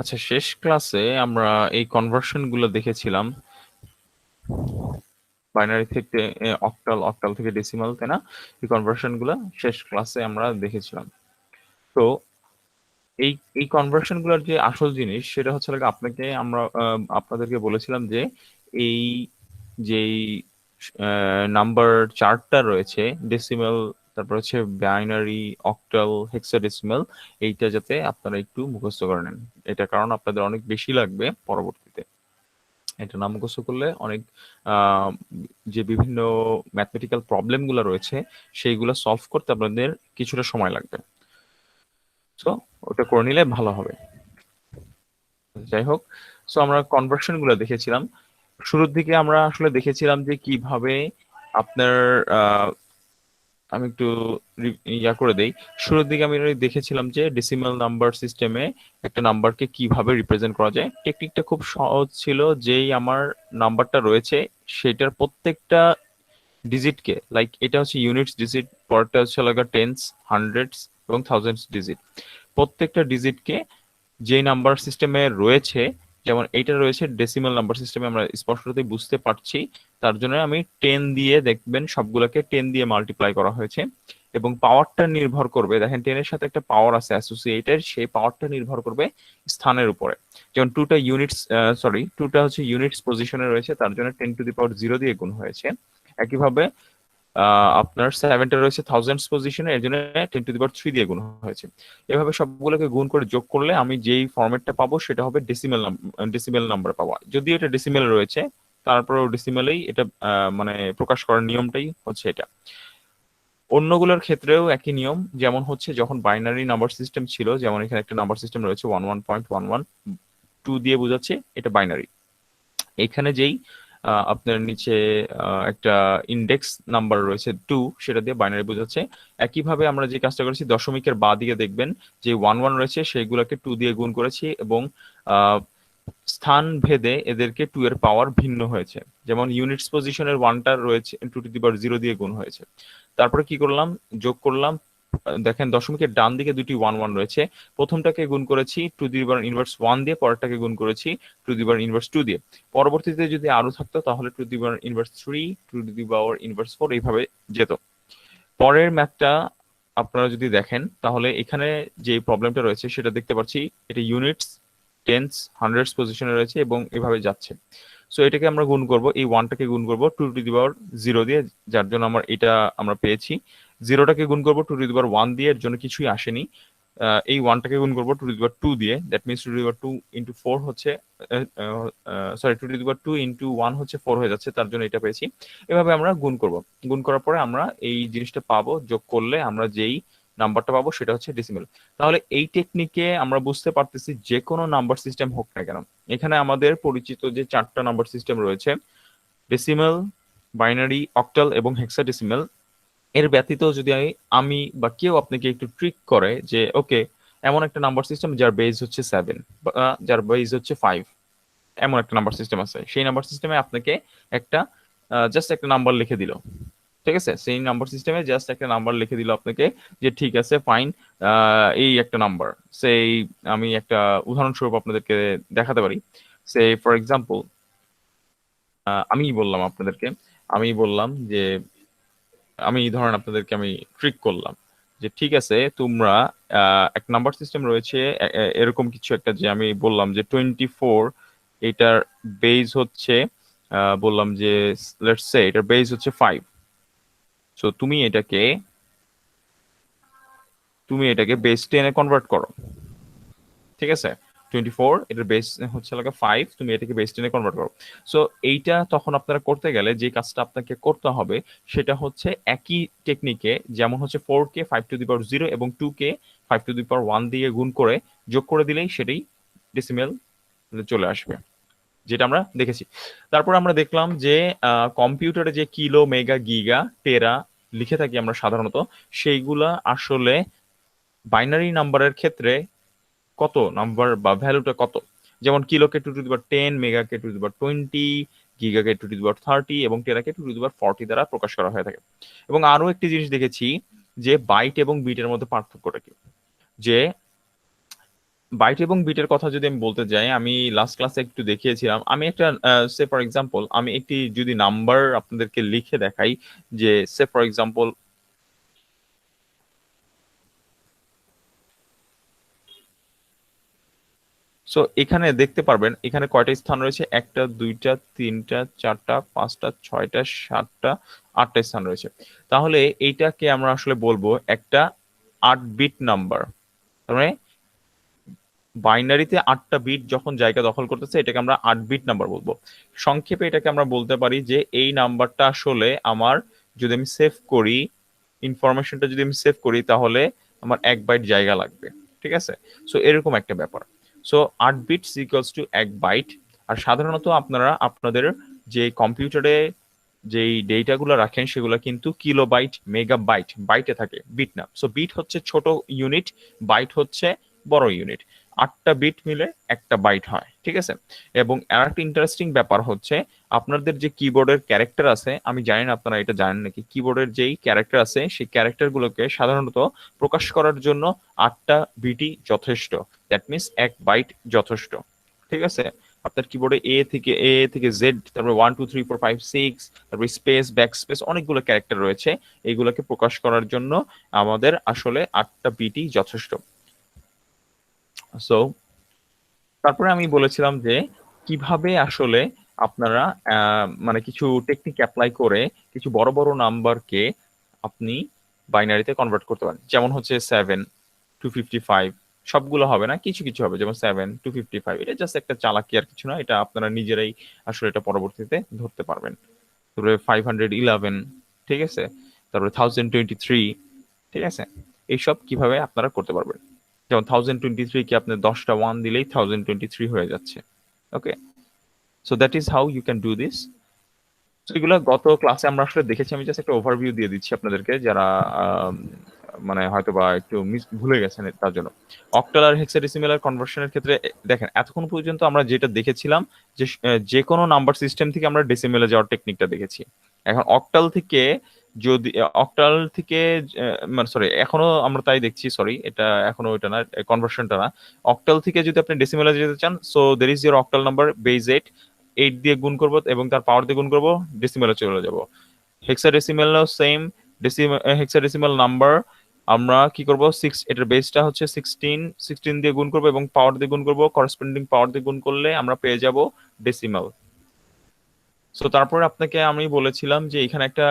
আচ্ছা, শেষ ক্লাসে আমরা এই কনভার্সন গুলো দেখেছিলাম, বাইনারি থেকে অক্টাল, অক্টাল থেকে ডেসিমাল, তাই না? এই কনভার্সন গুলো শেষ ক্লাসে আমরা দেখেছিলাম। তো এই এই কনভার্সন গুলোর যে আসল জিনিস সেটা হচ্ছে লাগে আপনাকে আমরা আপনাদেরকে বলেছিলাম যে এই যেই নাম্বার চার্টটা রয়েছে, ডেসিমাল, তারপর হচ্ছে বাইনারি, অক্টাল, হেক্সাডেসিমাল, এইটা যাতে আপনারা একটু মুখস্থ করে নেন। এটা কারণ আপনাদের অনেক বেশি লাগবে পরবর্তীতে। এটা না মুখস্থ করলে অনেক আহ, যে বিভিন্ন ম্যাথমেটিক্যাল প্রবলেম গুলো রয়েছে সেইগুলো সলভ করতে আপনাদের কিছুটা সময় লাগবে। সো ওটা করে নিলে ভালো হবে। যাই হোক, সো আমরা কনভার্সন গুলো দেখেছিলাম। শুরুর দিকে আমরা আসলে দেখেছিলাম যে কিভাবে আপনার আমি একটু ইয়া করে দেই। শুরুর দিকে আমি দেখেছিলাম যে ডেসিমাল নাম্বার সিস্টেমে একটা নাম্বারকে কিভাবে রিপ্রেজেন্ট করা যায়। টেকনিকটা খুব সহজ ছিল, যেই আমার নাম্বারটা রয়েছে সেটার প্রত্যেকটা ডিজিটকে, লাইক এটা হচ্ছে ইউনিটস ডিজিট, পরেরটা হচ্ছে লাগা টেন্স, হান্ড্রেডস এবং থাউজেন্ডস ডিজিট। প্রত্যেকটা ডিজিটকে যে নাম্বার সিস্টেমে রয়েছে, যেমন এইটা রয়েছে ডেসিমাল নাম্বার সিস্টেমে, আমরা স্পষ্টতই বুঝতে পারছি। তার জন্য আমি 10 দিয়ে, দেখবেন সবগুলোকে 10 দিয়ে মাল্টিপ্লাই করা হয়েছে। এবং পাওয়ারটা নির্ভর করবে, দেখেন 10 এর সাথে একটা পাওয়ার আছে অ্যাসোসিয়েটেড, সেই পাওয়ারটা নির্ভর করবে স্থানের উপরে। যেমন টুটা ইউনিটস, টুটা হচ্ছে ইউনিটস পজিশনে রয়েছে, তার জন্য 10⁻0 দিয়ে গুণ হয়েছে। একইভাবে আপনার 7টা রয়েছে থাউজেন্ডস পজিশনে, এর জন্য 10⁻3 দিয়ে গুণ হয়েছে। এভাবে সবগুলোকে গুণ করে যোগ করলে আমি যেই ফরম্যাটটা পাবো সেটা হবে ডেসিমেল নাম্বার পাবো। যদি এটা ডেসিমেল রয়েছে, তারপরেও ডেসিমেলেই এটা মানে প্রকাশ করার নিয়মটাই হচ্ছে এটা। অন্যগুলোর ক্ষেত্রেও একই নিয়ম, যেমন হচ্ছে যখন বাইনারি নাম্বার সিস্টেম ছিল, যেমন এখানে একটা নাম্বার সিস্টেম রয়েছে 11.11, 2 দিয়ে বোঝাচ্ছে, এটা বাইনারি। এখানে যেই আপনার নিচে একটা ইন্ডেক্স নাম্বার রয়েছে 2, সেটা দিয়ে বাইনারি বোঝাচ্ছে। একইভাবে আমরা যে কাজটা করেছি, দশমিকের বা দিকে দেখবেন যে 11 রয়েছে, সেগুলোকে 2 দিয়ে গুণ করেছি, এবং আহ, স্থান ভেদে এদেরকে 2 এর পাওয়ার ভিন্ন হয়েছে। যেমন ইউনিটস পজিশনের 1টা রয়েছে 2⁻0 দিয়ে গুণ হয়েছে। তারপরে কি করলাম, যোগ করলাম। দেখেন দশমিকের ডান দিকে দুটি 11 রয়েছে, প্রথমটাকে গুণ করেছি 2⁻1 দিয়ে, পরেরটাকে গুণ করেছি 2⁻2 দিয়ে। পরবর্তীতে যদি আরো থাকতো তাহলে 2⁻3, 2⁻4 এইভাবে যেত। পরের ম্যাথটা আপনারা যদি দেখেন, তাহলে এখানে যে প্রবলেমটা রয়েছে সেটা দেখতে পাচ্ছি, এটা ইউনিটস, টেন্স, হান্ড্রেডস পজিশনে রয়েছে এবং এভাবে যাচ্ছে। সো এটাকে আমরা গুণ করব, এই ওয়ানটাকে গুণ করব 2⁻0 দিয়ে, যার জন্য এটা আমরা পেয়েছি। জিরোটাকে গুণ করব 2⁻1 দিয়ে, এর জন্য কিছুই আসেনি। এই ওয়ানটাকে গুণ করবো 2⁻2 দিয়ে, দ্যাট মিনস 2⁻2 × 4 হচ্ছে, সরি 2⁻2 × 1 হচ্ছে 4 হয়ে যাচ্ছে, তার জন্য এটা পেয়েছি। এভাবে আমরা গুণ করব। গুণ করার পরে আমরা এই জিনিসটা পাবো, যোগ করলে আমরা যেই নাম্বারটা পাবো সেটা হচ্ছে ডেসিমেল। তাহলে এই টেকনিকে আমরা বুঝতে পারতেছি যে কোনো নাম্বার সিস্টেম হোক না কেন, এখানে আমাদের পরিচিত যে 4টা নাম্বার সিস্টেম রয়েছে, ডেসিমেল, বাইনারি, অক্টাল এবং হেক্সাডেসিমেল, এর ব্যতীত যদি আমি বা কেউ আপনাকে একটু ট্রিক করে যে ওকে, এমন একটা নাম্বার সিস্টেম যার বেজ হচ্ছে 7 বা যার বেজ হচ্ছে 5, এমন একটা নাম্বার সিস্টেম আছে, সেই নাম্বার সিস্টেমে আপনাকে একটা জাস্ট একটা নাম্বার লিখে দিল। ঠিক আছে, সেই নাম্বার সিস্টেমে জাস্ট একটা নাম্বার লিখে দিল আপনাকে, যে ঠিক আছে ফাইন, এই একটা নাম্বার। সেই আমি একটা উদাহরণস্বরূপ আপনাদেরকে দেখাতে পারি। সে ফর এক্সাম্পল, আমি বললাম আপনাদেরকে, আমি বললাম যে আমি ধরেন আপনাদেরকে আমি ট্রিক করলাম যে ঠিক আছে তোমরা, এক নাম্বার সিস্টেম রয়েছে এরকম কিছু একটা, যে আমি বললাম যে 24, এটার বেজ হচ্ছে, বললাম যে লেটস সে এটার বেজ হচ্ছে 5। সো তুমি এটাকে বেস 10-এ কনভার্ট করো। ঠিক আছে, 24 এটার বেস হচ্ছে লাগে 5, তুমি এটাকে বেস 10-এ কনভার্ট করো। সো এইটা তখন আপনারা করতে গেলে যে কাজটা আপনাকে করতে হবে সেটা হচ্ছে একই টেকনিকে, যেমন হচ্ছে 4 কে 5⁻0 এবং 2 কে 5⁻1 দিয়ে গুণ করে যোগ করে দিলেই সেটাই ডেসিমেল চলে আসবে, যেটা আমরা দেখেছি। তারপর আমরা দেখলাম যে কম্পিউটারে যে কিলো, মেগা, গিগা, টেরা লিখে থাকি আমরা সাধারণত, সেইগুলা আসলে বাইনারি নাম্বারের ক্ষেত্রে কত নাম্বার বা ভ্যালুটা কত। যেমন কিলোকে 2⁻10, মেগাকে 2⁻20, গিগাকে 2⁻30 এবং টেরাকে 2⁻40 দ্বারা প্রকাশ করা হয়ে থাকে। এবং আরো একটি জিনিস দেখেছি, যে বাইট এবং বিটের মধ্যে পার্থক্যটা কি, যে বাইট এবং বিটের কথা যদি আমি বলতে যাই, আমি লাস্ট ক্লাসে একটু দেখিয়েছিলাম। আমি একটা সে ফর এক্সাম্পল আমি একটি যদি নাম্বার আপনাদেরকে লিখে দেখাই, যে সে ফর এক্সাম্পল সো এখানে দেখতে পারবেন এখানে কয়টা স্থান রয়েছে, একটা দুইটা তিনটা চারটা পাঁচটা ছয়টা সাতটা আটটা স্থান রয়েছে। তাহলে এইটাকে আমরা আসলে বলবো একটা 8 বিট নাম্বার। তার মানে বাইনারিতে 8টা বিট যখন জায়গা দখল করতেছে এটাকে আমরা 8 বিট নাম্বার বলবো। সংক্ষেপে এটাকে আমরা বলতে পারি যে এই নাম্বারটা আসলে আমার, যদি আমি সেভ করি ইনফরমেশনটা যদি আমি সেভ করি তাহলে আমার 1 বাইট জায়গা লাগবে। ঠিক আছে, সো এরকম একটা ব্যাপার। So 8 bit equals to 1 byte. আর সাধারণত আপনারা আপনাদের যে কম্পিউটারে যেই ডেটাগুলো রাখেন সেগুলো কিন্তু কিলোবাইট মেগাবাইট বাইটে থাকে, বিট না। সো বিট হচ্ছে ছোট ইউনিট, বাইট হচ্ছে বড় ইউনিট। 8টা বিট মিলে একটা বাইট হয়। ঠিক আছে, এবং আর একটা ইন্টারেস্টিং ব্যাপার হচ্ছে আপনাদের যে কিবোর্ডের ক্যারেক্টার আছে, আমি জানি না আপনারা এটা জানেন নাকি, কিবোর্ডের যেই ক্যারেক্টার আছে সেই ক্যারেক্টার গুলোকে সাধারণত প্রকাশ করার জন্য 8টা বিটই যথেষ্ট। দ্যাট মিনস 1 বাইট যথেষ্ট। ঠিক আছে, আপনার কিবোর্ডে এ থেকে জেড, তারপরে 1 2 3 4 5 6, তারপরে স্পেস ব্যাক স্পেস অনেকগুলো ক্যারেক্টার রয়েছে। এইগুলোকে প্রকাশ করার জন্য আমাদের আসলে 8টা বিটই যথেষ্ট। সো তারপরে আমি বলেছিলাম যে কিভাবে আসলে আপনারা মানে কিছু টেকনিক অ্যাপ্লাই করে কিছু বড় বড় নাম্বারকে আপনি বাইনারিতে কনভার্ট করতে পারেন। যেমন হচ্ছে 7 255, সবগুলো হবে না, কিছু কিছু হবে, যেমন 7 255। এটা জাস্ট একটা চালাকি আর কিছু না, এটা আপনারা নিজেরাই আসলে এটা পরবর্তীতে ধরতে পারবেন। তারপরে 511, ঠিক আছে, তারপরে 1023, ঠিক আছে। এইসব কিভাবে আপনারা করতে পারবেন, যেমন 1023 কে আপনি 10টা 1 দিলেই 1023 হয়ে যাচ্ছে। Okay, so that is how you can do this. তো এগুলো গত ক্লাসে আমরা আসলে দেখেছি, আমি জাস্ট একটা ওভারভিউ দিয়ে দিচ্ছি আপনাদেরকে, যারা মানে হয়তো বা একটু ভুলে গেছেন তার জন্য। অক্টাল আর হেক্সাডেসিমাল কনভার্সনের ক্ষেত্রে দেখেন এতক্ষণ পর্যন্ত আমরা যেটা দেখেছিলাম যে যে কোনো নাম্বার সিস্টেম থেকে আমরা ডেসিমেলে যাওয়ার টেকনিকটা দেখেছি। এখন অক্টাল থেকে যদি অক্টাল থেকে মানে সরি এখনো আমরা তাই দেখছি, সরি এটা এখনো ওইটা না, কনভার্সনটা না। অক্টাল থেকে যদি আপনি ডেসিমেলে যেতে চান, so there is your octal number base 8, 8 দিয়ে গুণ করবো এবং তার পাওয়ার দিয়ে গুণ করবো, ডেসিমেলে চলে যাব। হেক্সাডেসিমালও সেম, হেক্সাডেসিমাল নাম্বার আমরা কি করব, 6, এটার বেসটা হচ্ছে 16, 16 দিয়ে গুণ করবো এবং পাওয়ার দিয়ে গুণ করবো, করেসপন্ডিং পাওয়ার দিয়ে গুণ করলে আমরা পেয়ে যাব ডেসিমাল। সো তারপরে আপনাকে আমি বলেছিলাম যে এখানে একটা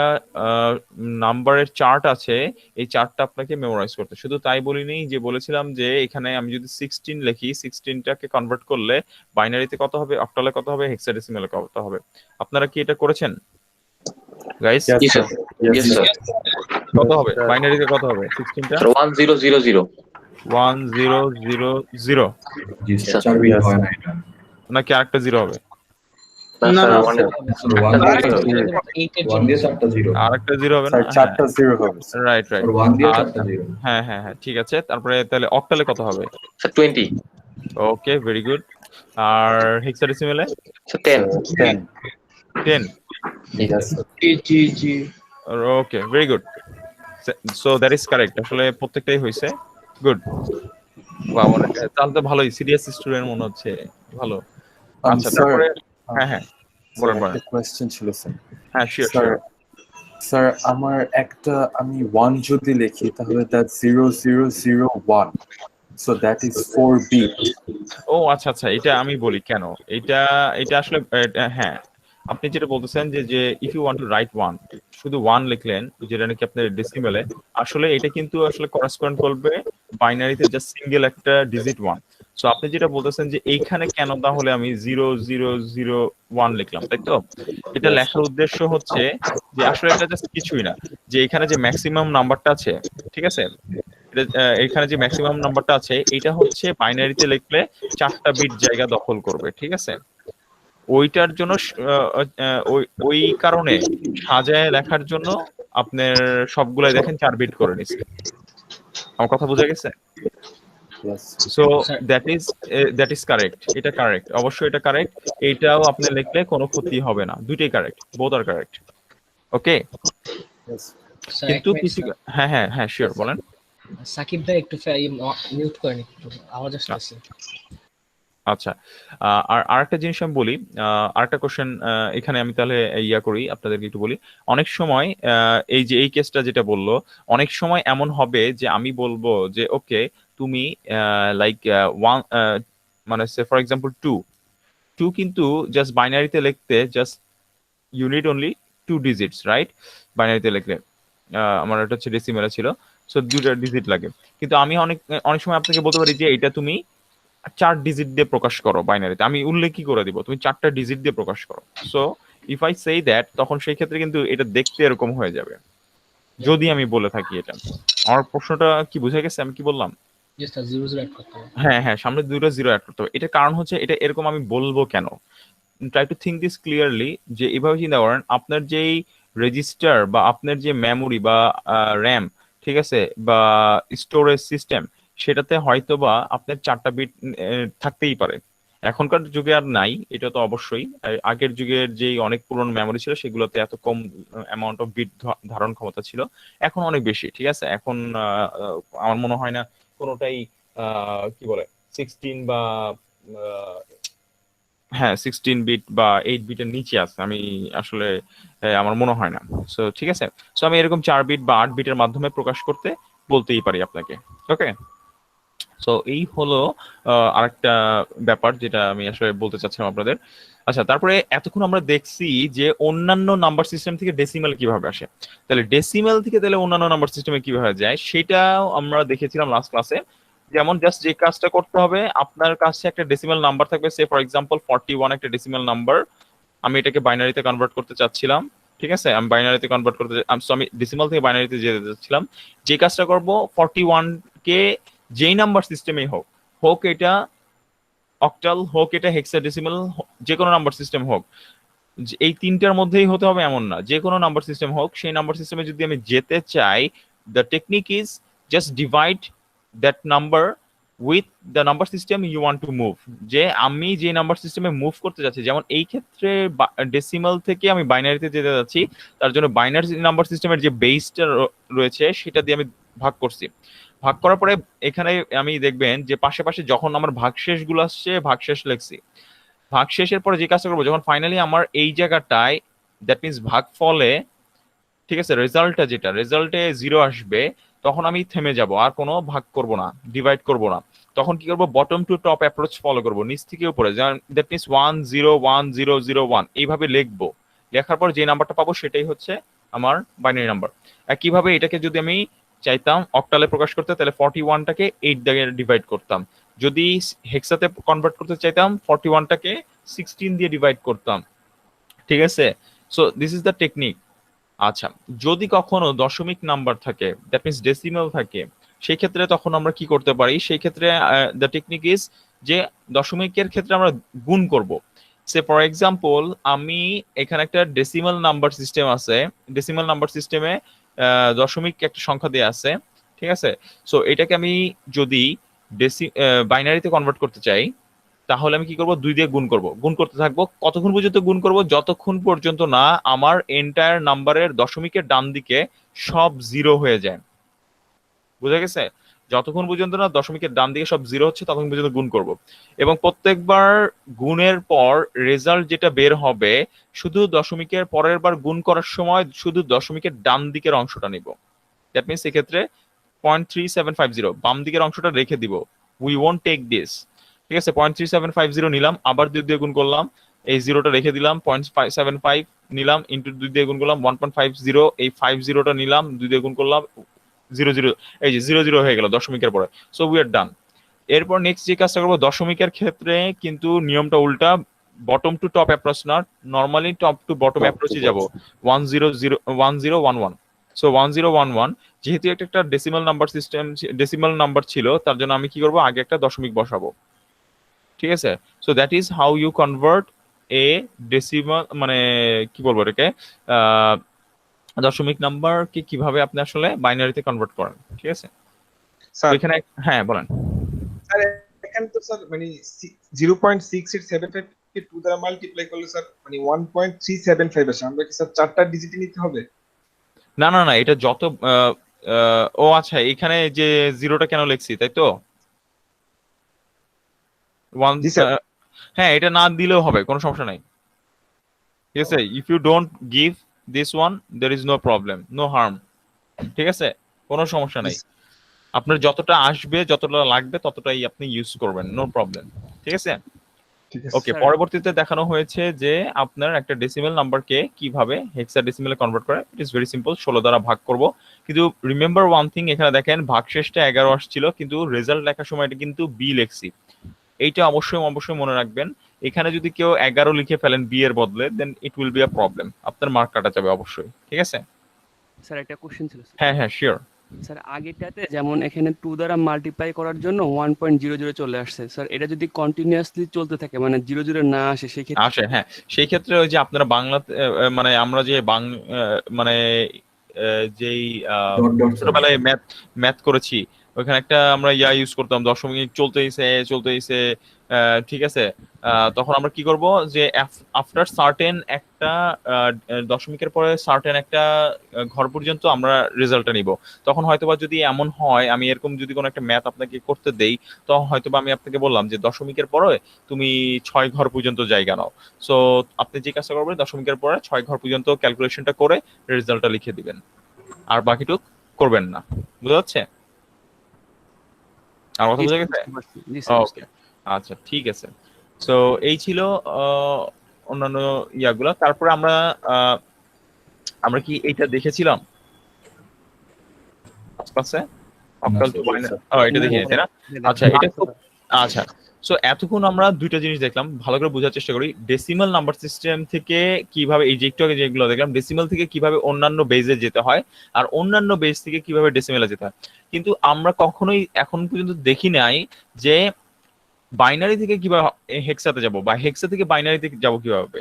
নাম্বারের চার্ট আছে, এই চার্টটা আপনাকে মেমোরাইজ করতে। শুধু তাই বলিনি, যে বলেছিলাম যে এখানে আমি যদি 16 লিখি, 16টাকে কনভার্ট করলে বাইনারিতে কত হবে, অক্টালে কত হবে, হেক্সাডেসিমালে কত হবে। আপনারা কি এটা করেছেন guys? Yes, sir. Yes, sir. কত হবে বাইনারিতে, কত হবে 16টা? Sir, 1000. 1000 জি Yes, স্যার, sir. 4 বিট হয় না এটা। নাকি আরেকটা জিরো হবে? না, না, sir, স্যার 1 দিয়ে একটা চারটা zero। 1 দিয়ে 4টা জিরো। আরেকটা জিরো হবে না? স্যার চারটা জিরো হবে স্যার। Right right. স্যার 1 দিয়ে 4টা জিরো। হ্যাঁ হ্যাঁ হ্যাঁ, ঠিক আছে। তারপরে তাহলে অক্টালে কত হবে? Sir, 20. Okay, very good. আর হেক্সাডেসিমালে? Sir, 10. 10 10। Yes, sir. Okay, very good. So that is correct, আসলে প্রত্যেকটাই হয়েছে। গুড, বাহ, তাহলে তো ভালোই, সিরিয়াস স্টুডেন্ট মনে হচ্ছে, ভালো। আচ্ছা স্যার তারপরে হ্যাঁ হ্যাঁ বলেন বলেন। একটা কোয়েশ্চেন ছিল স্যার। হ্যাঁ শিওর স্যার শিওর। স্যার আমার একটা আমি 1 যদি লিখি তাহলে that 0001, so that is 4 bit. ও আচ্ছা আচ্ছা, এটা আমি বলি কেন। এটা এটা আসলে হ্যাঁ, আপনি যেটা বলতেছেন যে যে if you want to write 1, শুধু 1 লিখলেন যেটা নাকি আপনার ডেসিমেলে, আসলে এটা কিন্তু আসলে করেসপন্ড করবে বাইনারিতে জাস্ট সিঙ্গেল একটা ডিজিট 1। সো আপনি যেটা বলতেছেন যে এইখানে কেন তাহলে আমি 0001 লিখলাম, তাই তো? এটা লেখার উদ্দেশ্য হচ্ছে যে আসলে এটা জাস্ট কিছুই না, যে এখানে যে ম্যাক্সিমাম নাম্বারটা আছে, ঠিক আছে, এখানে যে ম্যাক্সিমাম নাম্বারটা আছে এটা হচ্ছে বাইনারিতে লিখলে 4টা বিট জায়গা দখল করবে, ঠিক আছে। ওইটার জন্য ওই কারণে সাজায় লেখার জন্য আপনার সবগুলাই দেখেন 4 বিট করে নিছে। আমার কথা বোঝা গেছে? সো দ্যাট ইজ কারেক্ট, এটা কারেক্ট, অবশ্যই এটা কারেক্ট। এইটাও আপনি লিখলে কোনো ক্ষতি হবে না, দুইটাই কারেক্ট, বোথ আর কারেক্ট। ওকে, কিন্তু কিছু হ্যাঁ হ্যাঁ হ্যাঁ শিওর বলেন। সাকিব ভাই একটু মিউট করেন, একটু আওয়াজ আসতেছে। আচ্ছা, আর আরেকটা জিনিস আমি বলি, আরেকটা কোশ্চেন এখানে আমি তাহলে ইয়া করি, আপনাদেরকে একটু বলি। অনেক সময় এই যে এই কেসটা যেটা বললো, অনেক সময় এমন হবে যে আমি বলবো যে ওকে তুমি লাইক ওয়ান, মানে say for example two, two কিন্তু জাস্ট বাইনারিতে লিখতে just you need only 2 digits, right? বাইনারিতে লিখলে আমার এটা হচ্ছে ডেসিমেলে ছিল, সো 2টা ডিজিট লাগে। কিন্তু আমি অনেক অনেক সময় আপনাকে বলতে পারি যে এটা তুমি 4 ডিজিট দিয়ে প্রকাশ করো বাইনারিতে, আমি উল্লেখই করে দিব তুমি 4টা ডিজিট দিয়ে প্রকাশ করো। সো ইফ আই সেই দ্যাট, তখন সেই ক্ষেত্রে কিন্তু এটা দেখতে এরকম হয়ে যাবে যদি আমি বলে থাকি এটা। আমার প্রশ্নটা কি বুঝে গেছে আমি কি বললাম? জাস্ট 00 অ্যাড করতে হবে। হ্যাঁ হ্যাঁ, সামনে 2টা 0 অ্যাড করতে হবে। এটার কারণ হচ্ছে এটা এরকম আমি বলবো কেন, try to think this clearly, যে এভাবে চিন্তা করেন আপনার যেই রেজিস্টার বা আপনার যে মেমোরি বা র্যাম, ঠিক আছে, বা স্টোরেজ সিস্টেম, সেটাতে হয়তো বা আপনার 4টা বিট থাকতেই পারে। এখনকার যুগে আর নাই, এটা তো অবশ্যই। আগের যুগের যেই অনেক পুরনো মেমোরি ছিল সেগুলোতে এত কম অ্যামাউন্ট অফ বিট ধারণ ক্ষমতা ছিল, এখন অনেক বেশি, ঠিক আছে। এখন আমার মনে হয় না কোনোটাই কি বলে 16 বা হ্যাঁ 16 বিট বা 8 বিটের নিচে আছে, আমি আসলে আমার মনে হয় না। সো ঠিক আছে, সো আমি এরকম 4 বিট বা 8 বিটের মাধ্যমে প্রকাশ করতে বলতেই পারি আপনাকে। ওকে, সো এই হলো আরেকটা ব্যাপার যেটা আমি আসলে বলতে চাচ্ছিলাম আপনাদের। আচ্ছা, তারপরে এতক্ষণ আমরা দেখছি যে অন্যান্য নাম্বার সিস্টেম থেকে ডেসিমাল কিভাবে আসে, তাহলে ডেসিমাল থেকে তাহলে অন্যান্য নাম্বার সিস্টেমে কিভাবে যায় সেটাও আমরা দেখেছিলাম লাস্ট ক্লাসে। যেমন জাস্ট যে কাজটা করতে হবে, আপনার কাছে একটা ডেসিমাল নাম্বার থাকবে, সে ফর এক্সাম্পল 41 একটা ডেসিমাল নাম্বার, আমি এটাকে বাইনারিতে কনভার্ট করতে চাচ্ছিলাম। ঠিক আছে, আমি বাইনারিতে কনভার্ট করতে আমি ডেসিমাল থেকে বাইনারিতে যেতে চাচ্ছিলাম। যে কাজটা করব, 41 কে যেই নাম্বার সিস্টেমেই হোক, হোক এটা অক্টাল, হোক এটা হেক্সাডেসিমাল, যে কোনো নাম্বার সিস্টেম হোক, এই তিনটার মধ্যেই হতে হবে এমন না, যে কোনো নাম্বার সিস্টেম হোক, সেই নাম্বার সিস্টেমে যদি আমি যেতে চাই, the technique is just divide that number with the number system you want to move. যে আমি যে নাম্বার সিস্টেমে মুভ করতে যাচ্ছি, যেমন এই ক্ষেত্রে ডেসিমাল থেকে আমি বাইনারিতে যেতে যাচ্ছি, তার জন্য বাইনারি নাম্বার সিস্টেমের যে বেসটা রয়েছে সেটা দিয়ে আমি ভাগ করছি। ভাগ করার পরে এখানে আমি দেখবেন যে পাশে পাশে যখন আমার ভাগশেষ গুলো আসছে, ভাগশেষ লিখছি। ভাগশেষের পরে যে কাজটা করবো, যখন ফাইনালি আমার এই জায়গাটায়, দ্যাট মিনস ভাগ ফলে, ঠিক আছে, রেজাল্টটা যেটা রেজাল্টে 0 আসবে, তখন আমি থেমে যাব, আর কোনো ভাগ করব না, ডিভাইড করব না। তখন কি করব, bottom to top approach follow করব, নিচ থেকে উপরে, দ্যাট মিনস 1010001 এইভাবে লিখবো। লেখার পর যে নাম্বারটা পাবো সেটাই হচ্ছে আমার বাইনারি নাম্বার। একইভাবে এটাকে যদি আমি চাইতাম অক্টালে প্রকাশ করতে, তাহলে 41টাকে 8 দিয়ে ডিভাইড করতাম। যদি হেক্সাতে কনভার্ট করতে চাইতাম, 41টাকে 16 দিয়ে ডিভাইড করতাম। ঠিক আছে, so this is the technique. আচ্ছা, যদি কখনো দশমিক নাম্বার থাকে, দ্যাট মিনস ডেসিমাল থাকে, সেই ক্ষেত্রে তখন আমরা কি করতে পারি, সেই ক্ষেত্রে দ্য টেকনিক ইজ যে দশমিকের ক্ষেত্রে আমরা গুণ করব। সে ফর এক্সাম্পল আমি এখানে একটা ডেসিমাল নাম্বার সিস্টেম আছে, ডেসিমাল নাম্বার সিস্টেমে দশমিক একটা সংখ্যা দেয়া আছে, ঠিক আছে। সো এটাকে আমি যদি বাইনারিতে কনভার্ট করতে চাই, তাহলে আমি কি করব, 2 দিয়ে গুণ করব, গুণ করতে থাকবো। কতক্ষণ পর্যন্ত গুণ করব, যতক্ষণ পর্যন্ত না আমার এন্টায়ার নাম্বারের দশমিকের ডান দিকে সব 0 হয়ে যায়। বুঝা গেছে? যতক্ষণ পর্যন্ত না দশমিকের ডান দিকে সব 0 হচ্ছে, ততক্ষণ পর্যন্ত গুণ করব। এবং প্রত্যেকবার গুণের পর রেজাল্ট যেটা বের হবে, শুধু দশমিকের পরের বার গুণ করার সময় শুধু দশমিকের ডান দিকের অংশটা নিব। দ্যাট মিনস এক্ষেত্রে 0.3750 বাম দিকের অংশটা রেখে দিব, উই ওয়ন্ট টেক দিস। ঠিক আছে, 0.3750 নিলাম, আবার 2 দিয়ে গুণ করলাম, এই 0টা রেখে দিলাম, 0.75 নিলাম, ইন্টু 2 দিয়ে গুণ করলাম 1.50, এই 50টা নিলাম, 2 দিয়ে গুণ করলাম 00, এই যে 00 হয়ে গেল দশমিকের পরে। সো উই আর ডান। এরপর নেক্সট যে কাজটা করবো, দশমিকের ক্ষেত্রে কিন্তু নিয়মটা উল্টা, বটম টু টপ অ্যাপ্রোচ না, নর্মালি টপ টু বটম অ্যাপ্রোচে যাব, 1011। সো 1011 যেহেতু একটা decimal number system, decimal number ছিল, তার জন্য আমি কি করব, আগে একটা দশমিক বসাবো। ঠিক আছে, so that is how you convert a decimal, মানে কি বলবো এটাকে, দশমিক নাম্বারকে কিভাবে আপনি আসলে বাইনারিতে কনভার্ট করেন। ঠিক আছে, তো স্যার এখানে হ্যাঁ বলেন। স্যার এখানে তো স্যার মানে 0.6875 কে 2 দ্বারা মাল্টিপ্লাই করলে স্যার মানে 1.375 আসে। আমরা কি স্যার 4টা ডিজিট নিতে হবে? না না না, এটা যত ও আচ্ছা, এখানে যে জিরোটা কেন লিখছি তাই তো, ওয়ান, জি স্যার। হ্যাঁ এটা না দিলেও হবে, কোনো সমস্যা নাই, ঠিক আছে। If you don't give this one there is no problem, no harm, ঠিক আছে, কোনো সমস্যা নাই। আপনার যতটা আসবে, যতটা লাগবে ততটাই আপনি ইউজ করবেন, নো প্রবলেম, ঠিক আছে। ঠিক আছে ওকে, পরবর্তীতে দেখানো হয়েছে যে আপনার একটা ডেসিমেল নাম্বারকে কিভাবে হেক্সাডেসিমেলে কনভার্ট করে। ইট ইজ ভেরি সিম্পল, 16 দ্বারা ভাগ করব। কিন্তু রিমেম্বার ওয়ান থিং, এখানে দেখেন ভাগশেষটা 11 আসছিল, কিন্তু রেজাল্ট লেখার সময় এটা কিন্তু বি লিখছি। এইটা অবশ্যই অবশ্যই মনে রাখবেন। এখানে যদি কেউ 11 লিখে ফেলেন বি এর বদলে, then it will be a problem, আপনার মার্ক কাটা যাবে অবশ্যই, ঠিক আছে। স্যার একটা কোশ্চেন ছিল স্যার। হ্যাঁ হ্যাঁ শিওর। স্যার আগেরটাতে যেমন এখানে 2 দ্বারা মাল্টিপ্লাই করার জন্য 1.00 চলে আসছে স্যার, এটা যদি কন্টিনিউয়াসলি চলতে থাকে মানে 00 না আসে সেই ক্ষেত্রে আসে, হ্যাঁ সেই ক্ষেত্রে ওই যে আপনারা বাংলা, মানে আমরা যে মানে যেই ডট ডট ছোটবেলায় ম্যাথ করেছি, ওইখানে একটা আমরা ইউজ করতাম, দশমিক চলতেইছে, ঠিক আছে। তখন আমরা কি করব, যে আফটার সার্টেন একটা দশমিকের পরে সার্টেন একটা ঘর পর্যন্ত আমরা রেজাল্টটা নিব। তখন হয়তোবা যদি এমন হয়, আমি এরকম যদি কোনো একটা ম্যাথ আপনাকে করতে দেই, তখন হয়তোবা আমি আপনাকে বললাম যে দশমিকের পরে তুমি 6 ঘর পর্যন্ত জায়গা নাও। সো আপনি যে কাজটা করবেন, দশমিকের পরে 6 ঘর পর্যন্ত ক্যালকুলেশনটা করে রেজাল্টটা লিখে দিবেন, আর বাকিটুক করবেন না। বুঝা যাচ্ছে? আমার কথা জি বুঝা স্যার, গেছে? বুঝতে পারছি। জি স্যার, ওকে, আচ্ছা ঠিক আছে। সো এই ছিল অন্যান্য ইয়াগুলা। তারপরে আমরা আমরা কি এইটা দেখেছিলাম ক্লাসে? অক্টাল টু বাইনারি, এটা দেখিনি তাই না? আচ্ছা এটা খুব, আচ্ছা। সো এতক্ষণ আমরা দুইটা জিনিস দেখলাম, ভালো করে বোঝার চেষ্টা করি। ডেসিমাল নাম্বার সিস্টেম থেকে কিভাবে, এই যে একটু আগে যেগুলো দেখলাম, ডেসিমাল থেকে কিভাবে অন্যান্য বেজে যেতে হয়, আর অন্যান্য বেজ থেকে কিভাবে ডেসিমেলে যেতে হয়। কিন্তু আমরা কখনোই এখন পর্যন্ত দেখি নাই যে বাইনারি থেকে কিভাবে হেক্সাতে যাব, বা হেক্সা থেকে বাইনারিতে যাব কিভাবে,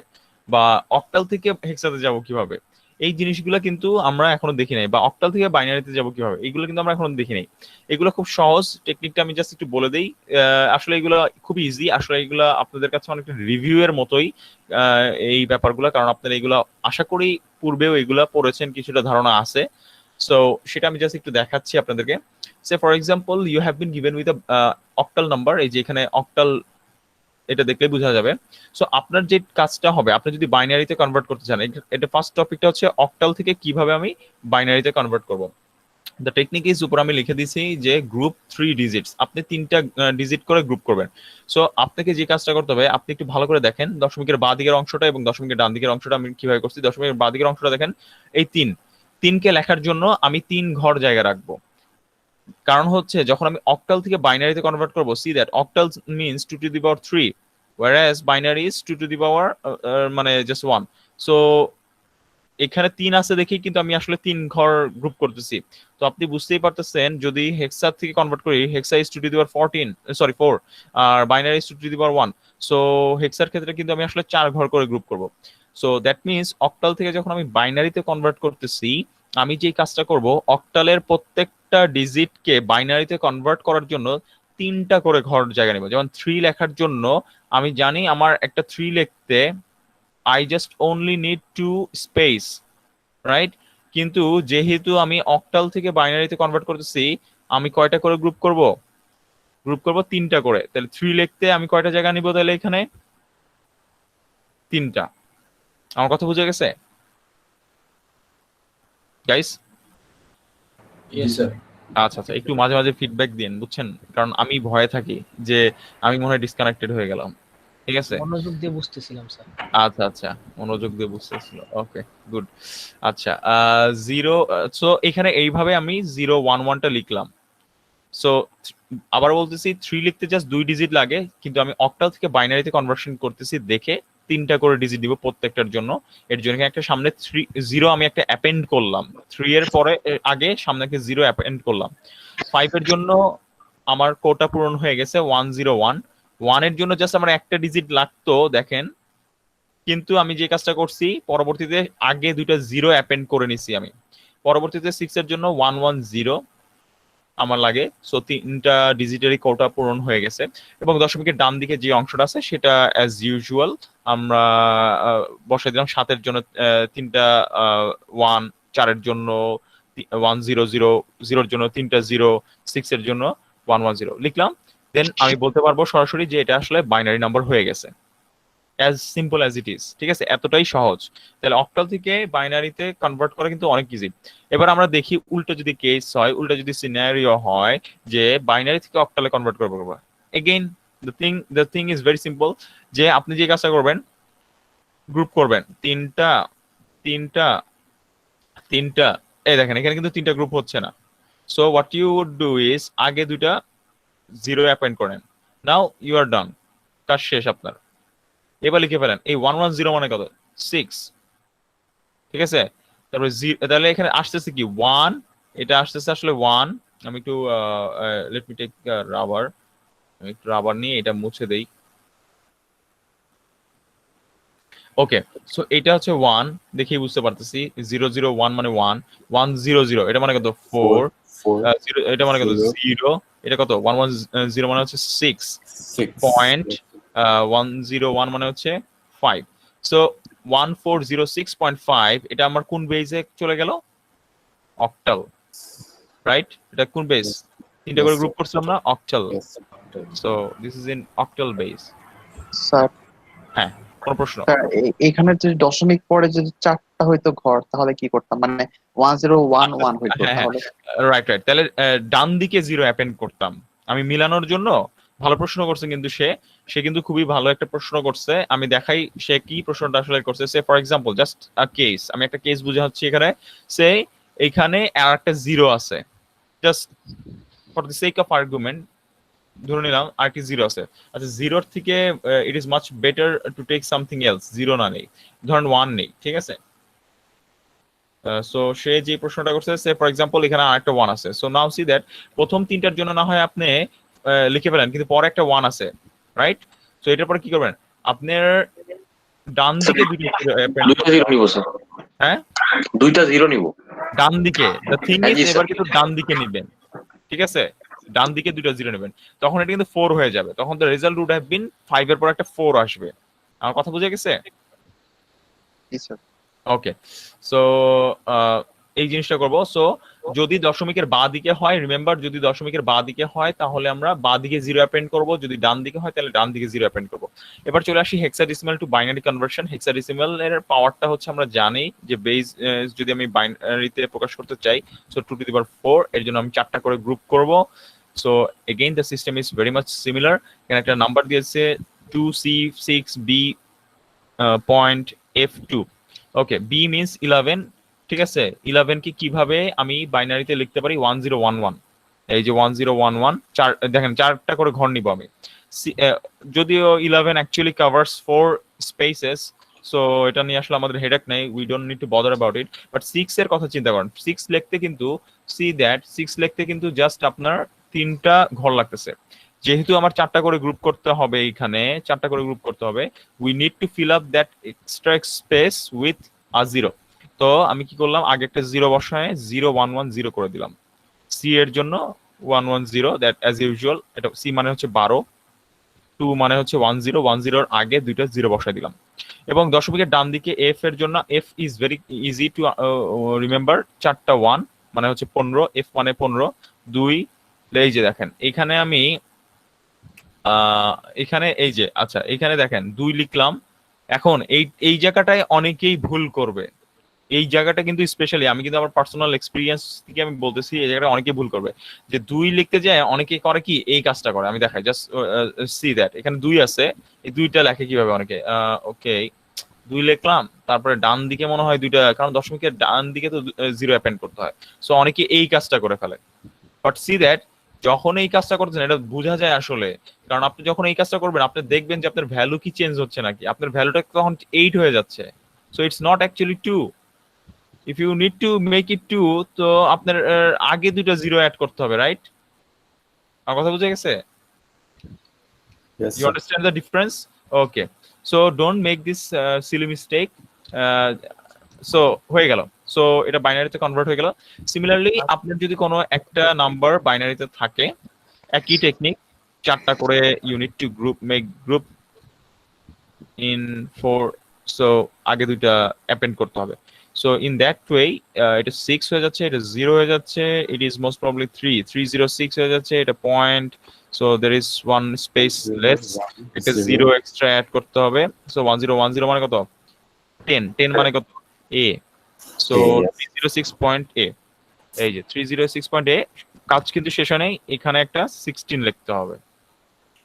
বা অক্টাল থেকে হেক্সাতে যাব কিভাবে। এই জিনিসগুলো কিন্তু আমরা এখনো দেখি নাই, বা অক্টাল থেকে বাইনারিতে যাব কিভাবে, এইগুলো কিন্তু আমরা এখনো দেখি নাই। এগুলো খুব সহজ, টেকনিকটা আমি জাস্ট একটু বলে দেই। আসলে এগুলো খুব ইজি, আসলে এগুলো আপনাদের কাছে অনেকটা রিভিউ এর মতোই এই ব্যাপারগুলো, কারণ আপনারা এগুলো আশা করি পূর্বেও এগুলা পড়েছেন, কিছুটা ধারণা আছে। সো সেটা আমি জাস্ট একটু দেখাচ্ছি আপনাদেরকে। Say for example, you have been given with octal number, এই যে এখানে অক্টাল, এটা দেখলে বোঝা যাবে। সো আপনার যে কাজটা হবে, আপনি যদি বাইনারিতে কনভার্ট করতে চান, এটা ফার্স্ট টপিকটা হচ্ছে অক্টাল থেকে কিভাবে আমি বাইনারিতে কনভার্ট করব। দ্য টেকনিক ইজ, উপর আমি লিখে দিয়েছি যে গ্রুপ 3 ডিজিটস, আপনি 3টা ডিজিট করে গ্রুপ করবেন। সো আপনাকে যে কাজটা করতে হবে, আপনি একটু ভালো করে দেখেন দশমিকের বাঁ দিকের অংশটা এবং দশমিকের ডান দিকের অংশটা আমি কিভাবে করছি। দশমিকের বাঁ দিকের অংশটা দেখেন, এই 3কে লেখার জন্য আমি 3 ঘর জায়গা রাখবো। কারণ হচ্ছে যখন আমি অক্টাল থেকে বাইনারিতে কনভার্ট করব, see that octal means 2 to the power 3, whereas binary is 2 to the power মানে জাস্ট 1। সো এখানে 3 আছে দেখেই কিন্তু আমি আসলে 3 ঘর গ্রুপ করতেছি। তো আপনি বুঝতেই পারতেছেন, যদি হেক্সা থেকে কনভার্ট করি, hexa is 2 to the power 14, sorry 4, আর binary is 2 to the power 1। সো হেক্সার ক্ষেত্রে কিন্তু আমি আসলে 4 ঘর করে গ্রুপ করব। সো দ্যাট মিন্স অক্টাল থেকে যখন আমি বাইনারিতে কনভার্ট করতেছি, আমি যেই কাজটা করব, অক্টালের প্রত্যেকটা ডিজিটকে বাইনারিতে কনভার্ট করার জন্য 3টা করে ঘর জায়গা নেব। যেমন 3 লেখার জন্য আমি জানি আমার একটা 3 লিখতে I just only need 2 space, right? কিন্তু যেহেতু আমি অক্টাল থেকে বাইনারিতে কনভার্ট করতেছি, আমি কয়টা করে গ্রুপ করব? গ্রুপ করব 3টা করে। তাহলে 3 লিখতে আমি কয়টা জায়গা নিব তাহলে এখানে? 3টা। আমার কথা বুঝে গেছে গাইস? জি স্যার। আচ্ছা আচ্ছা, একটু মাঝে মাঝে ফিডব্যাক দিন, বুঝছেন, কারণ আমি ভয়ে থাকি যে আমি মনে হয় ডিসকানেক্টেড হয়ে গেলাম, ঠিক আছে। মনোযোগ দিয়ে বুঝতেছিলাম স্যার। আচ্ছা আচ্ছা, মনোযোগ দিয়ে বুঝতেছিল, ওকে গুড। আচ্ছা, জিরো, সো এখানে এইভাবে আমি 011টা লিখলাম। সো আবার বলতেছি, 3 লিখতে জাস্ট 2 ডিজিট লাগে, কিন্তু আমি অক্টাল থেকে বাইনারিতে কনভার্সন করতেছি দেখে 3টা করে ডিজিট দিব প্রত্যেকটার জন্য। এর জন্য একটা সামনে 0 আমি একটা অ্যাপেন্ড করলাম, 3 এর পরে আগে সামনে একটা 0 অ্যাপেন্ড করলাম। 5 এর জন্য আমার কোটা পূরণ হয়ে গেছে 101। 1 এর জন্য জাস্ট আমার একটা ডিজিট লাগতো দেখেন, কিন্তু আমি যে কাজটা করছি, পরবর্তীতে আগে 2টা 0 অ্যাপেন্ড করে নিছি আমি। পরবর্তীতে 6 এর জন্য 110 আমার লাগে। সো 3টা ডিজিটারি কোটা পূরণ হয়ে গেছে। এবং দশমিকের ডান দিকে যে অংশটা আছে সেটা অ্যাজ ইউজুয়াল আমরা বসাই দিলাম। 7 এর জন্য 3টা 1, 4 এর জন্য 100 জন্য 3টা 0, 6 এর জন্য 110 লিখলাম। দেন আমি বলতে পারবো সরাসরি যে এটা আসলে বাইনারি নাম্বার হয়ে গেছে, as simple as it is. ঠিক আছে, এতটাই সহজ। তাহলে অক্টাল থেকে বাইনারিতে কনভার্ট করা কিন্তু অনেক ইজি। এবার আমরা দেখি উল্টো যদি কেস হয়, উল্টো যদি সিনারিও হয় যে বাইনারি থেকে অক্টালে কনভার্ট করবো, again the thing is very simple, যে আপনি যে কাজটা করবেন, গ্রুপ করবেন তিনটা তিনটা তিনটা, এই দেখেন এখানে কিন্তু 3টা গ্রুপ হচ্ছে না। So what you would do is আগে 2টা 0 অ্যাপয়েন্ট করেন। নাও ইউ আর ডান, কাজ শেষ আপনার। এবার লিখে ফেলেন এই 110 মানে কত, 6। ঠিক আছে, তারপরে তাহলে এখানে আসতেছে কি 1, এটা আসতেছে আসলে 1। আমি একটু লেট মি টেক রাবার, আমি একটু রাবার নিয়ে এটা মুছে দেই। ওকে, সো এটা হচ্ছে 1, দেখেই বুঝতে পারতেছি। 001 মানে 1, 100 এটা মানে কত 4, 4 এটা মানে কত 0 0, এটা কত 110 মানে হচ্ছে 6 6 পয়েন্ট, 101 মানে হচ্ছে 5। সো 1406.5 এটা আমার কোন বেজে চলে গেল, অক্টাল, রাইট? এটা কোন বেস, 3টা করে Yes, গ্রুপ করছিলাম না, octal. yes. So this is in octal base. Sir হ্যাঁ, কোন প্রশ্ন? স্যার এখানে যে দশমিক পরে যদি 4টা হইতো ঘর তাহলে কি করতাম, মানে 1011 হইতো হ্যাঁ, তাহলে? রাইট রাইট, তাহলে ডান দিকে 0 অ্যাপেন্ড করতাম আমি মিলানোর জন্য। ভালো প্রশ্ন করছে কিন্তু সে কিন্তু খুবই ভালো একটা প্রশ্ন করছে। আমি দেখাই সে কি প্রশ্নটা আসলে করছে। Say for example just a case, আমি একটা কেস বুঝাচ্ছি এখানে। সে এখানে আর একটা 0 আছে, just for the sake of argument ধরে নিলাম আরেকটি 0 আছে। আচ্ছা, 0 থেকে it is much better to take something else, 0 না নেই, ধরেন 1 নেই। ঠিক আছে, সো সে যে প্রশ্নটা করছে, সে ফর এক্সাম্পল এখানে আরেকটা 1 আছে। সো নাও সি দ্যাট প্রথম 3টার জন্য না হয় আপনি লিখে ফেলেন, কিন্তু পরে একটা 1 আছে, রাইট? সো এটার পরে কি করবেন, আপনার ডান দিকে 2টা 0 2টা 0 নিব স্যার, হ্যাঁ 2টা 0 নিব। ডান দিকে, দ্য থিং হ্যাঁ, ইজ জি, স্যার। এবার কিন্তু ডান দিকে নেবেন। ঠিক আছে, ডান দিকে 2টা 0 নেবেন, তখন এটা কিন্তু 4 হয়ে যাবে। তখন the result would have been 5 এর পর একটা 4 আসবে। আমার কথা বুঝে গেছে? জি স্যার। ওকে, সো এই জিনিসটা করব। সো যদি দশমিকের বাঁ দিকে হয়, রিমেম্বার যদি দশমিকের বাঁ দিকে হয় তাহলে আমরা বাঁ দিকে 0 অ্যাপেন্ড করব, যদি ডান দিকে হয় তাহলে ডান দিকে 0 অ্যাপেন্ড করব। এবার চলে আসি hexadecimal two binary conversion. Hexadecimal এর পাওয়ারটা হচ্ছে আমরা জানি যে বেস, যদি আমি বাইনারিতে প্রকাশ করতে চাই, সো 2^4, এর জন্য আমি 4টা করে গ্রুপ করব। So again the system is very much similar. এখানে একটা নাম্বার দিয়েছে 2C6B পয়েন্ট F2। ওকে, বি মিনস 11। ঠিক আছে, 11 কে কিভাবে আমি বাইনারিতে লিখতে পারি, 1011। এই যে 1011, দেখেন 4টা করে ঘর নিব আমি। যদিও 11 অ্যাকচুয়ালি কভার্স 4 স্পেসেস, সো এটা নিয়ে আসলে আমাদের হেডেক নেই, we don't need to bother about it. But 6 এর কথা চিন্তা করেন, 6 লিখতে কিন্তু সি দ্যাট 6 লিখতে কিন্তু জাস্ট আপনার 3টা ঘর লাগতেছে। যেহেতু আমার 4টা করে গ্রুপ করতে হবে, এইখানে 4টা করে গ্রুপ করতে হবে, we need to fill up that extra space with a 0। তো আমি কি করলাম, আগে একটা 0 বসায় 0110 করে দিলাম। সি এর জন্য 110, দ্যাট অ্যাজ ইউজুয়াল। এটা সি মানে হচ্ছে 12, 2 মানে হচ্ছে 10 এর আগে 2টা 0 বসায় দিলাম। এবং দশমিকের ডান দিকে এফ এর জন্য, F is very easy to remember, 4টা 1 মানে হচ্ছে 15, এফ মানে 15, 2। এই যে দেখেন এখানে আমি এখানে এই যে, আচ্ছা এখানে দেখেন 2 লিখলাম। এখন এই জায়গাটায় অনেকেই ভুল করবে, এই জায়গাটা কিন্তু স্পেশালি আমি কিন্তু আমার পার্সোনাল এক্সপিরিয়েন্স থেকে আমি বলতেছি, এই জায়গাটা অনেকেই ভুল করবে। যে 2 লিখতে যায় অনেকেই করে কি, এই কাজটা করে, আমি দেখাই, জাস্ট সি দ্যাট এখানে 2 আছে, এই 2টা লেখে কিভাবে অনেকে। ওকে, 2 লিখলাম, তারপরে ডান দিকে মনে হয় 2টা, কারণ দশমিকের ডান দিকে তো 0 অ্যাপেন্ড করতে হয়। সো অনেকে এই কাজটা করে ফেলে। বাট সি দ্যাট যখন এই কাজটা করছেন এটা বোঝা যায় আসলে, কারণ আপনি যখন এই কাজটা করবেন আপনি দেখবেন যে আপনার ভ্যালু কি চেঞ্জ হচ্ছে নাকি, আপনার ভ্যালুটা তখন 8 হয়ে যাচ্ছে। So it's not actually 2। If you need to make it 2, তো আপনার আগে 2টা 0 অ্যাড করতে হবে, রাইট? আমার কথা বুঝে গেছে? Yes, You sir. understand the difference? Okay. So don't make this silly mistake. So হয়ে গেল। সো এটা বাইনারিতে কনভার্ট হয়ে গেল। সিমিলারলি আপনার যদি কোনো একটা নাম্বার বাইনারিতে থাকে, একই টেকনিক, 4টা করে unit to make group in 4। So আগে 2টা অ্যাপেন্ড করতে হবে। সো ইন দ্যাট ওয়ে এটা 6 হয়ে যাচ্ছে, এটা 0 হয়ে যাচ্ছে, ইট ইজ মোস্ট প্রবাবলি 306 হয়ে যাচ্ছে, এটা point, so there is one space less, এটা 0 এক্সট্রা অ্যাড করতে হবে। সো 1010 মানে কত? 10 মানে কত? a, সো 306.a, এই যে 306.a, কাজ কিন্তু শেষ হয় নাই, এখানে একটা 16 লিখতে হবে।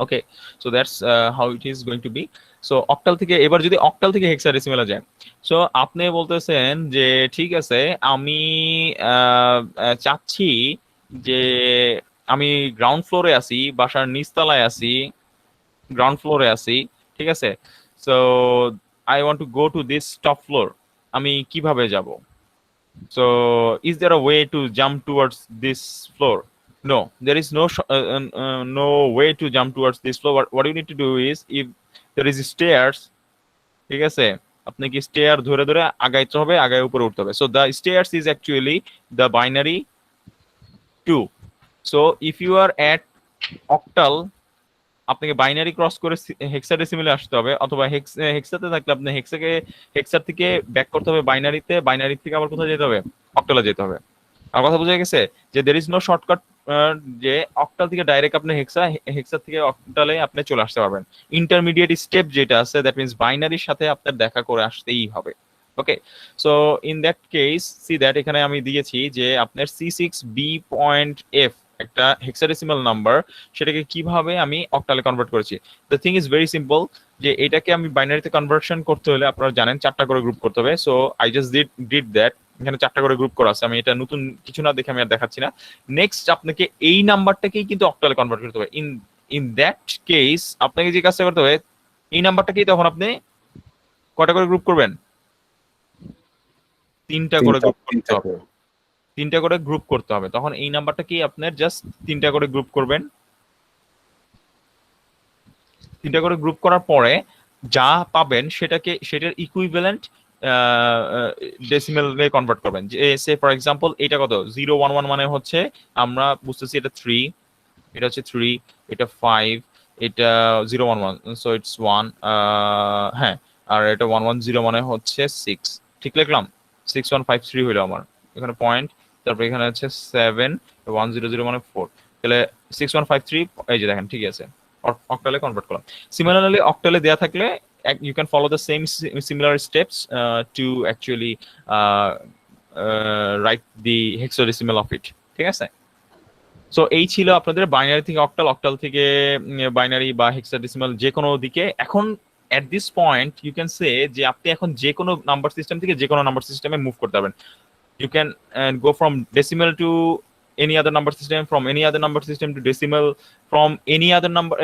Okay, so that's how it is going to be. So octal থেকে, এবার যদি অক্টাল থেকে হেক্সাডেসিমেলে যায়, সো আপনি বলতেছেন যে ঠিক আছে আমি চাচ্ছি যে আমি গ্রাউন্ড ফ্লোরে আছি, বাসার নিচতলায় আছি, গ্রাউন্ড ফ্লোরে আছি, ঠিক আছে, so I want to go to this top floor, আমি কিভাবে যাব? So, is there a way to jump towards this floor? No, there is no way to jump towards this floor. What you need to do is, if there is stairs, ঠিক আছে, আপনি কি stair ধরে ধরে আগাইতে হবে, আগায় উপরে উঠতে হবে। So the stairs is actually the binary 2. So if you are at octal, আপনাকে বাইনারি ক্রস করে হেক্সাডেসিমেলে আসতে হবে, অথবা হেক্সাতে থাকলে আপনি হেক্সার থেকে ব্যাক করতে হবে বাইনারিতে, বাইনারি থেকে আবার কোথায় যেতে হবে? অক্টালে যেতে হবে। আমার কথা বোঝা গেছে যে দের ইজ নো শর্টকাট, যে অক্টাল থেকে ডাইরেক্ট আপনি হেক্সার থেকে অক্টালে আপনি চলে আসতে পারবেন। ইন্টারমিডিয়েট স্টেপ যেটা আছে, দ্যাট মিন্স বাইনারির সাথে আপনার দেখা করে আসতেই হবে। Okay, so in that case see that এখানে আমি দিয়েছি যে আপনার C6B.F একটা হেক্সাডেসিমাল নাম্বার, সেটাকে কিভাবে আমি অক্টালে কনভার্ট করেছি। The thing is very simple, যে এটাকে আমি বাইনারিতে কনভার্সন করতে হলে আপনারা জানেন 4টা করে গ্রুপ করতে হবে। So I just did that, এখানে 4টা করে গ্রুপ করা আছে, আমি এটা নতুন কিছু না দেখে আমি আর দেখাচ্ছি না। নেক্সট আপনাকে এই নাম্বারটাকেই কিন্তু অক্টালে কনভার্ট করতে হবে। ইন দ্যাট কেস আপনাকে যে কাজটা করতে হবে, এই নাম্বারটাকেই তখন আপনি কয়টা করে গ্রুপ করবেন? 3টা করে গ্রুপ করতে হবে, 3টা করে গ্রুপ করতে হবে। তখন এই নাম্বারটাকেই আপনার জাস্ট 3টা করে গ্রুপ করবেন। 3টা করে গ্রুপ করার পরে যা পাবেন সেটার ইকুইভ্যালেন্ট ডেসিমেলে কনভার্ট করবেন। যে সে ফর এক্সাম্পল এটা কত? 011 মানে হচ্ছে আমরা বুঝতেছি এটা 3, এটা হচ্ছে 3, এটা 5, এটা 011, সো ইটস 1, হ্যাঁ, আর এটা 110 মানে হচ্ছে 6, ঠিক লিখলাম? 6153 হইলো আমার এখানে পয়েন্ট, তারপর এখানে হচ্ছে 7, 100 মানে 4, তাহলে 6153, এই যে দেখেন ঠিক আছে, অক্টালে কনভার্ট করলাম। সিমিলারলি অক্টালে দেয়া থাকলে you can follow the similar steps to actually write the hexadecimal of it, ঠিক আছে? সো এই ছিল আপনাদের বাইনারি থেকে অক্টাল, অক্টাল থেকে বাইনারি বা হেক্সাডেসিমাল যে কোনো দিকে। এখন at this point you can say যে আপনি এখন যে কোনো নাম্বার সিস্টেম থেকে যে কোনো নাম্বার সিস্টেমে মুভ করতে পারবেন। You can go from decimal to any other number system, from any other number system to decimal, from any other number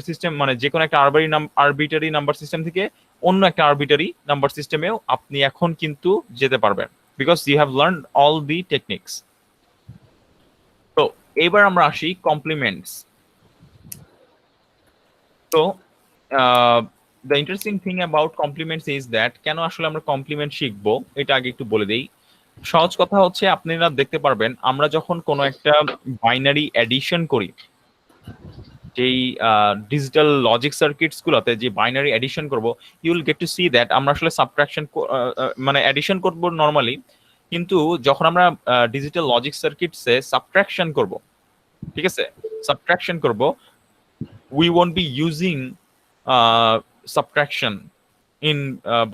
system, মানে যে কোনো একটা আরবিটারি নাম্বার সিস্টেম থেকে অন্য একটা আরবিটারি নাম্বার সিস্টেমেও আপনি এখন কিন্তু যেতে পারবেন, because you have learned all the techniques. তো এবার আমরা আসি কমপ্লিমেন্টস। তো the interesting thing about complements is that কেন আসলে আমরা কমপ্লিমেন্ট শিখবো এটা আগে একটু বলে দেই। সহজ কথা হচ্ছে, আপনারা দেখতে পারবেন আমরা যখন কোনো একটা বাইনারি এডিশন করি, যেই ডিজিটাল লজিক সার্কিটস গুলোতে যে বাইনারি এডিশন করব, you will get to see that আমরা আসলে সাবট্রাকশন মানে এডিশন করব নরমালি, কিন্তু যখন আমরা ডিজিটাল লজিক সার্কিটসে সাবট্রাকশন করব, ঠিক আছে, সাবট্রাকশন করব, we won't be using subtraction in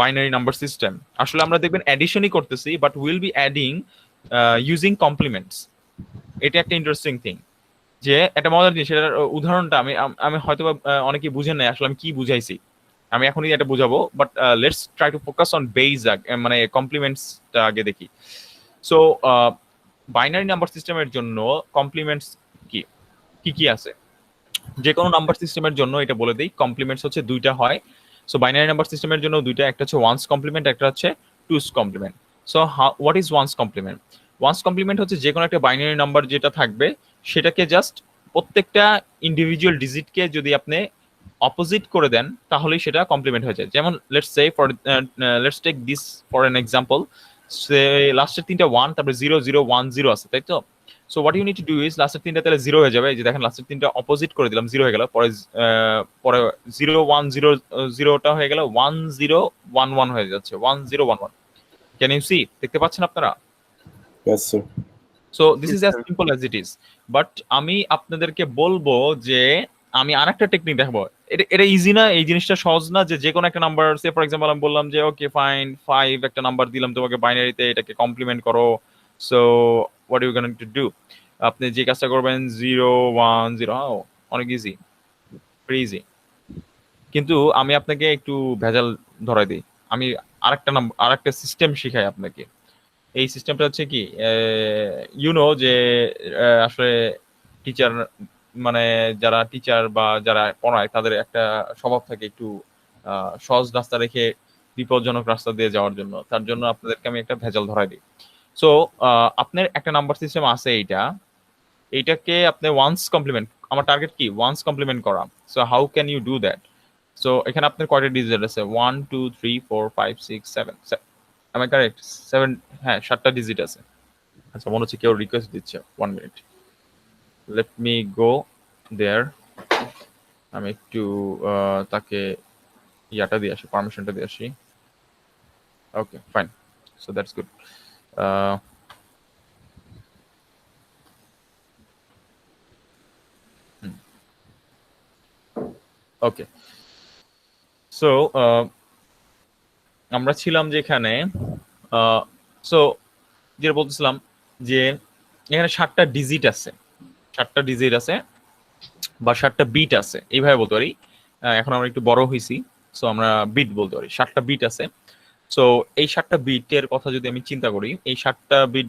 binary number system. আসলে আমরা দেখবেন অ্যাডিশনই করতেছি, but will be adding using compliments. এটা একটা ইন্টারেস্টিং থিং, যে একটা মজার জিনিস। এটার উদাহরণটা আমি হয়তো অনেকেই বুঝেন নাই আসলে আমি কি বুঝাইছি, আমি এখনই এটা বুঝাবো, but let's try to focus on base, মানে কমপ্লিমেন্টসটা আগে দেখি। সো বাইনারি নাম্বার সিস্টেমের জন্য কমপ্লিমেন্টস কি কি আছে? যে কোনো নাম্বার সিস্টেমের জন্য এটা বলে দিই, কমপ্লিমেন্টস হচ্ছে 2টা হয়। সো বাইনারি নাম্বার সিস্টেমের জন্য 2টা, একটা হচ্ছে ওয়ান্স কমপ্লিমেন্ট, একটা হচ্ছে two's complement. So what is one's complement? One's complement হচ্ছে যে কোনো একটা বাইনারি নাম্বার যেটা থাকবে সেটাকে জাস্ট প্রত্যেকটা ইন্ডিভিজুয়াল ডিজিটকে যদি আপনি অপোজিট করে দেন তাহলেই সেটা কমপ্লিমেন্ট হয়ে যায়। যেমন let's take this for an example, say লাস্টের 3টা 1, তারপরে 0 0 1 0 আছে, তাই তো? So what you need to do is, লাস্টের 3টা তাহলে 0 হয়ে যাবে, এই যে দেখেন লাস্টের 3টা অপোজিট করে দিলাম, 0 হয়ে গেল, পরে 0 1 0 0টা হয়ে গেল 1 0 1 1 হয়ে যাচ্ছে, 1 0 1 1, ক্যান ইউ সি? দেখতে পাচ্ছেন আপনারা? Yes, sir. So this is as simple as it is. But আমি আপনাদেরকে বলবো যে আমি আরেকটা টেকনিক দেখাবো। এটা ইজি না, এই জিনিসটা সহজ না যে কোনো একটা নাম্বার, সে ফর এক্সাম্পল আমি বললাম যে ওকে ফাইন 5 একটা নাম্বার দিলাম তোমাকে বাইনারিতে, এটাকে কমপ্লিমেন্ট করো। So what you going to do? আপনি যে কাজটা করবেন 0 1 0, অনেক ইজি, ভেরি ইজি। কিন্তু আমি আপনাকে একটু ভেজাল ধরাই দিই। আমি আরেকটা সিস্টেম শিখাই আপনাকে। এই সিস্টেমটা হচ্ছে কি, ইউনো যে আসলে টিচার, মানে যারা টিচার বা যারা পড়ায় তাদের একটা স্বভাব থাকে একটু সহজ রাস্তা রেখে বিপজ্জনক রাস্তা দিয়ে যাওয়ার জন্য। তার জন্য আপনাদেরকে আমি একটা ভেজাল ধরাই দিই। সো আপনার একটা নাম্বার সিস্টেম আছে, এইটাকে আপনি ওয়ান্স কমপ্লিমেন্ট, আমার টার্গেট কি ওয়ান্স কমপ্লিমেন্ট করা। So how can you do that? So এখানে আপনার কয়টা ডিজিট আছে? 1 2 3 4 5 6 7, am I correct? 7, হ্যাঁ 7টা ডিজিট আছে। আচ্ছা, মনে হচ্ছে কেউ রিকোয়েস্ট দিচ্ছে, 1 মিনিট, লেট মি গো দেয়ার। আমি একটু তাকে ইয়াটা দিয়ে আসি, পারমিশনটা দিয়ে আসি। Okay fine, so that's good. Okay, so আমরা ছিলাম যেখানে, সো যেটা বলতেছিলাম যে এখানে 7টা ডিজিট আছে, 7টা ডিজিট আছে বা 7টা বিট আছে, এইভাবে বলতে পারি। এখন আমরা একটু বড় হয়েছি, সো আমরা বিট বলতে পারি। 7টা বিট আছে। সো এই 7টা বিটের কথা যদি আমি চিন্তা করি, এই 7টা বিট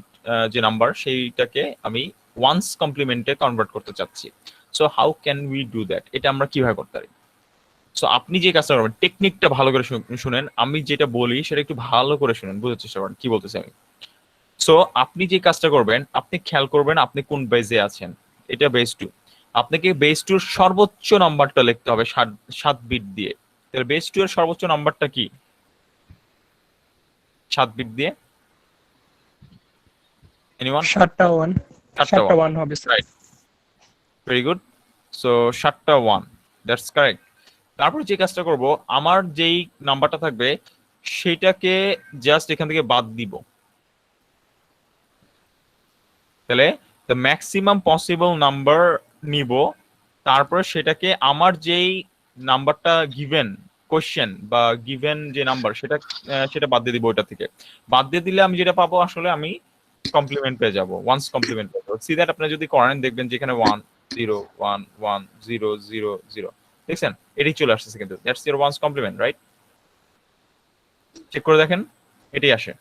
যে নাম্বার, সেইটাকে আমি ওয়ান্স কমপ্লিমেন্টে কনভার্ট করতে চাচ্ছি। So how can we do that? এটা আমরা কিভাবে করতে পারি? সো আপনি যে কাজটা করবেন, টেকনিকটা ভালো করে শুনেন, আমি যেটা বলি সেটা একটু ভালো করে শুনেন, বুঝার চেষ্টা করেন কি বলতেছি আমি। সো আপনি যে কাজটা করবেন, আপনি খেয়াল করবেন আপনি কোন বেজে আছেন। এটা বেস 2, আপনাকে বেস 2 এর সর্বোচ্চ নাম্বারটা লিখতে হবে 7 বিট দিয়ে। তাহলে বেস 2 এর সর্বোচ্চ নাম্বারটা কি 7 বিট দিয়ে? এনিওয়ান? 7টা 1 হবে sir. Right, very good. So 7টা 1, দ্যাটস কারেক্ট। তারপর যে কাজটা করব, আমার যেই নাম্বারটা থাকবে সেটাকে জাস্ট এখান থেকে বাদ দিব। তাহলে দ্য ম্যাক্সিমাম পসিবল নাম্বার নিব, তারপর সেটাকে আমার যেই নাম্বারটা গিভেন কোশ্চেন বা গিভেন যে নাম্বার সেটা বাদ দিয়ে দিব। ওইটা থেকে বাদ দিয়ে দিলে আমি যেটা পাবো, আসলে আমি কমপ্লিমেন্ট পেয়ে যাবো, ওয়ান্স কমপ্লিমেন্ট পেয়ে যাবো। সি দ্যাট আপনি যদি করেন দেখবেন যেখানে 1 0 1 1 0 0 0, দেখছেন এটাই চলে আসছে, কিন্তু that's your one's complement, right? Check করে দেখেন, এটাই আসে।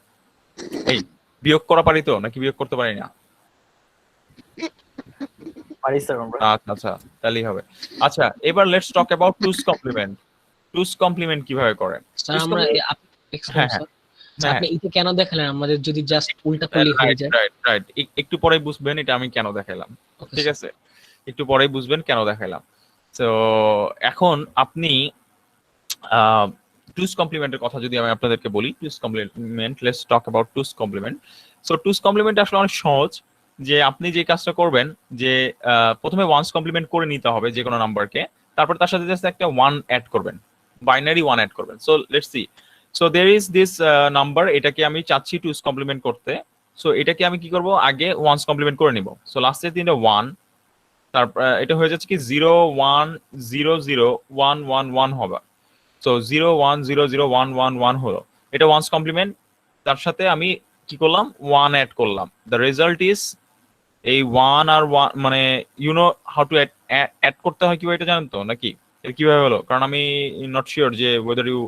এই বিয়োগ করা পারি তো, নাকি বিয়োগ করতে পারি না? পারি স্যার আমরা। আচ্ছা, তাহলেই হবে। আচ্ছা, এবার let's talk about two's complement. Two's complement কিভাবে করেন? স্যার আমরা হ্যাঁ, হ্যাঁ, আপনি এটা কেন দেখালেন? আমাদের যদি জাস্ট উল্টা করলে হয়ে যায়। রাইট। একটু পরেই বুঝবেন এটা আমি কেন দেখাইলাম, ঠিক আছে? একটু পরেই বুঝবেন কেন দেখাইলাম। তো এখন আপনি টুস কমপ্লিমেন্টের কথা যদি আমি আপনাদেরকে বলি, two's complement, let's talk about two's complement. So two's complement আসলে অনেক সহজ। যে আপনি যে কাজটা করবেন, যে প্রথমে ওয়ান্স কমপ্লিমেন্ট করে নিতে হবে যে কোনো নাম্বারকে, তারপর তার সাথে জাস্ট একটা 1 অ্যাড করবেন, বাইনারি 1 অ্যাড করবেন। So let's see, so there is this number, এটাকে আমি চাচ্ছি টুস কমপ্লিমেন্ট করতে। সো এটাকে আমি কি করব, আগে ওয়ান্স কমপ্লিমেন্ট করে নিব। সো লাস্টের 3টা 1, তারপর এটা হয়ে যাচ্ছে কি 0 1 0 0 1 1 1 হবে। সো 0 1 0 0 1 1 1 হলো, এটা ওয়ান্স কমপ্লিমেন্ট। তার সাথে আমি কি করলাম, 1 অ্যাড করলাম। দ্য রেজাল্ট ইজ এই 1 আর 1, মানে you know how to add করতে হয় কিভাবে, এটা জানেন তো নাকি? এটা কিভাবে হলো? কারণ আমি নট শিওর যে whether you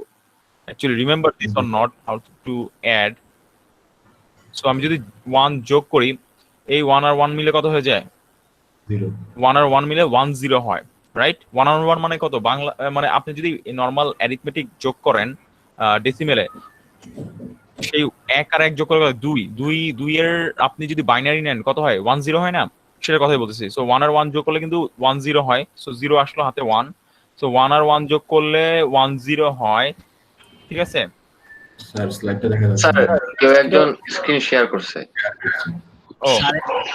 actually remember this or not, how to add. So আমি যদি 1 যোগ করি, এই 1 আর 1 মিলে কত হয়ে যায়? 0 1 আর 1 মিলে 1 0 হয়, রাইট? 1 আর 1 মানে কত বাংলা, মানে আপনি যদি নরমাল অ্যারিথমেটিক যোগ করেন ডেসিমেলে, সেই 1 আর 1 যোগ করে 2 এর আপনি যদি বাইনারি নেন কত হয়? 1 0 হয় না? সেটার কথাই বলতেছি। সো 1 আর 1 যোগ করলে কিন্তু 1 0 হয়। সো 0 আসলো হাতে 1। সো 1 আর 1 যোগ করলে 1 0 হয়, ঠিক আছে? স্যার স্লাইডটা দেখা যাচ্ছে স্যার না। কেউ একজন স্ক্রিন শেয়ার করছে। ও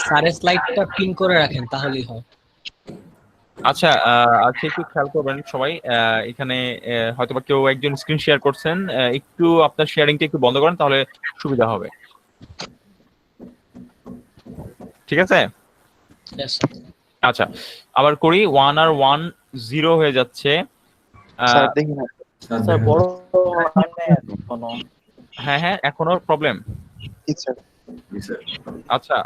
স্যারের স্লাইডটা পিন করে রাখেন, তাহলেই হয়। আচ্ছা আচ্ছা, একটু খেয়াল করবেন সবাই। এখানে হয়তোবা কেউ একজন স্ক্রিন শেয়ার করছেন, একটু আপনার শেয়ারিংটা একটু বন্ধ করেন, তাহলে সুবিধা হবে। ঠিক আছে, Yes, sir. আচ্ছা আবার করি। 1 আর 1 0 হয়ে যাচ্ছে। স্যার দেখি না। স্যার বড় হ্যাঁ হ্যাঁ, এখনো প্রবলেম। জি স্যার। স্যার আচ্ছা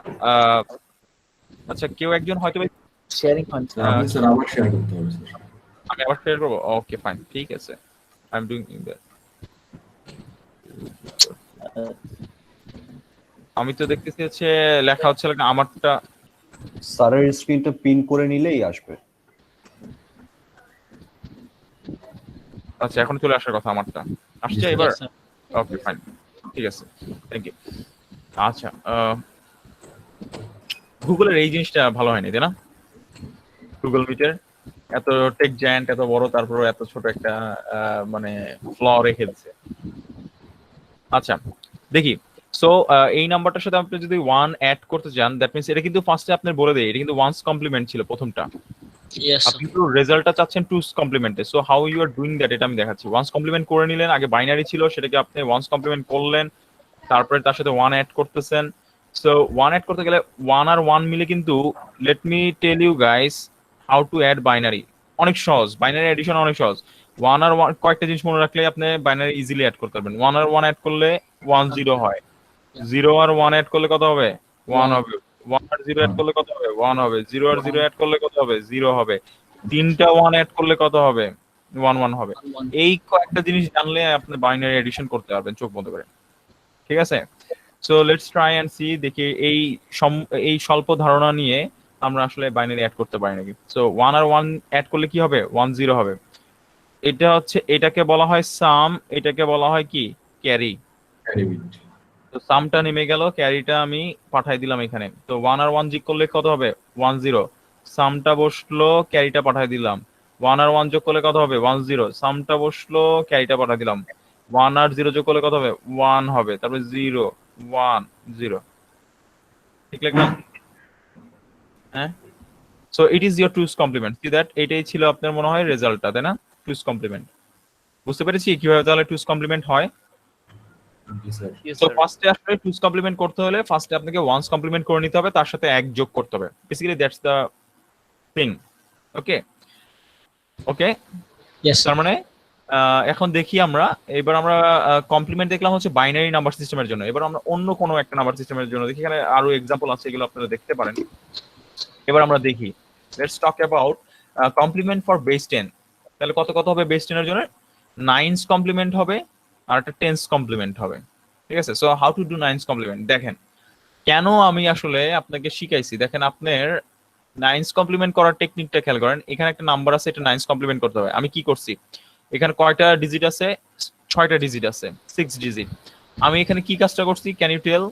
আচ্ছা, কেউ একজন হয়তো শেয়ারিং হয় স্যার আপনি স্যার আবার শেয়ার করতে হবে স্যার। আমি আবার শেয়ার করবো। ওকে ফাইন, ঠিক আছে, আই এম ডুইং দ্যাট। আমি তো দেখতেছি হচ্ছে লেখা হচ্ছে আমারটা। স্যারের স্ক্রিনটা পিন করে নিলেই আসবে। আচ্ছা, এখন চলে আসার কথা আমারটা। আসছে Yes, এবার? Yes, sir. ওকে ফাইন, ঠিক আছে, থ্যাংক ইউ। আচ্ছা, গুগলের এই জিনিসটা ভালো হয়নি, তাই না? গুগল মিটের এত টেক জায়ান্ট, এত বড়, তারপরে এত ছোট একটা মানে ফ্ল রেখে দিচ্ছে। আচ্ছা দেখি। সো এই নাম্বারটার সাথে আপনি যদি 1 অ্যাড করতে চান, দ্যাট মিন্স এটা কিন্তু ফার্স্টে আপনার বলে দেয়, এটা কিন্তু ওয়ান্স কমপ্লিমেন্ট ছিল প্রথমটা। Yes, sir. আপনি তো রেজাল্টটা চাচ্ছেন টুস কমপ্লিমেন্টে। So how you are doing that, এটা আমি দেখাচ্ছি। ওয়ান্স কমপ্লিমেন্ট করে নিলেন, আগে বাইনারি ছিল, সেটাকে আপনি ওয়ান্স কমপ্লিমেন্ট করলেন, তারপরে তার সাথে 1 অ্যাড করতেছেন। সো 1 অ্যাড করতে গেলে 1 আর 1 মিলে কিন্তু, let me tell you guys how to add binary. অনেক সহজ, বাইনারি এডিশন অনেক সহজ। 1 আর 1 কয়েকটা জিনিস মনে রাখলে আপনি বাইনারি ইজিলি অ্যাড করতে পারবেন। 1 আর 1 অ্যাড করলে 1 0 হয়, 0 আর 1 অ্যাড করলে কত হবে? 1 হবে। 1 আর 0 অ্যাড করলে কত হবে? 1 হবে। 0 আর 0 অ্যাড করলে কত হবে? 0 হবে। তিনটা 1 অ্যাড করলে কত হবে? 1 1 হবে। এই কয়েকটা জিনিস জানলে আপনি বাইনারি এডিশন করতে পারবেন চোখ বন্ধ করে। ঠিক আছে, so let's try and see, দেখি এই স্বল্প ধারণা নিয়ে আমরা আসলে বাইনারি অ্যাড করতে পারি নাকি। সো 1 আর 1 অ্যাড করলে কি হবে? 1 0 হবে। এটা হচ্ছে, এটাকে বলা হয় সাম, এটাকে বলা হয় কি? ক্যারি। তো সামটা নেমে গেল, ক্যারিটা আমি পাঠাই দিলাম এখানে। তো 1 আর 1 যোগ করলে কত হবে? 1 0। সামটা বসলো, ক্যারিটা পাঠাই দিলাম। 1 আর 1 যোগ করলে কত হবে? 1 0। সামটা বসলো, ক্যারিটা পাঠাই দিলাম। 1 আর 0 যোগ করলে কত হবে? 1 হবে। তারপরে 0 1 0। ঠিক লিখলাম? হ্যাঁ। So it is your two's complement. See that, এটাই ছিল আপনার মনে হয় রেজাল্টটা, তাই না? টুস কমপ্লিমেন্ট। বুঝতে পেরেছি কিভাবে তাহলে টুস কমপ্লিমেন্ট হয়? তো ফার্স্টে আসলে টুস কমপ্লিমেন্ট করতে হলে ফার্স্টে আপনাকে ওয়ান্স কমপ্লিমেন্ট করে নিতে হবে, তার সাথে এক যোগ করতে হবে। Basically that's the thing. Okay okay, Yes, sir. তার মানে এখন দেখি আমরা, এবার আমরা কমপ্লিমেন্ট দেখলাম হচ্ছে বাইনারি নাম্বার সিস্টেমের জন্য। এবার আমরা অন্য কোনো একটা নাম্বার সিস্টেমের জন্য দেখি, এখানে আরো এক্সাম্পল আছে, এগুলো আপনারা দেখতে পারেন। এবার আমরা দেখি, let's talk about complement for base 10। তাহলে কত কত হবে বেস 10 এর জন্য? 9's কমপ্লিমেন্ট হবে আর একটা 10's কমপ্লিমেন্ট হবে। ঠিক আছে, so how to do 9's complement. দেখেন কেন আমি আসলে আপনাকে শিখাইছি। দেখেন আপনার 9's কমপ্লিমেন্ট করার টেকনিকটা খেয়াল করেন। এখানে একটা নাম্বার আছে, এটা 9's কমপ্লিমেন্ট করতে হবে। আমি কি করছি, এখানে কয়টা ডিজিট আছে? 6টা ডিজিট আছে, 6 ডিজিট। আমি এখানে কি কাজটা করছি, ক্যান ইউ টেল?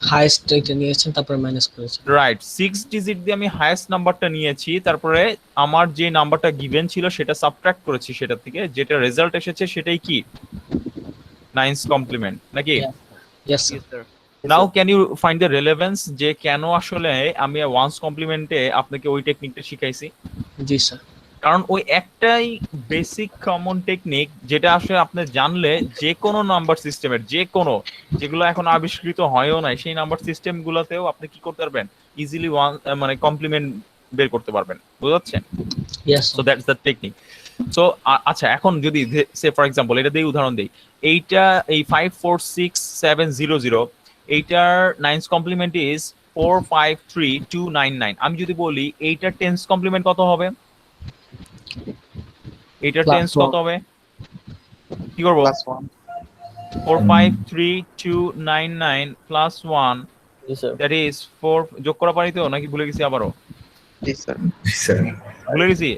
Highest এটা নিয়েছেন, তারপরে মাইনাস করেছেন। রাইট, 6 ডিজিট দিয়ে আমি হাইয়েস্ট নাম্বারটা নিয়েছি, তারপরে আমার যে নাম্বারটা গিভেন ছিল সেটা সাবট্রাক্ট করেছি, সেটা থেকে যেটা রেজাল্ট এসেছে সেটাই কি 9's কমপ্লিমেন্ট নাকি? Yes, sir. Now can you find the relevance, যে কেন আসলে আমি ওয়ান্স কমপ্লিমেন্টে আপনাকে ওই টেকনিকটা শিখাইছি? জি স্যার। কারণ ওই একটাই বেসিক কমন টেকনিক, যেটা আসলে আপনি জানলে যে কোনো নাম্বার সিস্টেমের, যে কোনো, যেগুলো এখন আবিষ্কৃত হয়ও নাই, সেই নাম্বার সিস্টেম গুলোতেও আপনি কি করতে পারবেন, ইজিলি ওয়ান মানে কমপ্লিমেন্ট বের করতে পারবেন। বুঝাচ্ছেন? Yes, so that's the technique. So আচ্ছা, এখন যদি সে ফর এক্সাম্পল এটা দিয়ে উদাহরণ দিই, এইটা এই 5 4 6 7 0 0, এইটার 9's কমপ্লিমেন্ট ইজ 4 5 3 2 9 9। আমি যদি বলি এইটার 10's কমপ্লিমেন্ট কত হবে? এইটার 10's কত হবে? কি করব? +1 4 5 3 2 9 9 প্লাস 1, দ্যাট ইজ 4। যোগ করা পারি তো নাকি ভুলে গেছি আবারও? জি স্যার। স্যার ভুলে গেছি?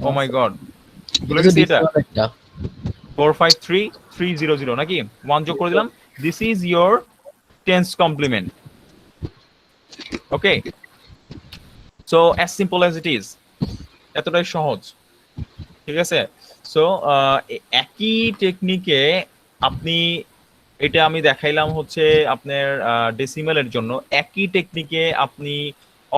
ও মাই গড, ভুলে গেছি এটা। 4 5 3 3 0 0 নাকি? 1 যোগ করে দিলাম, this is your 10's complement. Okay, so as simple as it is, এতটাই সহজ। ঠিক আছে, সো একই টেকনিকে আপনি, এটা আমি দেখাইলাম হচ্ছে আপনার ডেসিমেলের জন্য, একই টেকনিকে আপনি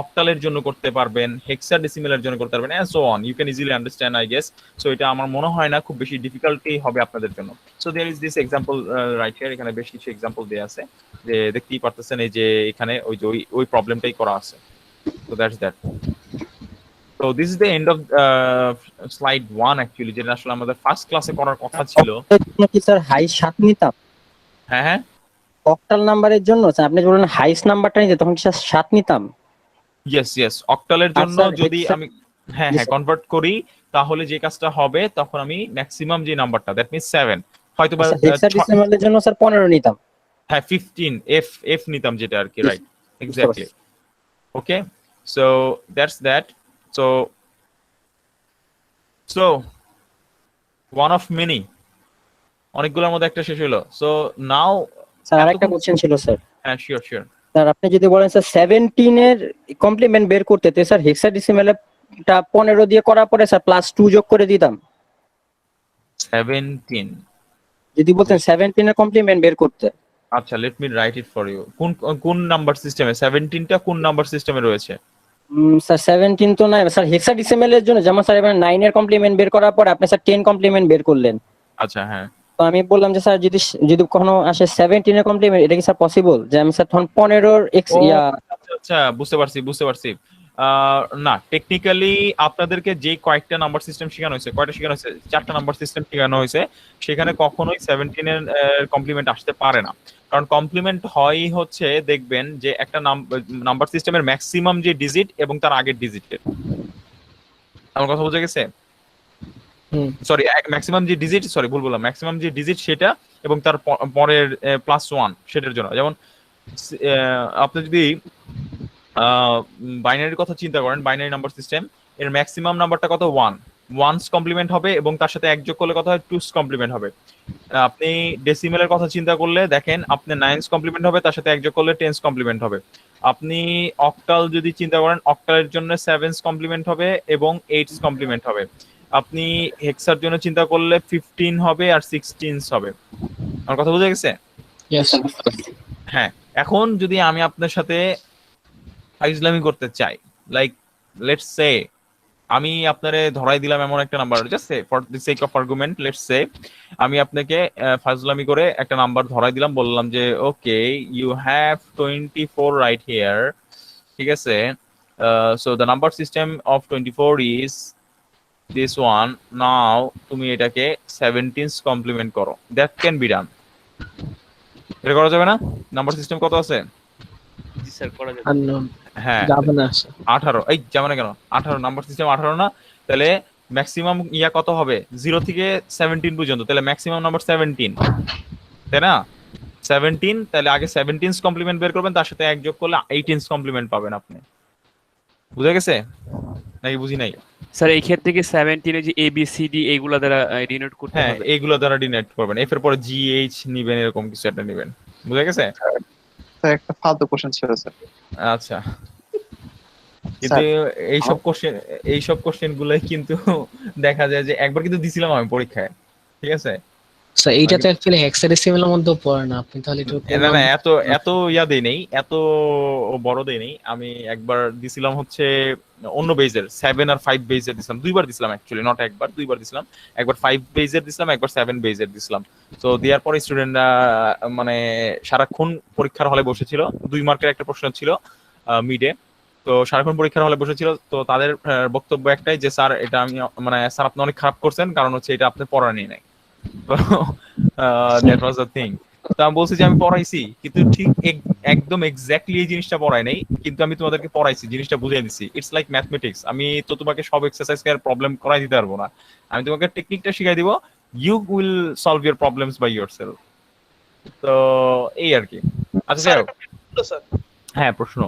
অক্টালের জন্য করতে পারবেন, হেক্সাডেসিমেলের জন্য করতে পারবেন, and so on. You can easily understand I guess. So এটা আমার মনে হয় না খুব বেশি ডিফিকাল্টি হবে আপনাদের জন্য। So there is this example right here, এখানে বেশ কিছু এক্সাম্পল দেয়া আছে, যে দেখতেই পারতেছেন এই যে এখানে ওই যে ওই প্রবলেমটাই করা আছে। So that's that. So this is the end of slide 1 actually, যেটা আসলে আমাদের ফার্স্ট ক্লাসে করার কথা ছিল। কি স্যার হাই 7 নিতাম হ্যাঁ হ্যাঁ, অক্টাল নাম্বারের জন্য? স্যার আপনি বললেন হাইস্ট নাম্বারটা নিতে, তখন কি স্যার 7 নিতাম? ইয়েস ইয়েস, অক্টালের জন্য স্যার, যদি hexa- আমি হ্যাঁ কনভার্ট করি, তাহলে যে কাজটা হবে তখন আমি ম্যাক্সিমাম যে নাম্বারটা, দ্যাট মিন্স 7, হয়তো বা হেক্সাডেসিমালের জন্য স্যার 15 নিতাম। হ্যাঁ 15 এফ নিতাম যেটা আর কি, right, exactly. Okay, so that's that. So one of many, অনেকগুলোর মধ্যে একটা শেষ হলো। সো নাও স্যার আরেকটা কোশ্চেন ছিল স্যার। হ্যাঁ শিওর শিওর। স্যার আপনি যদি বলেন স্যার 17 এর কমপ্লিমেন্ট বের করতে, তো স্যার হেক্সাডেসিমালটা 15 দিয়ে করার পরে স্যার +2 যোগ করে দিতাম। 17, যদি বলতেন 17 এর কমপ্লিমেন্ট বের করতে। আচ্ছা let me write it for you. কোন নাম্বার সিস্টেমে 17টা কোন নাম্বার সিস্টেমে রয়েছে? স্যার 17 তো নাই স্যার, হেক্সাডেসিমালের জন্য যেমন স্যার এবার 9 এর কমপ্লিমেন্ট বের করার পর আপনি স্যার 10 কমপ্লিমেন্ট বের করলেন। আচ্ছা হ্যাঁ, তো আমি বললাম যে স্যার যদি কখনো আসে 17 এর কমপ্লিমেন্ট, এটা কি স্যার পসিবল যে আমি স্যার তখন 15 এর এক্স ইয়া? আচ্ছা বুঝতে পারছি। না, টেকনিক্যালি আপনাদেরকে যে কয়েকটা নাম্বার সিস্টেম শেখানো হয়েছে, কয়টা শেখানো হয়েছে? 4টা নাম্বার সিস্টেম শেখানো হয়েছে। সেখানে কখনোই 17 এর কমপ্লিমেন্ট আসতে পারে না, কারণ কমপ্লিমেন্ট হয় হচ্ছে দেখবেন যে একটা নাম্বার সিস্টেমের ম্যাক্সিমাম যে ডিজিট এবং তার আগের ডিজিটের। আমার কথা বোঝা গেছে? সরি, ম্যাক্সিমাম যে ডিজিট, সরি ভুল বললাম, ম্যাক্সিমাম যে ডিজিট সেটা এবং তার পরের +1 সেটার জন্য। যেমন আপনি যদি বাইনারির কথা চিন্তা করেন, বাইনারি নাম্বার সিস্টেম, এর ম্যাক্সিমাম নাম্বারটা কত? 1। 1's কমপ্লিমেন্ট হবে এবং তার সাথে এক যোগ করলে কত হয়? 2's কমপ্লিমেন্ট হবে। আপনি ডেসিমেলের কথা চিন্তা করলে দেখেন, আপনি 9's কমপ্লিমেন্ট হবে, তার সাথে এক যোগ করলে 10's কমপ্লিমেন্ট হবে। আপনি অক্টাল যদি চিন্তা করেন, অক্টালের জন্য 7's কমপ্লিমেন্ট হবে এবং 8's কমপ্লিমেন্ট হবে। আপনি হেক্সার জন্য চিন্তা করলে 15 হবে আর 16's হবে। আমার কথা বোঝা গেছে? হ্যাঁ, এখন যদি আমি আপনার সাথে ফাইজলামি করতে চাই, লাইক লেটস সে আমি আপনারে ধরাই দিলাম এমন একটা number, just say for the sake of argument, let's say আমি আপনাকে ফাইজলামি করে একটা নাম্বার ধরাই দিলাম, বললাম যে okay you have 24 right here, ঠিক আছে? So the number system of 24 is this one. Now তুমি এটাকে 17's কমপ্লিমেন্ট করো। That can be done. এটা করা যাবে না? নাম্বার সিস্টেম কত আছে? জি স্যার করা যাবে। হ্যাঁ যাবে না 18। এই যাবে না কেন? 18 নাম্বার সিস্টেম 18 না? তাহলে ম্যাক্সিমাম ইয়া কত হবে? 0 থেকে 17 পর্যন্ত। তাহলে ম্যাক্সিমাম নাম্বার 17, তাই না? 17, তাহলে আগে 17's কমপ্লিমেন্ট বের করবেন, তার সাথে এক যোগ করলে 18's কমপ্লিমেন্ট পাবেন আপনি। বুঝা গেছে নাকি বুঝি নাই? স্যার এই ক্ষেত্রে কি 17 এ যে এ বি সি ডি এইগুলা দ্বারা ডিনোট করতে হ্যাঁ, হবে? এইগুলো দ্বারা ডিনোট করবেন। এফ এর পরে জি এইচ নিবেন, এরকম কিছু একটা নিবেন। বুঝা গেছে? স্যার একটা ফালতু কোশ্চেন ছিল স্যার। আচ্ছা, কিন্তু এইসব কোশ্চেন গুলাই কিন্তু দেখা যায় যে একবার কিন্তু দিছিলাম আমি পরীক্ষায়, ঠিক আছে? স্যার এইটা তো অ্যাকচুয়ালি হেক্সাডেসিমালের মধ্যে পড়ে না, আপনি তাহলে একটু না এত ইয়া দেই নেই, এত বড় দেই নেই। আমি একবার দিছিলাম হচ্ছে অন্য বেজের 7 আর 5 বেজের দিছিলাম, দুইবার দিছিলাম অ্যাকচুয়ালি, নট একবার, দুইবার দিছিলাম। একবার 5 বেজের দিছিলাম, একবার 7 বেজের দিছিলাম। তো দেওয়ার পরে স্টুডেন্টরা মানে সারাক্ষণ পরীক্ষার হলে বসেছিল। 2 মার্কের একটা প্রশ্ন ছিল মিডে, তো সারাক্ষণ পরীক্ষার হলে বসেছিল। তো তাদের বক্তব্য একটাই যে স্যার এটা আমি মানে স্যার আপনি অনেক খারাপ করছেন, কারণ হচ্ছে এটা আপনি পড়ানি নাই। তো দ্যাট ওয়াজ দ্য থিং। তো আমি বলছি যে আমি পড়াইছি, কিন্তু ঠিক একদম এক্স্যাক্টলি এই জিনিসটা পড়াই নাই, কিন্তু আমি তোমাদেরকে পড়াইছি, জিনিসটা বুঝিয়ে দিচ্ছি। It's like mathematics. আমি তো তোমাকে সব এক্সারসাইজ এর প্রবলেম করাই দিতে পারবো না, আমি তোমাকে টেকনিকটা শিখাই দিব, you will solve your problems by yourself. তো এই আর কি। আচ্ছা যাই হোক, হ্যাঁ প্রশ্ন।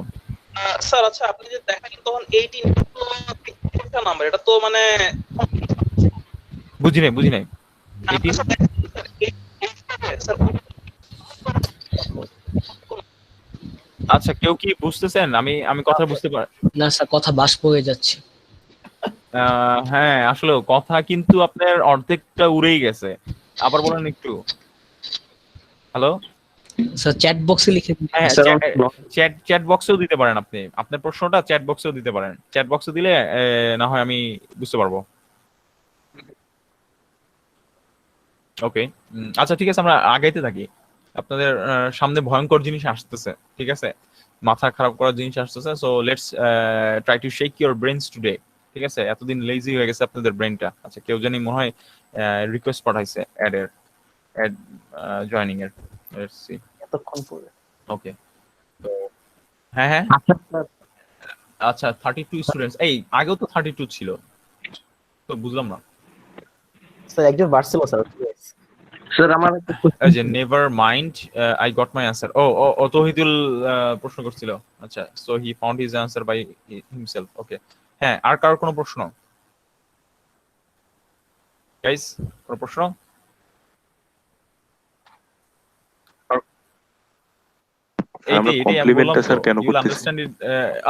স্যার আচ্ছা আপনি যে দেখালেন তখন 18 তো নাম্বার, এটা তো মানে বুঝি নাই। আচ্ছা কেউ কি বুঝতেছেন? আমি কথা বুঝতে পারি না স্যার, কথা বাষ্প হয়ে যাচ্ছে। হ্যাঁ আসলে কথা কিন্তু আপনার অর্ধেকটা উড়েই গেছে। আবার বলেন একটু। হ্যালো স্যার চ্যাট বক্সে লিখে দিন। হ্যাঁ Sir, চ্যাট বক্সেও দিতে পারেন আপনি, আপনার প্রশ্নটা চ্যাট বক্সেও দিতে পারেন, চ্যাট বক্সে দিলে না হয় আমি বুঝতে পারবো। ওকে, আচ্ছা ঠিক আছে, আমরা আগাইতে থাকি। আপনাদের সামনে ভয়ঙ্কর জিনিস আসতেছে, ঠিক আছে, মাথা খারাপ করার জিনিস আসতেছে। So let's try two shake your brains today, ঠিক আছে। এতদিন লেজি হয়ে গেছে আপনাদের ব্রেনটা। আচ্ছা, কেউ জানি মনে হয় রিকোয়েস্ট পাঠাইছে অ্যাড জয়েনিং এর, লেটস সি। এতক্ষণ পরে ওকে, তো হ্যাঁ আচ্ছা 32 স্টুডেন্টস, এই আগেও তো 32 ছিল, তো বুঝলাম না। স্যার একজন বাড়ছিল স্যার আমার এই যে never mind, I got my answer. ও তৌহিদুল প্রশ্ন করছিল। আচ্ছা, so he found his answer by himself. Okay, হ্যাঁ, আর কারোর কোনো প্রশ্ন? গাইস, কোনো প্রশ্ন?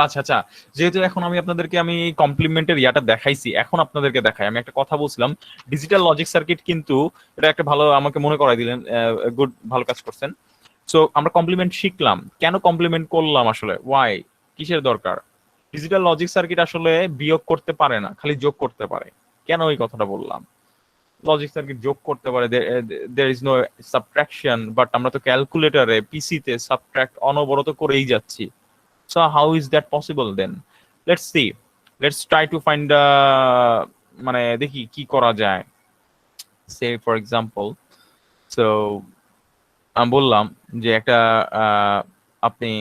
আচ্ছা, যেহেতু এখন আমি আপনাদেরকে কমপ্লিমেন্টের ইয়াটা দেখাইছি, এখন আপনাদেরকে দেখাই। আমি একটা কথা বলছিলাম, ডিজিটাল লজিক সার্কিট, কিন্তু এটা একটা ভালো আমাকে মনে করাই দিলেন, গুড, ভালো কাজ করছেন। সো আমরা কমপ্লিমেন্ট শিখলাম, কেন কমপ্লিমেন্ট করলাম আসলে, ওয়াই, কিসের দরকার। ডিজিটাল লজিক সার্কিট আসলে বিয়োগ করতে পারে না, খালি যোগ করতে পারে। কেন এই কথাটা বললাম? লজিক সার্কিট যোগ করতে পারে, there is no subtraction, but আমরা তো ক্যালকুলেটরে, পিসিতে সাবট্রাক্ট অনবরত করেই যাচ্ছি। So how is that possible then? Let's see, let's try to find, মানে দেখি কি করা যায়। সে ফর এক্সাম্পল, সো আমি বললাম যে একটা আপনি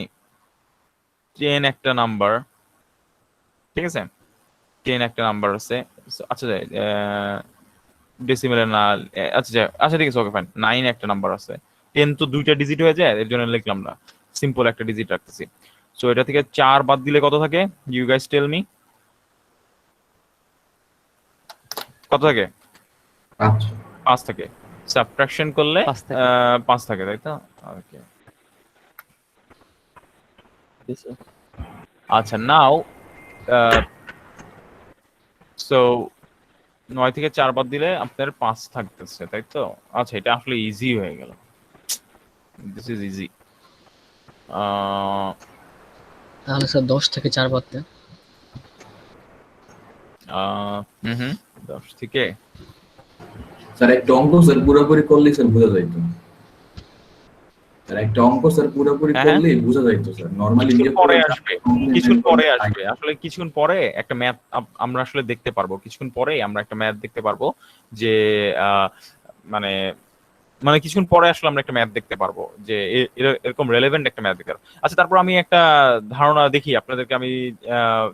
10 একটা নাম্বার, ঠিক আছে, 10 একটা নাম্বার আছে। আচ্ছা, ডেসিমেলের না, আচ্ছা ঠিক আছে, ওকে ফাইন, 9 একটা নাম্বার আছে। 10 তো দুইটা ডিজিট হয়ে যায়, এর জন্য লিখলাম না, সিম্পল একটা ডিজিট রাখতেছি। সো এটা থেকে 4 বাদ দিলে কত থাকে? ইউ গাইস টেল মি, কত থাকে? 5 থাকে। সাবট্রাকশন করলে 5 থাকে, তাই তো? ওকে, আচ্ছা, নাও সো 9 থেকে 4 বাদ দিলে আপনার 5 থাকতেছে, তাই তো? আচ্ছা, এটা আসলে ইজি হয়ে গেল, দিস ইজ ইজি। তাহলে স্যার 10 থেকে 4 বাদ দেন। 10 থেকে স্যার একটা অঙ্ক স্যার পুরোপুরি করলে স্যার বোঝা যাইতো। স্যার একটা অঙ্ক স্যার পুরোপুরি করলে বোঝা যাইতো স্যার। নরমালি পরে আসবে, কিছুক্ষণ পরে আসবে, আসলে কিছুক্ষণ পরে একটা ম্যাথ আমরা আসলে দেখতে পারবো, কিছুক্ষণ পরে আমরা একটা ম্যাথ দেখতে পারবো যে মানে কিছুক্ষণ পরে আসলে আমরা একটা ম্যাথ দেখতে পারবো যে এরকম রেলেভেন্ট একটা ম্যাথ দেখতে পারবো। আচ্ছা, তারপর আমি একটা ধারণা দেখি আপনাদেরকে, আমি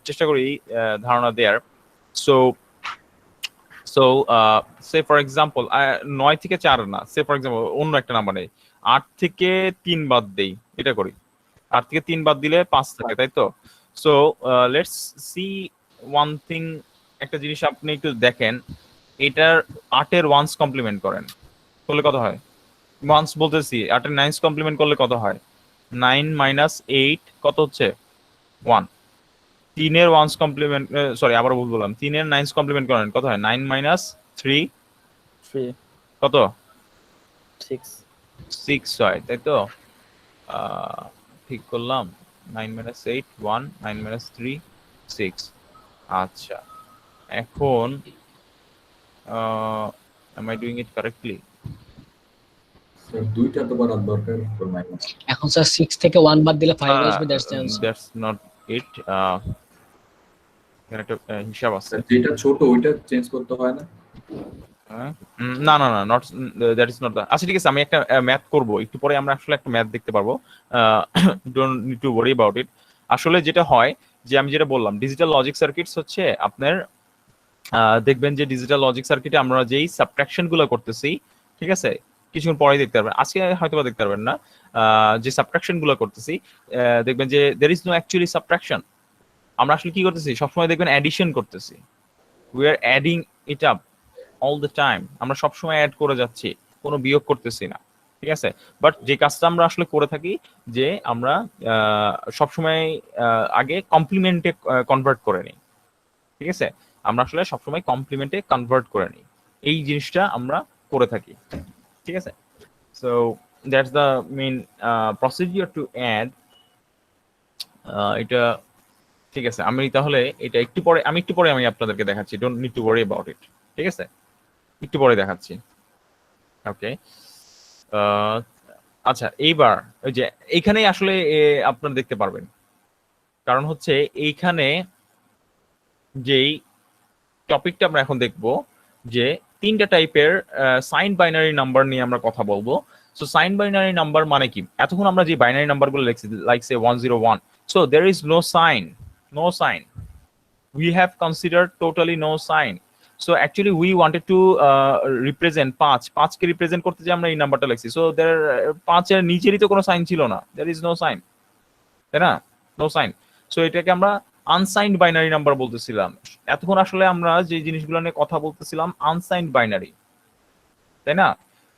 চেষ্টা করি ধারণা দেওয়ার। সো সে ফর এক্সাম্পল 9 থেকে 4 না, সে ফর এক্সাম্পল অন্য একটা নাম্বার নেই, 8 থেকে 3 বাদ দেই, এটা করি। 8 থেকে 3 বাদ দিলে 5 থাকে, তাই তো? So let's C one thing, একটা জিনিস আপনি একটু দেখেন, এটার 8 এর ওয়ান্স কমপ্লিমেন্ট করেন, করলে কত হয়? ওয়ান্স বলতেছি, 8 এর 9 কমপ্লিমেন্ট করলে কত হয়? 9 মাইনাস 8 কত হচ্ছে? 1। 3 এর ওয়ান্স কমপ্লিমেন্ট, সরি আবার ভুল বললাম, 3 এর 9 কমপ্লিমেন্ট করেন, কত হয়? 9 মাইনাস 3 কত? 6 হয়, তাই তো? ঠিক করলাম, 9 মাইনাস 8 1, 9 মাইনাস 3 6। আচ্ছা, এখন am I doing it correctly? Sir দুইটা তো করার দরকার ফর মাইনাস। এখন স্যার 6 থেকে 1 বাদ দিলে 5 আসবে, that's the answer. That's not it, এখানে একটা হিসাব আছে। যেটা ছোট ওইটা চেঞ্জ করতে হয় না? না, not that is not the. আচ্ছা ঠিক আছে, আমি একটা ম্যাথ করব একটু পরে, আমরা আসলে একটা ম্যাথ দেখতে পারবো, don't need to worry about it. আসলে যেটা হয় যে আমি যেটা বললাম, ডিজিটাল লজিক সার্কিটস হচ্ছে আপনার, দেখবেন যে ডিজিটাল লজিক সার্কিটে আমরা যেই সাবট্রাকশন গুলো করতেছি, ঠিক আছে, কিছুক্ষণ পরে দেখতে পারবেন, আজকে হয়তো বা দেখতে পারবেন না, যে সাবট্রাকশন গুলো করতেছি, দেখবেন যে there is no actually subtraction। আমরা আসলে কি করতেছি? সবসময় দেখবেন অ্যাডিশন করতেছি, we are adding it up all the time, আমরা সবসময় অ্যাড করে যাচ্ছি, কোনো বিয়োগ করতেছি না, ঠিক আছে। বাট যে কাজটা আমরা আসলে করে থাকি, যে আমরা সবসময় আগে কমপ্লিমেন্টে কনভার্ট করে নিই, ঠিক আছে, আমরা আসলে সবসময় কমপ্লিমেন্টে কনভার্ট করে নিই, এই জিনিসটা আমরা করে থাকি, ঠিক আছে। So that's the main procedure to add. এটা ঠিক আছে, আমি তাহলে এটা একটু পরে আমি আপনাদেরকে দেখাচ্ছি, don't need to worry about it. ঠিক আছে, একটু পরে দেখাচ্ছি। ওকে, আচ্ছা এইবার ওই যে এইখানেই আসলে আপনারা দেখতে পারবেন, কারণ হচ্ছে এইখানে যেই টপিকটা আমরা এখন দেখব যে তিনটা টাইপের সাইন বাইনারি নাম্বার নিয়ে আমরা কথা বলবো। সো সাইন বাইনারি নাম্বার মানে কি? এতক্ষণ আমরা যে বাইনারি নাম্বারগুলো লিখছি like say 101, so there is no sign, we have considered totally no sign. So actually we wanted to represent 5 K represent করতে যে আমরা এই নাম্বারটা লিখছি, সো there 5 এর নিচেরই তো কোনো সাইন ছিল না, there is no sign, তাই না? No sign. সো এটাকে আমরা আনসাইন্ড বাইনারি নাম্বার বলতেছিলাম। এতক্ষণ আসলে আমরা যে জিনিসগুলো নিয়ে কথা বলতেছিলাম আনসাইন্ড বাইনারি, তাই না?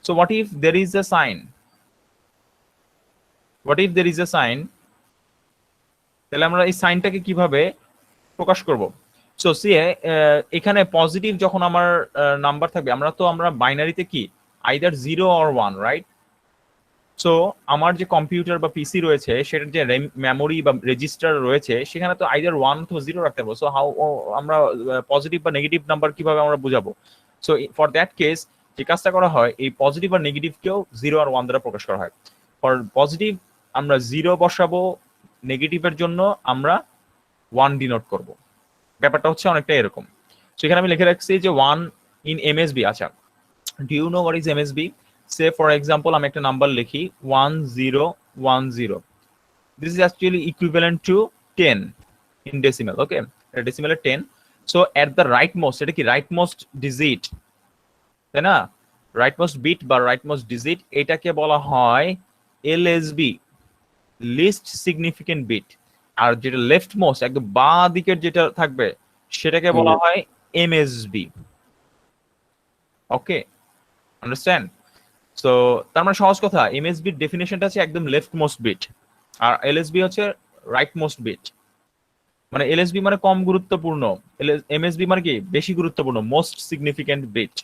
So what if there is a sign, তাহলে আমরা এই সাইনটাকে কিভাবে প্রকাশ করব? সো সি এখানে পজিটিভ যখন আমার নাম্বার থাকবে, আমরা বাইনারিতে কি আইদার 0 অর 1, রাইট? সো আমার যে কম্পিউটার বা পিসি রয়েছে সেটার যে মেমোরি বা রেজিস্টার রয়েছে সেখানে তো আইদার 1 অথবা 0 রাখতে পারবো। সো হাউ আমরা পজিটিভ বা নেগেটিভ নাম্বার কিভাবে আমরা বুঝাবো? সো ফর দ্যাট কেস যে কাজটা করা হয়, এই পজিটিভ আর নেগেটিভকেও 0 আর 1 দ্বারা প্রকাশ করা হয়। ফর পজিটিভ আমরা 0 বসাবো, নেগেটিভের জন্য আমরা 1 ডিনোট করব। ব্যাপারটা হচ্ছে অনেকটা এরকম। সো এখানে আমি লিখে রাখছি যে 1 ইন এমএসবি। আচ্ছা, do you know what is MSB? Say for example আমি একটা নাম্বার লিখি 1010, this is actually equivalent to 10 in decimal. Okay, ডেসিমালে 10। So at the right most, এটা কি রাইট মোস্ট ডিজিট, তাই না? রাইট মোস্ট বিট বা রাইট মোস্ট ডিজিট, এটাকে বলা হয় এলএসবি, লিস্ট সিগনিফিকেন্ট বিট। আর যেটা লেফট মোস্ট একদম বাঁ দিকের যেটা থাকবে সেটাকে বলা হয় এমএসবি। ওকে, আন্ডারস্ট্যান্ড? সো তার মানে সহজ কথা, এমএসবি এর ডেফিনিশনটা হচ্ছে একদম লেফট মোস্ট বিট, আর এলএসবি হচ্ছে রাইট মোস্ট বিট। মানে এলএসবি মানে কম গুরুত্বপূর্ণ, এমএসবি মানে কি বেশি গুরুত্বপূর্ণ, মোস্ট সিগনিফিকেন্ট বিট।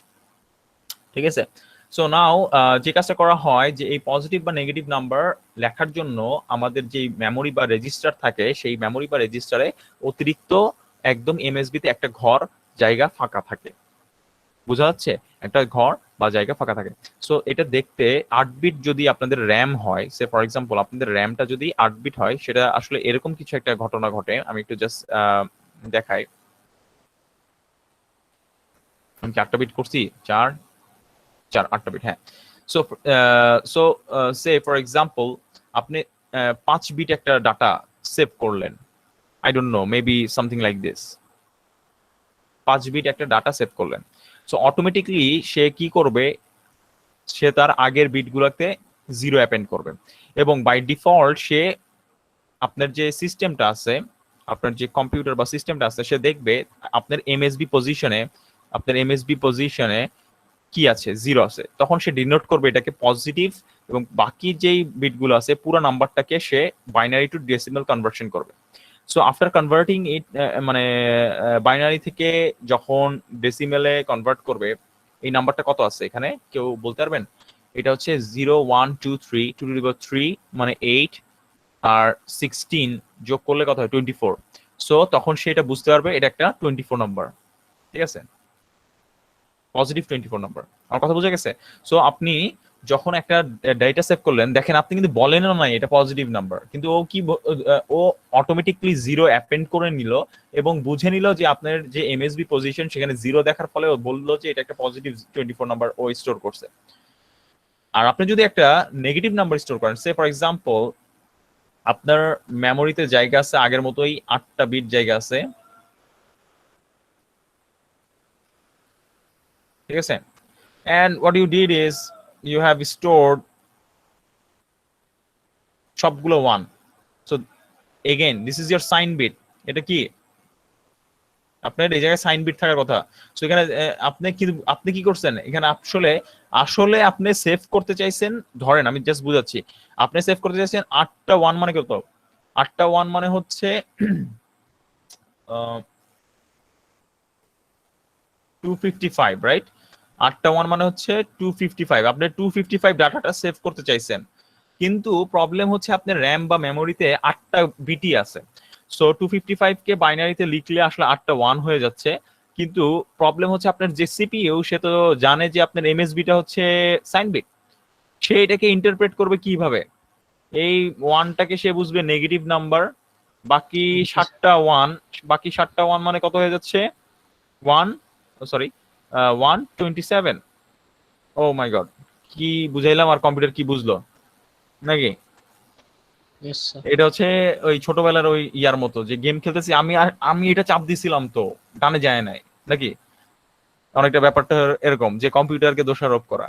ঠিক আছে? সো নাও যে কাজটা করা হয় যে এই পজিটিভ বা নেগেটিভ নাম্বার লেখার জন্য আমাদের যে মেমোরি বা রেজিস্টার থাকে, সেই মেমোরি বা রেজিস্টারে অতিরিক্ত একদম এমএসবিতে একটা ঘর জায়গা ফাঁকা থাকে। বোঝা যাচ্ছে? একটা ঘর বা জায়গা ফাঁকা থাকে। সো এটা দেখতে 8 বিট যদি আপনাদের র্যাম হয়, সে ফর এক্সাম্পল আপনাদের র্যামটা যদি 8 বিট হয়, সেটা আসলে এরকম কিছু একটা ঘটনা ঘটে। আমি একটু জাস্ট দেখাই। আমি কি 8টা বিট করছি? 8টা বিট, হ্যাঁ। সো সে ফর এক্সাম্পল আপনি 5 বিট একটা ডাটা সেভ করলেন, I don't know, maybe something like this. 5 bit একটা ডাটা সেভ করলেন। সো অটোমেটিকলি সে কি করবে, সে তার আগের বিটগুলোতে 0 অ্যাপেন্ড করবে, এবং বাই ডিফল্ট সে আপনার যে সিস্টেমটা আছে, আপনার যে কম্পিউটার বা সিস্টেমটা আছে, সে দেখবে আপনার এমএসবি পজিশনে কি আছে, 0 আছে। তখন সে ডিনোট করবে এটাকে পজিটিভ, এবং বাকি যেই বিটগুলো আছে পুরো নাম্বারটাকে সে বাইনারি টু ডেসিমাল কনভার্সন করবে। সো আফটার কনভার্টিং ইট, মানে বাইনারি থেকে যখন ডেসিমেলে কনভার্ট করবে, এই নাম্বারটা কত আছে এখানে কেউ বলতে পারবেন? এটা হচ্ছে 0 1 2 3 2 টু দি পাওয়ার 3 মানে 8, আর 16 যোগ করলে কত হয়? 24। সো তখন সে এটা বুঝতে পারবে এটা একটা 24 নাম্বার। ঠিক আছে, পজিটিভ 24 নাম্বার। আমার কথা বোঝা গেছে? সো আপনি যখন একটা ডেটা সেভ করলেন, দেখেন আপনি কিন্তু বলেনও নাই এটা পজিটিভ নাম্বার, কিন্তু ও অটোমেটিকলি 0 অ্যাপেন্ড করে নিল এবং বুঝে নিল যে আপনার যে এমএসবি পজিশন সেখানে 0 দেখার ফলে ও বললো যে এটা একটা পজিটিভ 24 নাম্বার ও স্টোর করছে। আর আপনি যদি একটা নেগেটিভ নাম্বার স্টোর করেন, সে ফর এক্সাম্পল আপনার মেমোরিতে জায়গা আছে আগের মতোই 8টা বিট জায়গা আছে, ঠিক আছে? And what you did is you have stored সবগুলো 1. So again this is your sign bit. এটা কি আপনার এই জায়গায় সাইন বিট থাকার কথা। সো এখানে আপনি কি করছেন, এখানে আসলে আপনি সেভ করতে চাইছেন, ধরেন আমি জাস্ট বুঝাচ্ছি, আপনি সেভ করতে চাইছেন 8টা 1 মানে কত? 8টা 1 মানে হচ্ছে 255, রাইট? 8টা 1 মানে হচ্ছে 255। আপনি 255 ডাটাটা সেভ করতে চাইছেন, কিন্তু প্রবলেম হচ্ছে আপনার র্যাম বা মেমোরিতে 8টা বিটই আছে। সো 255 কে বাইনারিতে লিখলে আসলে 8টা 1 হয়ে যাচ্ছে, কিন্তু প্রবলেম হচ্ছে আপনার যে সিপিইউ সে তো জানে যে আপনার এমএসবিটা হচ্ছে সাইন বিট, সে এটাকে ইন্টারপ্রেট করবে কিভাবে? এই 1টাকে সে বুঝবে নেগেটিভ নাম্বার, বাকি 7টা 1 মানে কত হয়ে যাচ্ছে? 127। ও মাই গড, কি বুঝাইলাম আর কম্পিউটার কি বুঝলো নাকি? Yes, sir. এটা হচ্ছে ওই ছোটবেলার ওই ইয়ার মতো যে গেম খেলতেছি আমি এটা চাপ দিছিলাম তো ডানে যায় নাই নাকি? অনেকটা ব্যাপারটা এরকম যে কম্পিউটারকে দোষারোপ করা,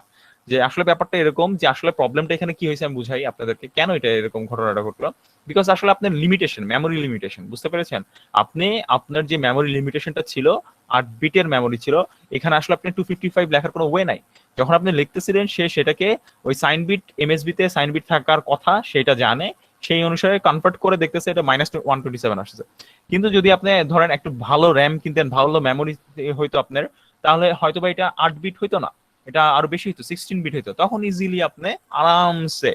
যে আসলে ব্যাপারটা এরকম যে আসলে প্রবলেমটা এখানে কি হয়েছে আমি বুঝাই আপনাদেরকে কেন এটা এরকম ঘটনাটা ঘটলো। বিকজ আসলে আপনার লিমিটেশন, মেমোরি লিমিটেশন, বুঝতে পেরেছেন? আপনি আপনার যে মেমোরি লিমিটেশনটা ছিল 8 বিটের মেমোরি ছিল, এখানে আসলে আপনি 255 লেখার কোনো ওয়ে নাই। যখন আপনি লিখতেছিলেন সে সেটাকে ওই সাইন বিট, এমএসবি তে সাইন বিট থাকার কথা সেটা জানে, সেই অনুসারে কনভার্ট করে দেখতেছে এটা -127 আসছে। কিন্তু যদি আপনি ধরেন একটু ভালো র্যাম কিনতেন, ভালো মেমোরি হয়তো আপনার, তাহলে হয়তো বা এটা 8 বিট হইতো না, এটা আরো বেশি হইতো, 16 বিট হইতো। তখন ইজিলি আপনি আরামসে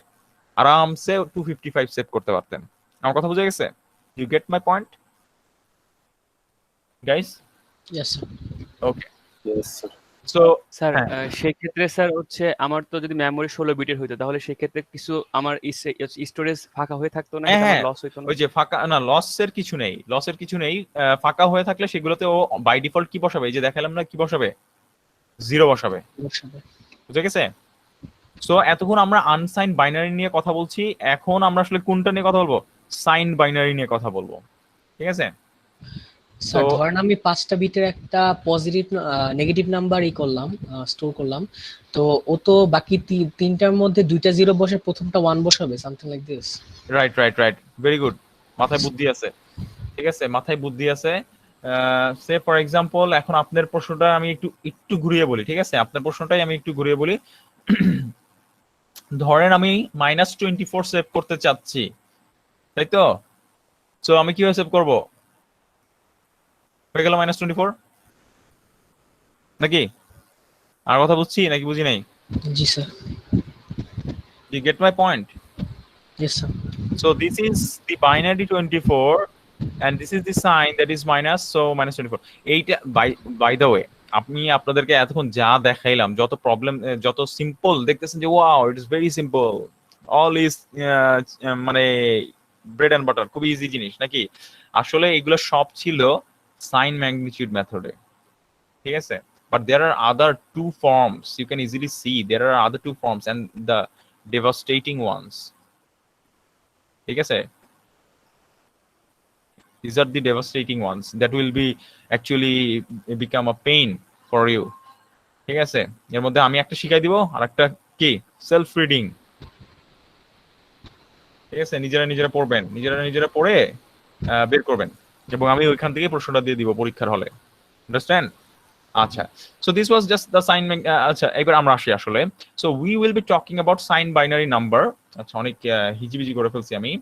255 সেভ করতে পারতেন। আমার কথা বুঝে গেছে? You get my point guys? Yes, sir. ওকে, Yes, sir. সো স্যার হ্যাঁ। সেক্ষেত্রে স্যার হচ্ছে আমার তো যদি মেমোরি 16 বিটের হইতো তাহলে সেক্ষেত্রে কিছু আমার স্টোরেজ ফাঁকা হয়ে থাকতো না, এটা আমার লস হইতো না? ওই যে ফাঁকা না, লসের কিছু নেই। ফাঁকা হয়ে থাকলে সেগুলোতে ও বাই ডিফল্ট কি বসাবে? এই যে দেখালাম না, কি বসাবে? 0 বসাবে। বুঝে গেছে? সো এতক্ষণ আমরা আনসাইন বাইনারি নিয়ে কথা বলছি, এখন আমরা আসলে কোনটা নিয়ে কথা বলবো? সাইন বাইনারি নিয়ে কথা বলবো, ঠিক আছে? স্যার তো- ধরেন আমি 5টা বিটের একটা পজিটিভ নেগেটিভ নাম্বার করলাম, স্টোর করলাম, তো ও তো বাকি তিনটার মধ্যে 2টা 0 বসে প্রথমটা 1 বসাবে, something like this. Right, very good, মাথায় বুদ্ধি আছে, ঠিক আছে, মাথায় বুদ্ধি আছে। সে ফর এক্সাম্পল এখন আপনার প্রশ্নটা আমি একটু ঘুরিয়ে বলি, ঠিক আছে? আপনার প্রশ্নটাই আমি একটু ঘুরিয়ে বলি। ধরেন আমি -24 সেভ করতে চাচ্ছি, তাই তো? সো আমি কিভাবে সেভ করব? হয়ে গেল -24 নাকি? আর কথা বুঝছি নাকি বুঝি নাই? জি sir. You get my point? Yes, sir. So this is the binary 24 and this is the sign that is minus, so -24. এইটা by the way, আমি আপনাদেরকে এতক্ষণ যা দেখাইলাম, যত প্রবলেম, যত সিম্পল দেখতেছেন যে wow it is very simple, all is মানে ব্রেড এন্ড বাটার, খুব ইজি জিনিস নাকি? আসলে এগুলো সব ছিল সাইন ম্যাগনিটিউড মেথডে, ঠিক আছে? But there are other two forms, you can easily see there are other two forms and the devastating ones, ঠিক আছে? These are the devastating ones that will be actually become a pain for you, ঠিক আছে? এর মধ্যে আমি একটা শিখাই দিব, আর একটা কি সেলফ রিডিং, ঠিক আছে? নিজেরা পড়বেন, নিজেরা পড়ে বের করবেন, এবং আমি ওইখান থেকে প্রশ্নটা দিয়ে দিব পরীক্ষার হলে, আন্ডারস্ট্যান্ড? আচ্ছা, so this was just the sign. আচ্ছা, এবার আমরা আসি আসলে। So we will be talking about sign binary number. আচ্ছা, অনেক হিজিবিজি করে ফেলছি আমি,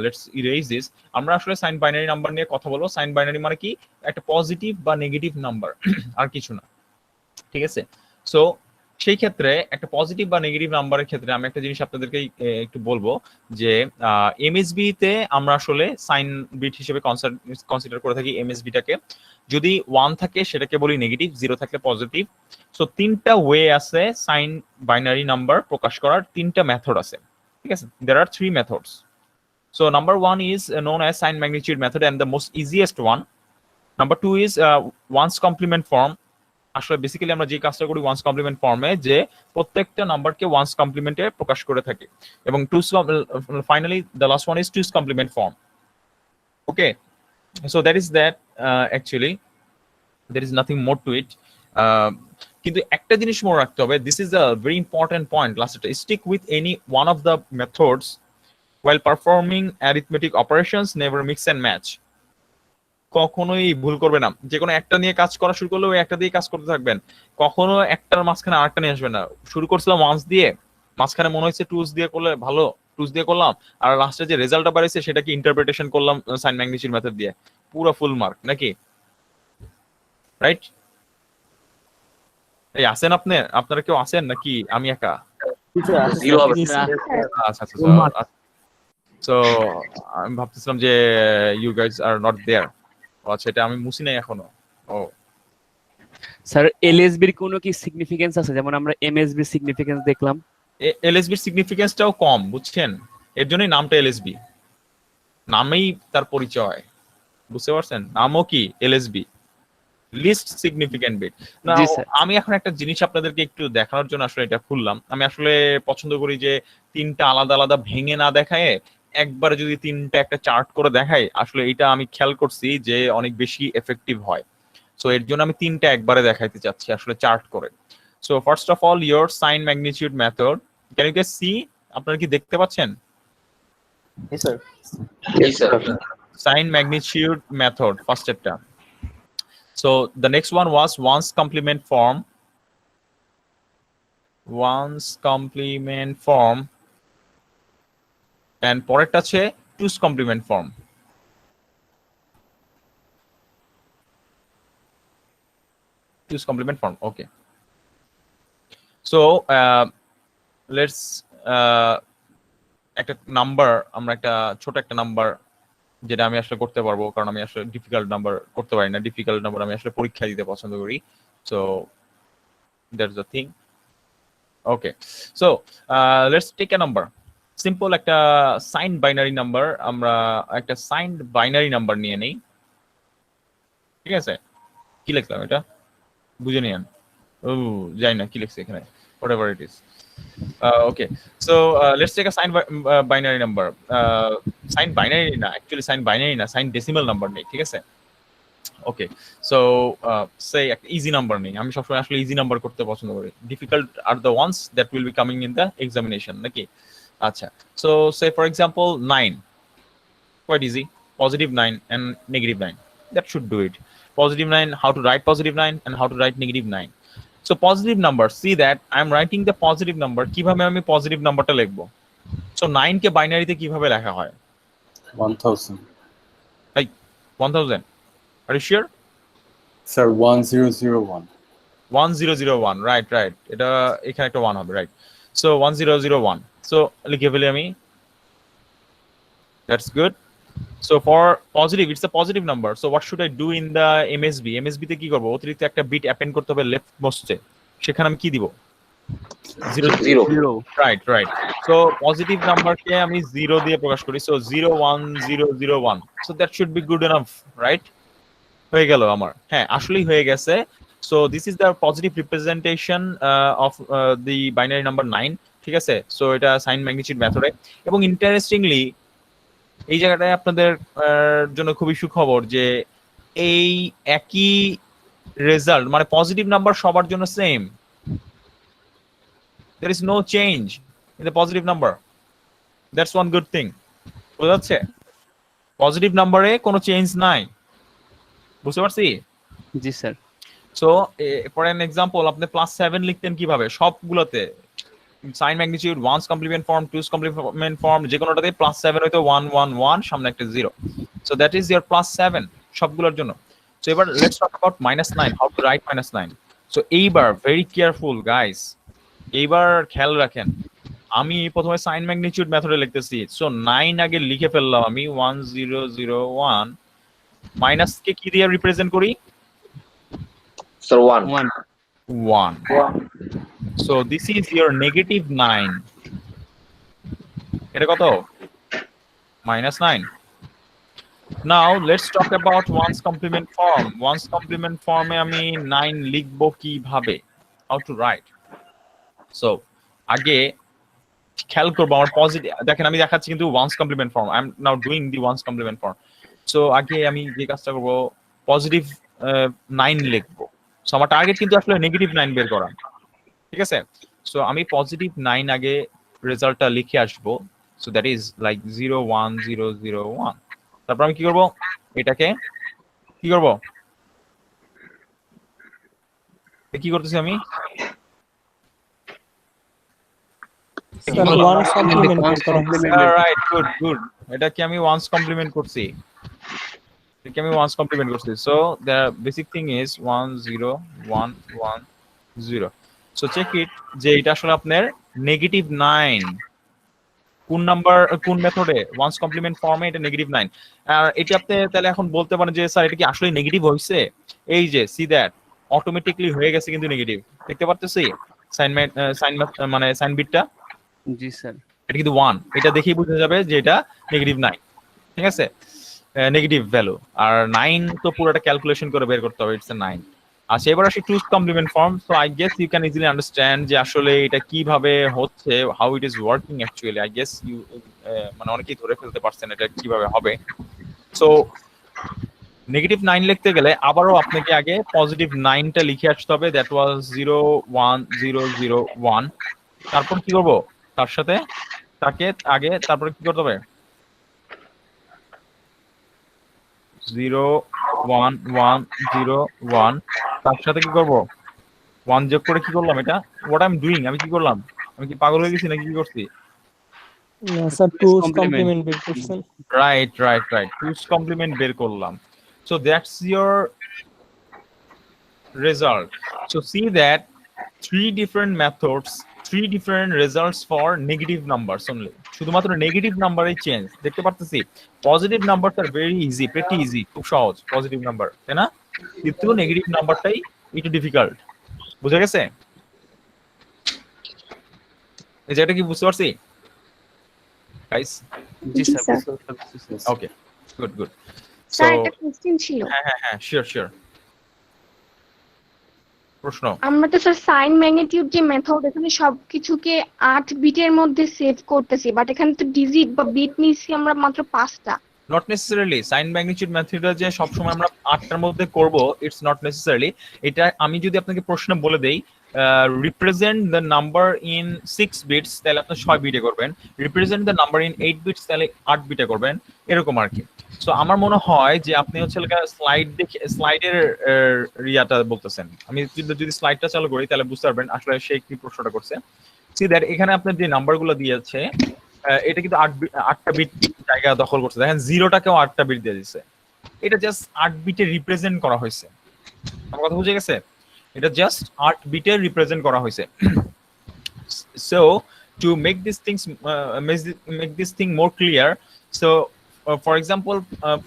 লেটস ইরেজ দিস। আমরা আসলে সাইন বাইনারি নাম্বার নিয়ে কথা বলবো। সাইন বাইনারি মানে কি? একটা পজিটিভ বা নেগেটিভ নাম্বার, আর কিছু না, ঠিক আছে? সো সেই ক্ষেত্রে একটা পজিটিভ বা নেগেটিভ নাম্বারের ক্ষেত্রে আমি একটা জিনিস আপনাদেরকে একটু বলবো যে এমএসবি তে আমরা আসলে সাইন বিট হিসেবে কনসিডার করে থাকি এমএসবিটাকে। যদি 1 থাকে সেটাকে বলি নেগেটিভ, 0 থাকলে পজিটিভ। সো 3টা ওয়ে আছে সাইন বাইনারি নাম্বার প্রকাশ করার, 3টা মেথড আছে, ঠিক আছে? There are 3 methods. So number 1 is known as sign magnitude method and the most easiest one. Number 2 is ones complement form. আসলে বেসিক্যালি আমরা যে কাজটা করি ওয়ান্স কমপ্লিমেন্ট ফর্মে, যে প্রত্যেকটা নাম্বারকে ওয়ান্স কমপ্লিমেন্টে প্রকাশ করে থাকি, এবং finally the last one is two's complement form. Okay, so that is that, actually there is nothing more to it. কিন্তু একটা জিনিস মনে রাখতে হবে, this is a very important point, last stick with any one of the methods while performing arithmetic operations, never mix and match. কখনোই ভুল করবে না, যে কোনো একটা নিয়ে কাজ করা শুরু করলে ওই একটা দিয়ে কাজ করতে থাকবেন, কখনো একটার মাঝখানে আরেকটা নিয়ে আসবেন না। শুরু করছিলাম ওয়ান্স দিয়ে, মাঝখানে মনে হচ্ছে টুস দিয়ে করলে ভালো, টুস দিয়ে করলাম, আর লাস্টে যে রেজাল্টটা বাড়িয়েছে সেটাকে ইন্টারপ্রিটেশন করলাম সাইন ম্যাগনিটিউড মেথড দিয়ে, পুরো ফুল মার্ক নাকি? রাইট? এই আছেন আপনারা কেউ আছেন নাকি আমি একা? জিরো হবে আচ্ছা আচ্ছা সো আমি ভাবতেছিলাম যে you guys are not there. আচ্ছা এটা আমি মুছি নাই এখনো। ও স্যার এলএসবির কোনো কি সিগনিফিকেন্স আছে, যেমন আমরা এমএসবি সিগনিফিকেন্স দেখলাম? এলএসবির সিগনিফিকেন্সটাও কম, বুঝছেন? এর জন্যই নামটা এলএসবি, নামেই তার পরিচয়, বুঝতে পারছেন? নামও কি এলএসবি, লিস্ট সিগনিফিকেন্ট বিট। না জি স্যার। আমি এখন একটা জিনিস আপনাদেরকে একটু দেখানোর জন্য আসলে এটা খুললাম। আমি আসলে পছন্দ করি যে তিনটা আলাদা আলাদা ভেঙে না দেখায় একবারে যদি তিনটা একটা চার্ট করে দেখাই, আসলে এটা আমি খেয়াল করছি যে অনেক বেশি এফেক্টিভ হয়। সো এর জন্য আমি তিনটা একবারে দেখাইতে চাচ্ছি আসলে চার্ট করে। So first of all your sign magnitude method, can you guess see? আপনারা কি দেখতে পাচ্ছেন? এই sir sign magnitude method first স্টেপটা। So the next one was one's complement form. One's complement form. And পরেরটা আছে two's complement form. Two's complement form. Okay. So let's একটা number, আমরা একটা ছোট একটা নাম্বার যেটা আমি আসলে করতে পারবো, কারণ আমি আসলে ডিফিকাল্ট নাম্বার করতে পারি না। ডিফিকাল্ট নাম্বার আমি আসলে পরীক্ষা দিতে পছন্দ করি। So that's the thing. Okay, so let's take a number, simple একটা সাইন বাইনারি নাম্বার। আমরা একটা সাইন বাইনারি নাম্বার নিয়ে নেই, ঠিক আছে? কি লিখলাম এটা বুঝে নিন। ও জানি না কি লিখছে এখানে, whatever it is. Okay, so let's take a sign binary number. Sign binary na, actually sign binary na, sign decimal number নেই, ঠিক আছে? Okay, so say একটা easy number নেই। আমি সবসময় আসলে easy number করতে পছন্দ করি। Difficult are the ones that will be coming in the examination, নাকি? আচ্ছা, so say for example 9, quite easy, positive 9 and negative 9, that should do it. Positive 9, how to write positive 9 and how to write negative 9. So positive number, see that I am writing the positive number. কিভাবে আমি positive নাম্বারটা লিখবো? So 9 কে বাইনারিতে কিভাবে লেখা হয়? 1000. Hey, 1000. Are you sure? Sir, 1001. 1001, right. এটা এখানে একটা 1 হবে, right? So 1001. So লিখে ফেলি আমি। That's good. So for positive, it's a positive number. So what should I do in the MSB? MSB তে কি করব? অতিরিক্ত একটা বিট অ্যাপেন্ড করতে হবে লেফট মোস্টে। সেখানে আমি কি দিব? 0 right. So positive number কে আমি 0 দিয়ে প্রকাশ করি। So 01001. So that should be good enough, right? হয়ে গেল আমার। হ্যাঁ, আসলেই হয়ে গেছে। So this is the positive representation of the binary number 9, ঠিক আছে? So এটা সাইন ম্যাগনিটিউড মেথডে। এবং ইন্টারেস্টিংলি এই জায়গাটায় আপনাদের জন্য খুবই সুখবর যে এই একই রেজাল্ট, মানে পজিটিভ নাম্বার সবার জন্য same. There is no change in the positive number. That's one good thing. বোঝা যাচ্ছে? পজিটিভ নাম্বারে কোনো চেঞ্জ নাই, বুঝতে পারছি? জি sir. So for an example, আপনি +7 লিখতেন কিভাবে? সবগুলোতে sign magnitude, one's complement form, two's complement form, যে কোনোটাতে +7 হয়তো 111 সামনে একটা 0। সো দ্যাট ইজ ইয়ার +7 সবগুলোর জন্য। সো এবার let's talk about -9, how to right -9। So এইবার ভেরি কেয়ারফুল গাইস, এইবার খেয়াল রাখেন। আমি প্রথমে সাইন ম্যাগনিটিউড মেথডে লিখতেছি। সো 9 আগে লিখে ফেললাম আমি 1001, মাইনাস কে কি দিয়ে রিপ্রেজেন্ট করি? Sir 1 1. So this is your -9. এটা কত? -9. Now let's talk about one's complement form. One's complement form এ আমি 9 লিখবো কিভাবে? How to write? So আগে খেয়াল করবো আমার পজিটিভ, দেখেন আমি দেখাচ্ছি কিন্তু one's complement form. I am now doing the one's complement form. So আগে আমি যে কাজটা করবো, পজিটিভ 9 লিখবো। সো আমার টার্গেট কিন্তু আসলে নেগেটিভ 9 বের করা, ঠিক আছে? সো আমি পজিটিভ 9 আগে রেজাল্টটা লিখে আসবো। So that is like 01001। তারপর আমি কি করব? এটাকে কি করব? কি করতেছি আমি? Right, good. এটা কি আমি ওয়ান্স কমপ্লিমেন্ট করছি? এটা কি আমি ওয়ান্স কমপ্লিমেন্ট করছি? So the basic thing is 1011 0. So check it যে এটা আসলে আপনার -9 কোন নাম্বার কোন মেথডে ওয়ান্স কমপ্লিমেন্ট ফর্মে এটা -9 আর এটা আপনি তাহলে এখন বলতে পারেন যে স্যার এটা কি আসলে নেগেটিভ হইছে এই যে সি দ্যাট অটোমেটিক্যালি হয়ে গেছে কিন্তু নেগেটিভ দেখতে পারতেছি সাইন মানে সাইন বিটটা জি স্যার এটা কিন্তু 1 এটা দেখেই বোঝা যাবে যে এটা -9 ঠিক আছে নেগেটিভ ভ্যালু আর 9 তো পুরোটা ক্যালকুলেশন করে বের করতে হবে ইটস এ 9 আচ্ছা এবার আসি two's complement form so I guess you can easily understand যে আসলে এটা কিভাবে হচ্ছে how it is working actually I guess you মানে অনেকেই ধরে ফেলতে পারছেন এটা কিভাবে হবে সো -9 লিখতে গেলে আবারও আপনাকে আগে পজিটিভ 9টা লিখে আসতে হবে দ্যাট ওয়াজ 01001 তারপর কি করব তার সাথে তাকে আগে তারপর কি করতে হবে 01101 তার সাথে কি করব 1 যোগ করে কি করলাম এটা হোয়াট আই এম ডুইং আমি কি করলাম আমি কি পাগল হয়ে গেছি নাকি কি করছি স্যার টুস কমপ্লিমেন্ট বের করছেন রাইট টুস কমপ্লিমেন্ট বের করলাম so that's your result so see that 3 different methods 3 different results for negative numbers only শুধুমাত্র নেগেটিভ নাম্বারে চেঞ্জ দেখতে পারতেছি positive numbers are very easy pretty easy খুব সহজ পজিটিভ নাম্বার তাই না কিন্তু নেগেটিভ নাম্বারটাই একটু ডিফিকাল্ট বুঝা গেছে এই যেটা কি বুঝতে পারছি গাইস জি স্যার ওকে গুড স্যার একটা কোশ্চেন ছিল হ্যাঁ শিওর প্রশ্ন আমরা তো স্যার সাইন ম্যাগনিটিউড যে মেথড এখানে সবকিছুকে 8 বিটের মধ্যে সেভ করতেছি বাট এখানে তো ডিজিট বা বিট নিছি আমরা মাত্র 5টা নট নেসেসারিলি সাইন ম্যাগনিটিউড মেথডটা যে সব সময় আমরা 8টার মধ্যে করব ইটস নট নেসেসারিলি এটা আমি যদি আপনাকে প্রশ্ন বলে দেই represent the number in 6 bits তাহলে আপনি 6 বিটে করবেন represent the number in 8 bits তাহলে 8 বিটে করবেন এরকম আর কি সো আমার মনে হয় যে আপনি হচ্ছে স্লাইডের রিয়াটা বলতেছেন আমি যদি স্লাইডটা চালু করি তাহলে বুঝতে পারবেন আসলে সে কি প্রশ্নটা করছে সি দ্যাট এখানে আপনার যে নাম্বারগুলো দিয়েছে এটা কিন্তু 8টা বিট জায়গা দখল করছে দেখেন 0টাকেও 8টা বিট দিয়ে দিয়েছে এটা জাস্ট 8 বিটে রিপ্রেজেন্ট করা হয়েছে আমার কথা বুঝে গেছে এটা জাস্ট 8 বিটে রিপ্রেজেন্ট করা হয়েছে so to make this thing more clear so for example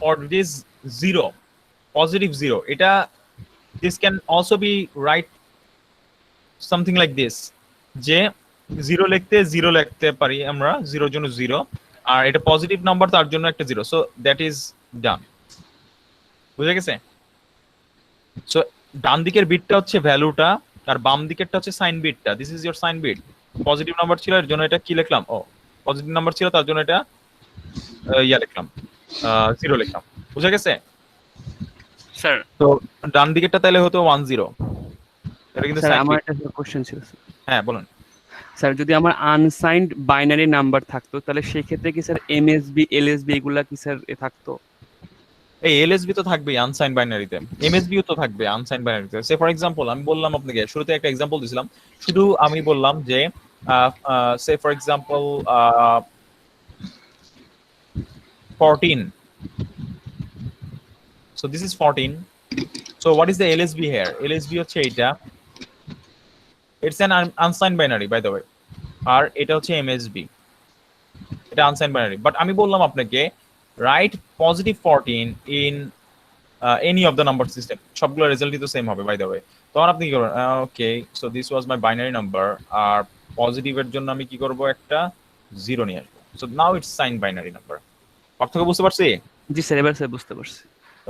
for this 0 positive 0 এটা this can also be write something like this যে 0 লিখতে 0 লিখতে পারি আমরা 0 এর জন্য 0 আর এটা পজিটিভ নাম্বার তার জন্য একটা 0 সো দ্যাট ইজ ডান বুঝা গেছে সো ডান দিকের বিটটা হচ্ছে ভ্যালুটা আর বাম দিকেরটা হচ্ছে সাইন বিটটা this is your sign bit positive number ছিল এর জন্য এটা কি লিখলাম ও পজিটিভ নাম্বার ছিল তার জন্য এটা লিখলাম 0 লিখলাম বুঝা গেছে স্যার তো ডান দিকেরটা তাহলে হতো 10 এটা কিন্তু স্যার আমার একটা কোশ্চেন ছিল হ্যাঁ বলুন স্যার যদি আমার আনসাইন্ড বাইনারি নাম্বার থাকতো তাহলে সেই ক্ষেত্রে কি স্যার এমএসবি এলএসবি এগুলা কি স্যার থাকতো এই এলএসবি তো থাকবেই আনসাইন্ড বাইনারিতে এমএসবিও তো থাকবে আনসাইন্ড বাইনারিতে সে ফর एग्जांपल আমি বললাম আপনাকে শুরুতে একটা एग्जांपल দিছিলাম শুধু আমি বললাম যে সে for example 14 so this is 14 so what is the LSB here LSB হচ্ছে এটা it's an unsigned binary by the way আর এটা হচ্ছে MSB এটা unsigned binary but আমি বললাম আপনাকে write positive 14 in any of the number system সবগুলো রেজাল্টই তো সেম হবে by the way তখন আপনি কি করবেন okay so this was my binary number আর পজিটিভ এর জন্য আমি কি করব একটা 0 নিয়ে আসব so now it's signed binary number পার্থক্য বুঝতে পারছি জি স্যার এবার স্যার বুঝতে পারছি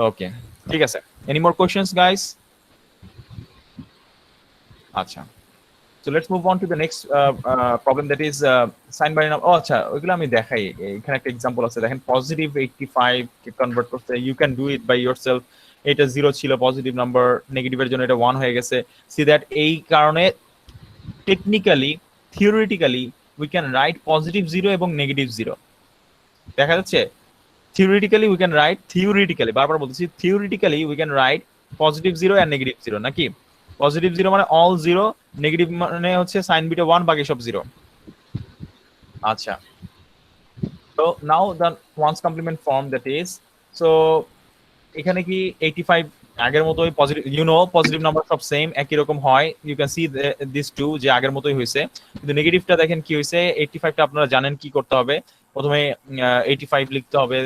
ওকে ঠিক আছে এনি মোর কোশ্চেনস গাইস আচ্ছা so let's move on to the next problem that is signed binary number আচ্ছা ওইগুলো আমি দেখাই এখানে একটা एग्जांपल আছে দেখেন পজিটিভ 85 কে কনভার্ট করতে you can do it by yourself এটা 0 ছিল পজিটিভ নাম্বার নেগেটিভের জন্য এটা 1 হয়ে গেছে see that এই কারণে technically theoretically we can write positive 0 এবং নেগেটিভ 0 দেখা যাচ্ছে theoretically we can write theoretically বারবার বলতেছি theoretically we can write positive 0 and negative 0 নাকি positive 0 মানে all 0 negative মানে হচ্ছে sin beta 1 বাকি সব 0 আচ্ছা so now the ones complement form that is so এখানে কি 85 আগের মতোই পজিটিভ, পজিটিভ নাম্বার সব সেম একই রকম হয়, you can see this too যে আগের মতোই হয়েছে, কিন্তু নেগেটিভটা দেখেন কি হয়েছে, 85টা আপনারা জানেন কি করতে হবে, প্রথমে 85 লিখতে হবে,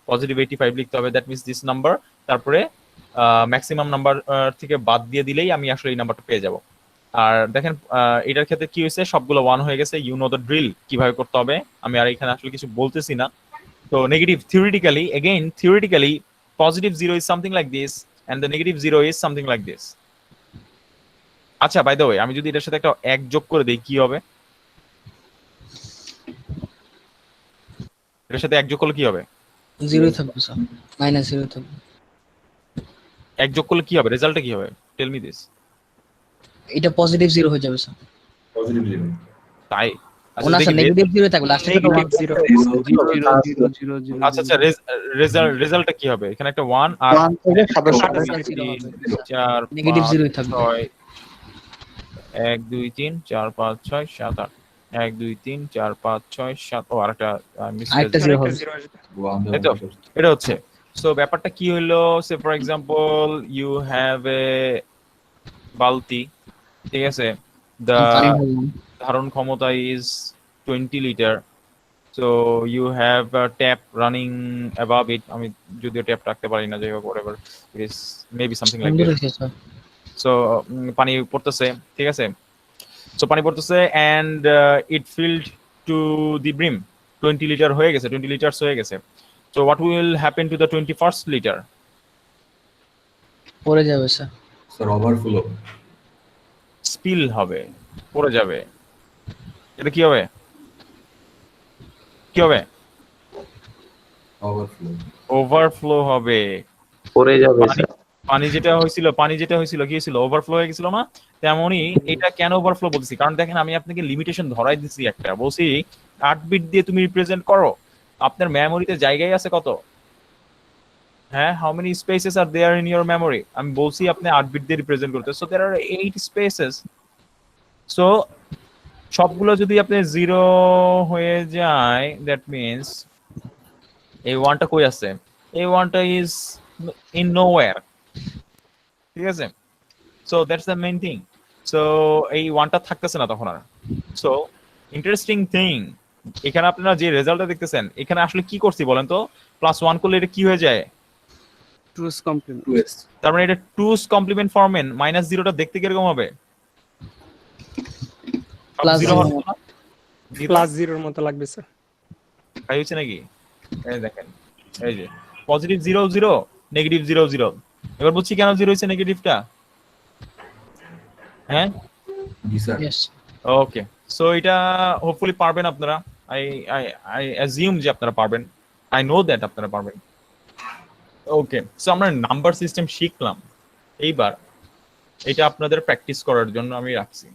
পজিটিভ 85 লিখতে হবে, দ্যাট মিনস দিস নাম্বার, তারপরে ম্যাক্সিমাম নাম্বার থেকে বাদ দিয়ে দিলেই আমি আসলে এই নাম্বারটা পেয়ে যাব। আর দেখেন এটার ক্ষেত্রে কি হয়েছে, সবগুলো 1 হয়ে গেছে, দ্য ড্রিল কিভাবে করতে হবে, আমি আর এখানে আসলে কিছু বলতেছি না। তো negative theoretically positive 0 is something like this and the negative 0 is something like this. আচ্ছা, বাই দ্য ওয়ে, আমি যদি এটার সাথে একটা 1 যোগ করে দেই কি হবে? এটার সাথে 1 যোগ করলে কি হবে? 0 থাকবে স্যার, -0 থাকবে। 1 যোগ করলে কি হবে, রেজাল্টটা কি হবে? Tell me this. এটা পজিটিভ 0 হয়ে যাবে স্যার। পজিটিভ 0 তাই? ওনা স্যার নেগেটিভ 0 থাকবে, লাস্টে তো 1 0। আচ্ছা আচ্ছা, রেজাল্টটা কি হবে? এখানে একটা 1 আর 1 থেকে 7 4 নেগেটিভ 0 থাকবে। 1 2 3 4 5 6 7 8 1 2 3 4 5 6 7 ও আরেকটা আরেকটা 0 হবে। এটা হচ্ছে, সো ব্যাপারটা কি হলো, say for example you have a বালতি, ঠিক আছে, the ধারণ ক্ষমতা is 20 litre, so you have a tap running above it, আমি যদিও ট্যাপ রাখতে পারি না, যাই হোক whatever it is, maybe something like that, so পানি পড়তেছে, ঠিক আছে, so পানি পড়তেছে and it filled to the brim, 20 litre হয়ে গেছে, 20 লিটারস হয়ে গেছে, so what will happen to the 21st liter? পড়ে যাবে স্যার। স্যার ওভারফ্লো, স্পিল হবে, পড়ে যাবে। এটা কি হবে? কি হবে? ওভারফ্লো, ওভারফ্লো হবে, পড়ে যাবে স্যার। পানি যেটা হয়েছিল কি হয়েছিল, ওভারফ্লো হয়ে গেছিল না? তেমনই এটা কেন ওভারফ্লো বলছি, কারণ দেখেন আমি আপনাকে লিমিটেশন ধরাই দিচ্ছি একটা, বলছি 8 বিট দিয়ে তুমি রিপ্রেজেন্ট করো, আপনার মেমোরিতে জায়গায় আছে কত? হ্যাঁ, how many spaces are there in your memory? আমি বলছি আপনি 8 বিট দিয়ে রিপ্রেজেন্ট করতে, so there are 8 spaces, so সবগুলো যদি আপনি 0 হয়ে যায়, দ্যাট মিন্স এই 1টা কই আছে? এই 1টা ইজ ইন নোওয়্যার, ঠিক আছে, so that's the main thing, so এই 1টা থাকতেছে না তখন আর। সো ইন্টারেস্টিং থিং, এখানে আপনারা যে রেজাল্টটা দেখতেছেন, এখানে আসলে কি করছি বলেন তো? +1 করলে এটা কি হয়ে যায়? 2's complement, তার মানে এটা 2's কমপ্লিমেন্ট ফর্মেন, -0টা দেখতে কিরকম হবে? +0 এর মতো লাগবে স্যার। তাই হচ্ছে নাকি? এই দেখেন, এই যে পজিটিভ 0 0 নেগেটিভ 0 0, এবার বুঝছি কেন 0 হইছে নেগেটিভটা। হ্যাঁ, জি স্যার। ওকে, সো এটা হোপফুলি পারবেন আপনারা, আই অ্যাজিউম যে আপনারা পারবেন, আই নো দ্যাট আপনারা পারবেন। ওকে, সো আমরা নাম্বার সিস্টেম শিখলাম, এইবার এটা আপনাদের প্র্যাকটিস করার জন্য আমি রাখছি,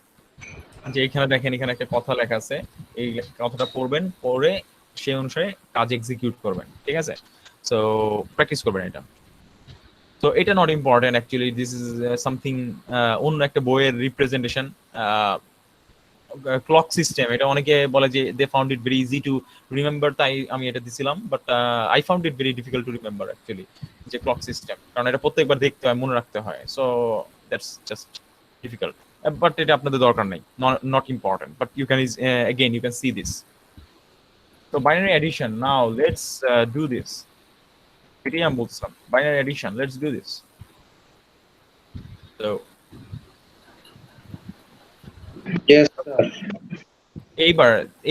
যে এখানে দেখেন এখানে একটা কথা লেখা আছে, এই কথাটা পড়বেন, পড়ে সেই অনুসারে কাজ এক্সিকিউট করবেন, ঠিক আছে, সো প্র্যাকটিস করবেন এটা। তো এটা not important actually, this is something অন্য একটা বইয়ের রিপ্রেজেন্টেশন, ক্লক সিস্টেম, এটা অনেকে বলে যে they found it very easy to remember, তাই আমি এটা দিছিলাম, but I found it very difficult to remember actually, যে ক্লক সিস্টেম, কারণ এটা প্রত্যেকবার দেখতে হয়, মনে রাখতে হয়, so that's just difficult, but এটা আপনাদের দরকার নেই, not important, but you can again you can see this. So binary addition, now let's do this. এটাই আমি বলছিলাম, binary addition, let's do this. So yes sir,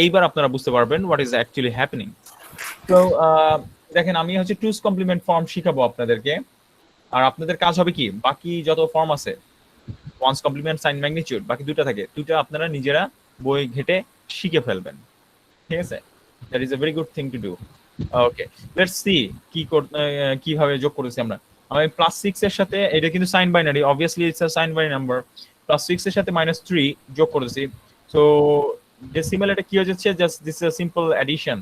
এইবার আপনারা বুঝতে পারবেন what is actually happening. So দেখেন আমি হচ্ছে 2's complement ফর্ম শিখাবো আপনাদেরকে, আর আপনাদের কাজ হবে কি, বাকি যত ফর্ম আছে 1's complement, sin magnitude, বাকি দুটো থাকে, দুটো আপনারা নিজেরা বই ঘেটে শিখে ফেলবেন, ঠিক আছে, that is a very good thing to do. Okay, let's see কিভাবে যোগ করেছি আমরা। আমি +6 এর সাথে, এটা কিন্তু sign binary, obviously it's a sin binary number, +6 এর সাথে -3 যোগ করেছি, সো ডেসিমাল এটা কি হয়ে যাচ্ছে, just this is a simple addition.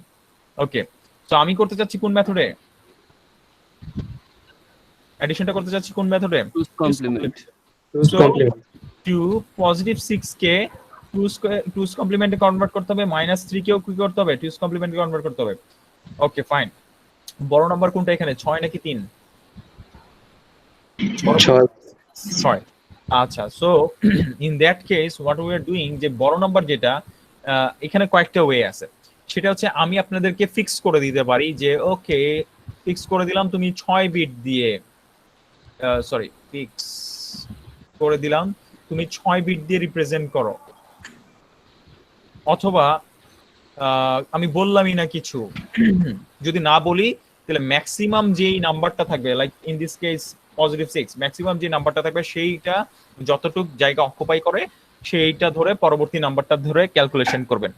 Okay, so আমি করতে চাচ্ছি কোন মেথডে অ্যাডিশনটা করতে চাচ্ছি, কোন মেথডে? 2's complement, So to positive 6 কে 2's complement-এ কনভার্ট করতে হবে, -3 কেও কি করতে হবে, 2's complement-এ কনভার্ট করতে হবে। ওকে ফাইন, বড় নাম্বার কোনটা এখানে, 6 নাকি 3? ছয়। আচ্ছা, so in that case what we are doing, যে বড় নাম্বার যেটা, এখানে কয়েকটা ওয়ে আছে। সেটা হচ্ছে আমি আপনাদেরকে ফিক্স করে দিতে পারি যে ওকে ফিক্স করে দিলাম তুমি 6 বিট দিয়ে, সরি ফিক্স করে দিলাম তুমি 6 বিট দিয়ে রিপ্রেজেন্ট করো, অথবা আমি বললামই না কিছু, যদি না বলি তাহলে ম্যাক্সিমাম যেই নাম্বারটা থাকবে, like in this case +6, maximum যে নাম্বারটা থাকবে সেইটা যতটুকু জায়গা অকুপাই করে সেইটা ধরে পরবর্তী নাম্বারটা ধরে ক্যালকুলেশন করবেন।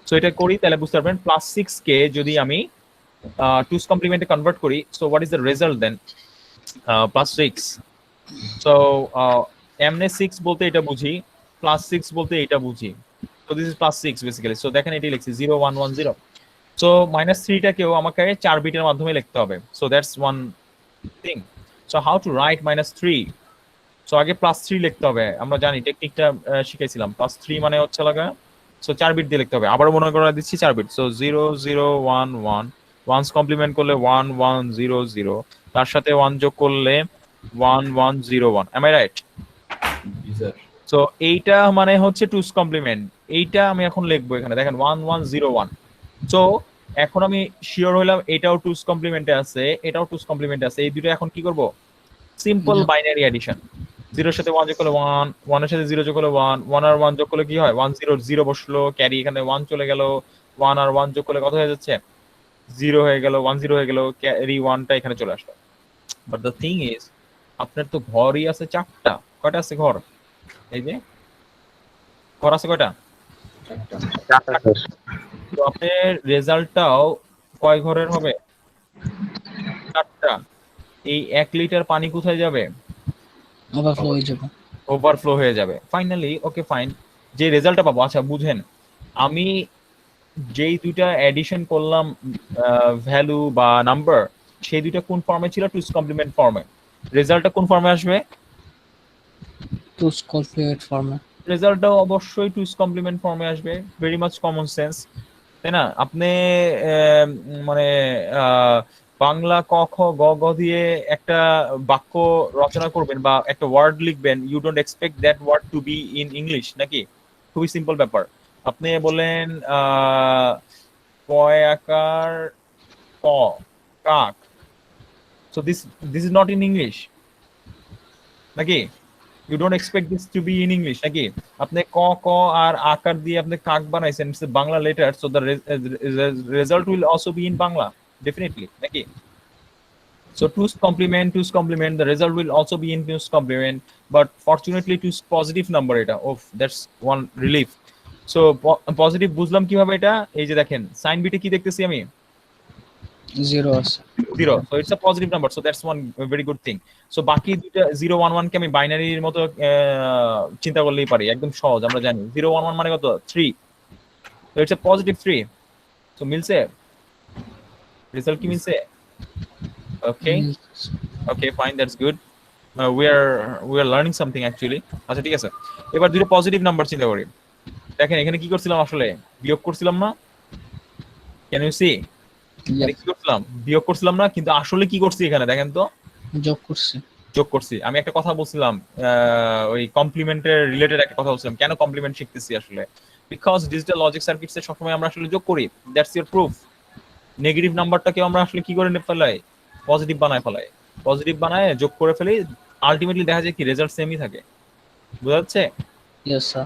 সো এটা করি তাহলে বুঝতে পারবেন +6 কে যদি আমি 2's কমপ্লিমেন্টে কনভার্ট করি, so what is the result then? +6। So এমনে 6 বলতে এটা বুঝি, +6 বলতে এটা বুঝি। So this is +6 basically. So দেখেন এটাই লিখছি 0110. So -3 টাকেও আমাকে 4 বিটের মাধ্যমে লিখতে হবে। So that's one thing. So how to write -3? So আগে +3 লিখতে হবে, আমরা জানি টেকনিকটা শিখাইছিলাম। +3 মানে হচ্ছে লাগা, so 4 বিট দিয়ে লিখতে হবে। আবার মনে করে দিচ্ছি 4 বিট। So 0011, 1's কমপ্লিমেন্ট করলে 1100, তার সাথে 1 যোগ করলে 1101. Am I right? G sir. So এইটা মানে হচ্ছে 2's কমপ্লিমেন্ট। এইটা আমি এখন লিখবো এখানে দেখেন 1101। সো এখন আমি শিওর হইলাম এটাও 2's কমপ্লিমেন্টে আছে, এটাও 2's কমপ্লিমেন্টে আছে। এই দুটো এখন কি করব? Simple binary addition. 0 এর সাথে 1 যোগ করলে 1, 1 এর সাথে 0 যোগ করলে 1, 1 আর 1 যোগ করলে কি হয়? 100 বসলো, ক্যারি এখানে 1 চলে গেল, 1 আর 1 যোগ করলে কত হয়ে যাচ্ছে? 0 হয়ে গেল, 10 হয়ে গেল, ক্যারি 1টা এখানে চলে আসলো। বাট দ্য থিং ইজ আপনার তো ঘরই আছে 4টা। কয়টা আছে ঘর? এই যে ঘর আছে কয়টা? তো আপনার রেজাল্টটাও কয় ঘরের হবে? 4টা। এই 1 লিটার পানি কোথায় যাবে? ওভারফ্লো হয়ে যাবে। ওভারফ্লো হয়ে যাবে। ফাইনালি ওকে ফাইন, যে রেজাল্টটা পাবো, আচ্ছা বুঝেন আমি যেই দুইটা এডিশন করলাম ভ্যালু বা নাম্বার, সেই দুইটা কোন ফর্মে ছিল? 2's কমপ্লিমেন্ট ফর্মে। রেজাল্টটা কোন ফর্মে আসবে? 2's কমপ্লিমেন্ট ফর্মে। রেজাল্টটাও অবশ্যই 2's কমপ্লিমেন্ট ফর্মে আসবে। ভেরি মাচ কমন সেন্স, তাই না? আপনি মানে বাংলা ক খ গ গ দিয়ে একটা বাক্য রচনা করবেন বা একটা ওয়ার্ড লিখবেন, you don't expect that word to be in English, নাকি? খুবই সিম্পল ব্যাপার। আপনি বলেন কয় আকার ক, কাক, so this is not in English, নাকি? You don't expect this to be in English, নাকি? আপনি ক ক আর আকার দিয়ে আপনি কাক বানাইছেন, it's a Bangla letter, so the result will also be in Bangla, definitely, নাকি? So 2's complement, the result will also be in 2's complement, but fortunately 2's positive number এটা, oh that's one relief. So positive বুঝলাম কিভাবে এটা? এই যে দেখেন sign বিটে কি দেখতেছি আমি? 0 আছে। 0, so it's a positive number, so that's one very good thing. So বাকি দুইটা 011 কে আমি বাইনারির মতো চিন্তা করলেই পারি, একদম সহজ, আমরা জানি 011 মানে কত? 3, so it's a positive 3. So মিলছে, রেজাল্ট কি মিলছে? Okay fine, that's good. We are learning something actually. আচ্ছা ঠিক আছে, এবার দুটো পজিটিভ নাম্বার চিন্তা করি। দেখেন এখানে কি করছিলাম, আসলে বিয়োগ করছিলাম না? Can you see? কি করছিলাম? বিয়োগ করছিলাম না, কিন্তু আসলে কি করছি এখানে দেখেন তো? যোগ করছি। আমি একটা কথা বলছিলাম, ওই কমপ্লিমেন্টের রিলেটেড একটা কথা বলছিলাম। কেন কমপ্লিমেন্ট শিখতেছি আসলে? বিকজ ডিজিটাল লজিক সার্কিটসে সবসময় আমরা আসলে যোগ করি, দ্যাটস ইওর প্রুফ। নেগেটিভ নাম্বারটাকে আমরা আসলে কি করে ফেলাই? পজিটিভ বানায় ফেলাই, পজিটিভ বানায় যোগ করে ফেলি, আলটিমেটলি দেখা যায় কি রেজাল্ট সেমই থাকে। বুঝা যাচ্ছে? Yes sir.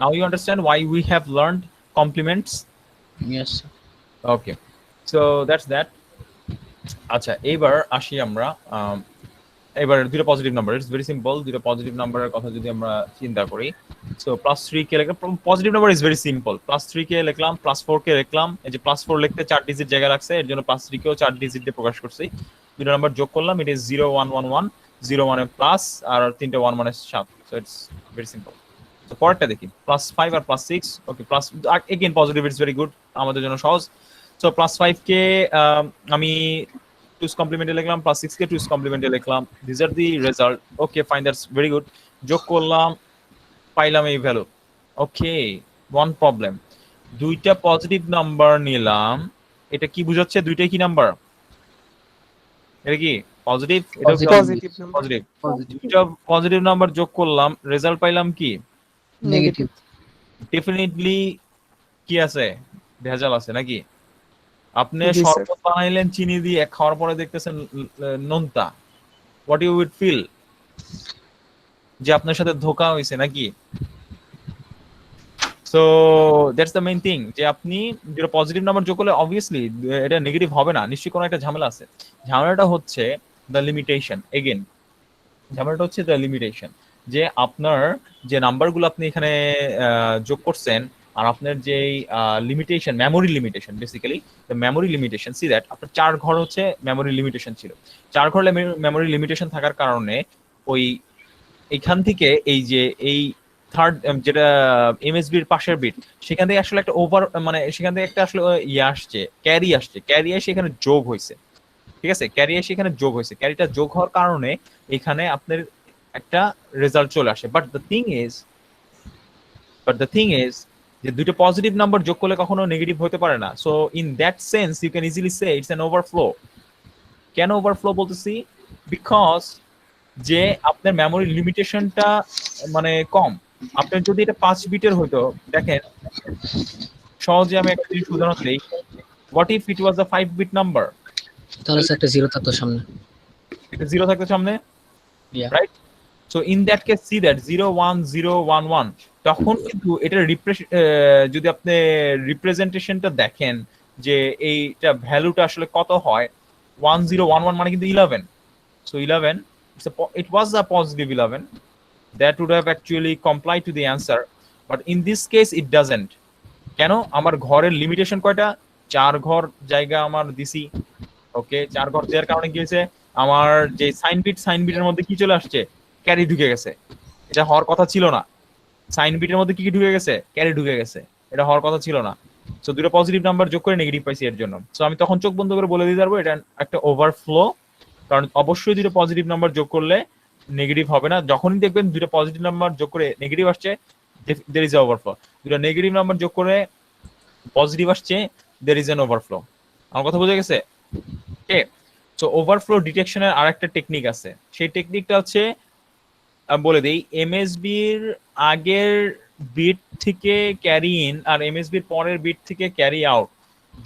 Now you understand why we have learned complements? Yes sir. Okay, so that's that. আচ্ছা এবার আসি আমরা, এবার দুটো positive number, it's very simple. দুটো পজিটিভ নাম্বারের কথা যদি আমরা চিন্তা করি, সো +3 কে লিখলাম, positive number is very simple. +3 কে লিখলাম, +4 কে লিখলাম, এই যে +4 লিখতে 4 ডিজিট জায়গা লাগছে, এর জন্য +3 কেও 4 ডিজিট দিয়ে প্রকাশ করছি। দুটো নাম্বার যোগ করলাম, ইট ইজ 0111, 0 মানে প্লাস আর 3টা 1 মানে 7, সো ইটস ভেরি সিম্পল। তো পরেরটা দেখি, +5 আর +6, ওকে plus again positive, it's very good, আমাদের জন্য সহজ। সো +5 কে আমি 2's কমপ্লিমেন্টে লিখলাম, +6 কে 2's কমপ্লিমেন্টে লিখলাম, this are the result. Okay fine, that's very good. যোগ করলাম, পাইলাম এই ভ্যালু। ওকে, ওয়ান প্রবলেম, দুইটা পজিটিভ নাম্বার নিলাম, এটা কি বুঝাচ্ছে? দুইটাই কি নাম্বার? এটা কি পজিটিভ, এটা পজিটিভ নাম্বার পজিটিভ। দুটো পজিটিভ নাম্বার যোগ করলাম, রেজাল্ট পাইলাম কি? নেগেটিভ। ডেফিনেটলি কি আছে? ভেজাল আছে নাকি? আপনি জি, স্যার। শরবত বানাইলেন চিনি দিয়ে, খাওয়ার পরে দেখতেছেন নোনতা, হোয়াট ইউ উইড ফিল? যে আপনার সাথে ধোঁকা হয়েছে নাকি? So that's the main thing, যে আপনি যেটা পজিটিভ নাম্বার যোগ করলে অবভিয়াসলি এটা নেগেটিভ হবে না, নিশ্চয়ই কোনো একটা ঝামেলা আছে। ঝামেলাটা হচ্ছে দ্য লিমিটেশন। এগেন ঝামেলাটা হচ্ছে দ্য লিমিটেশন, যে আপনার যে নাম্বারগুলো আপনি এখানে যোগ করছেন আর আপনার যে limitation, memory limitation, basically the memory limitation, see that আপনার 4 ঘর হচ্ছে মেমোরি লিমিটেশন ছিল। 4 ঘর মেমোরি লিমিটেশন থাকার কারণে ওই এখান থেকে এই যে এই থার্ড যেটা এমএসবির পাশের বিট, সেখান থেকে আসলে একটা ওভার মানে সেখান থেকে একটা আসলে ইয়ে আসছে, ক্যারি আসছে, ক্যারি এসে এখানে যোগ হয়েছে। ঠিক আছে, ক্যারি এসে এখানে যোগ হয়েছে, ক্যারিটা যোগ হওয়ার কারণে এখানে আপনার একটা রেজাল্ট চলে আসে। বাট দ্য থিং ইজ যে দুটো পজিটিভ নাম্বার যোগ করলে কখনো নেগেটিভ হতে পারে না। So in that sense you can easily say it's an overflow. কেন ওভারফ্লো বলতেছি? বিকজ যে আপনার মেমোরি লিমিটেশনটা মানে কম। আপনার যদি এটা 5 বিটের হইতো, দেখেন সহজে আমি একটা জিনিস উদাহরণ দিই, what if it was a 5 bit number? তাহলে স্যার একটা জিরো থাকতো সামনে। এটা 0 থাকতো সামনে, Yeah. Right? So in that case see that 0 1 0 1 1, তখন কিন্তু এটা যদি আপনি রিপ্রেজেন্টেশনটা দেখেন যে এইটা ভ্যালুটা আসলে কত হয়, 1 0 1 1 মানে কিন্তু 11। So 11 it was a positive 11 that would have actually complied to the answer, but in this case it doesn't. কেন? আমার ঘরের লিমিটেশন কয়টা? 4 ঘর জায়গা আমার দিছি। ওকে, 4 ঘর দেওয়ার কারণে কি হয়েছে, আমার যে সাইন বিটের মধ্যে কি চলে আসছে? ক্যারি ঢুকে গেছে। এটা হওয়ার কথা ছিল না। সাইন বিটের মধ্যে কি ঢুকে গেছে? ক্যারি ঢুকে গেছে। এটা হওয়ার কথা ছিল না। সো দুটো পজিটিভ নাম্বার যোগ করে নেগেটিভ পাইছি এর জন্য। সো আমি তখন চোখ বন্ধ করে বলে দিতে পারবো এটা একটা ওভারফ্লো, কারণ অবশ্যই দুটো পজিটিভ নাম্বার যোগ করলে নেগেটিভ হবে না। যখনই দেখবেন দুটো পজিটিভ নাম্বার যোগ করে নেগেটিভ আসছে, there is a overflow. দুটো নেগেটিভ নাম্বার যোগ করে পজিটিভ আসছে, there is an overflow. আমার কথা বোঝা গেছে? ওকে, সো ওভারফ্লো ডিটেকশনের আরেকটা টেকনিক আছে। সেই টেকনিকটা হচ্ছে, বলে দেই, এমএসবির আগের বিট থেকে ক্যারি ইন আর এমএসবির পরের বিট থেকে ক্যারি আউট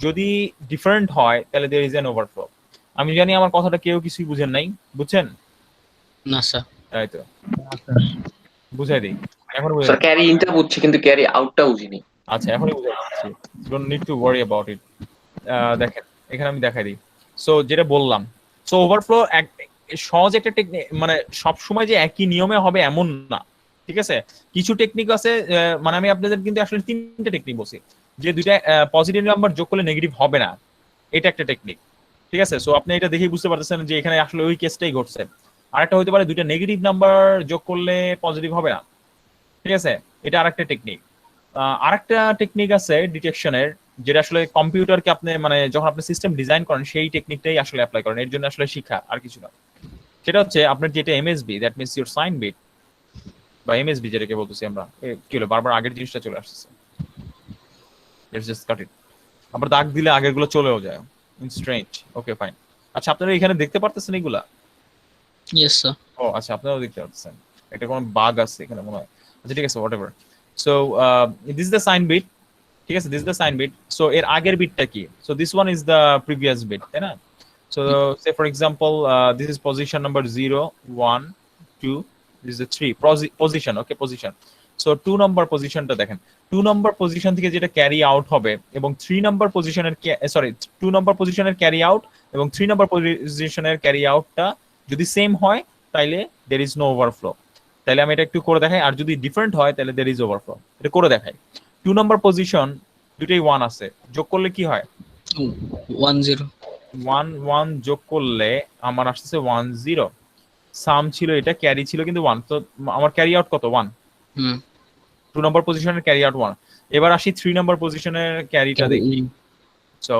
যদি ডিফারেন্ট হয়, তাহলে there is an overflow. আমি জানি আমার কথাটা কেউ কিছুই বুঝেন নাই, বুঝছেন? না স্যার। তাই তো, বুঝাই দিই এখন। স্যার ক্যারি ইনটা বুঝছি কিন্তু ক্যারি আউটটা বুঝিনি। আচ্ছা, এখনই বুঝাই দিচ্ছি, don't need to worry about it. দেখেন এখানে আমি দেখাই দিই। সো যেটা বললাম, সো ওভারফ্লো সহজ একটা টেকনিক, মানে সব সময় যে একই নিয়মে হবে এমন না। ঠিক আছে, কিছু টেকনিক আছে, মানে আমি আপনাদের কিন্তু আসলে 3টে টেকনিক বলছি, যে দুইটা পজিটিভ নাম্বার যোগ করলে নেগেটিভ হবে না, এটা একটা টেকনিক। ঠিক আছে, সো আপনি এটা দেখেই বুঝতে পারতেছেন যে এখানে আসলে ওই কেসটাই ঘটছে। আরেকটা হতে পারে দুইটা নেগেটিভ নাম্বার যোগ করলে পজিটিভ হবে না। ঠিক আছে, এটা আরেকটা টেকনিক। আরেকটা টেকনিক আছে ডিটেকশনের, যেটা আসলে কম্পিউটারকে আপনি মানে যখন আপনি সিস্টেম ডিজাইন করেন সেই টেকনিকটাই আসলে অ্যাপ্লাই করেন, এর জন্য আসলে শিক্ষা আর কিছু না। সেটা হচ্ছে আপনার যেটা MSB, that means your sign bit বা এমএসবি যেটাকে বলতেছি আমরা। কি হলো, বারবার আগের জিনিসটা চলে আসছে, লেটস জাস্ট কাট ইট। আবার দাগ দিলে আগের গুলো চলেও যায়, স্ট্রেঞ্জ। Okay fine. আচ্ছা, আপনারা এখানে দেখতে পারতেছেন এগুলা? Yes sir. ও আচ্ছা, আপনারাও দেখতে পাচ্ছেন। এটা কোনো বাগ আছে এখানে মনে হয়। আচ্ছা ঠিক আছে, whatever. So this is the sign bit. ঠিক আছে, this is the sign bit. So এর আগের বিটটা কি? So this one is the previous bit, তাই না? So say for example this is position number 0 1 2, this is the 3 position. Okay, position. So 2 নম্বর পজিশনটা দেখেন, 2 নম্বর পজিশন থেকে যেটা ক্যারি আউট হবে এবং 3 নম্বর পজিশনের 2 নম্বর পজিশনের ক্যারি আউট এবং 3 নম্বর পজিশনের ক্যারি আউটটা যদি সেম হয়, তাইলে there is no overflow. তাইলে আমি এটা একটু করে দেখাই, আর যদি ডিফারেন্ট হয় তাহলে there is overflow. এটা করে দেখাই। 2 নম্বর পজিশন দুটেই 1 আছে, যোগ করলে কি হয়? 1 0 1 1 যোগ করলে আমার আসছে 1 0। সাম ছিল এটা, ক্যারি ছিল কিন্তু 1, তো আমার ক্যারি আউট কত? 1। 2 নম্বর পজিশনের ক্যারি আউট 1। এবার আসি 3 নম্বর পজিশনের ক্যারিটা দেখি। So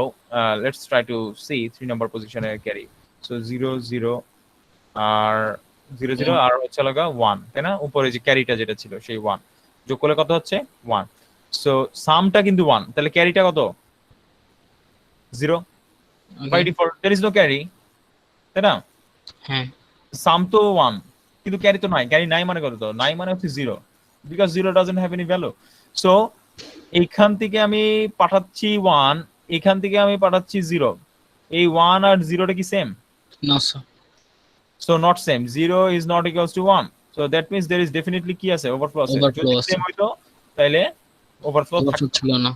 let's try to see 3 নম্বর পজিশনের ক্যারি। সো 0 0 আর 0 0 আর হচ্ছে লাগা 1, তাই না? উপরে যে ক্যারিটা যেটা ছিল সেই 1 যোগ করলে কত হচ্ছে? 1। সো সামটা কিন্তু 1, তাহলে ক্যারিটা কত? 0। By default there is no carry, তাই না? হ্যাঁ সাম তো 1 কিন্তু ক্যারি তো নাই, ক্যারি নাই মানে কত? তো নাই মানে হচ্ছে 0 because 0 doesn't have any value. So এইখান থেকে আমি পাঠাচ্ছি 1, এখান থেকে আমি পাঠাচ্ছি 0। এই 1 আর 0টা কি সেম? না sir. So not same. 0 is not equals to 1. So that means there is definitely কি আছে? Overflow আছে। Overflow যদি আছে। same হইতো তাহলে overflow Overflow থাকতো। ছিল না।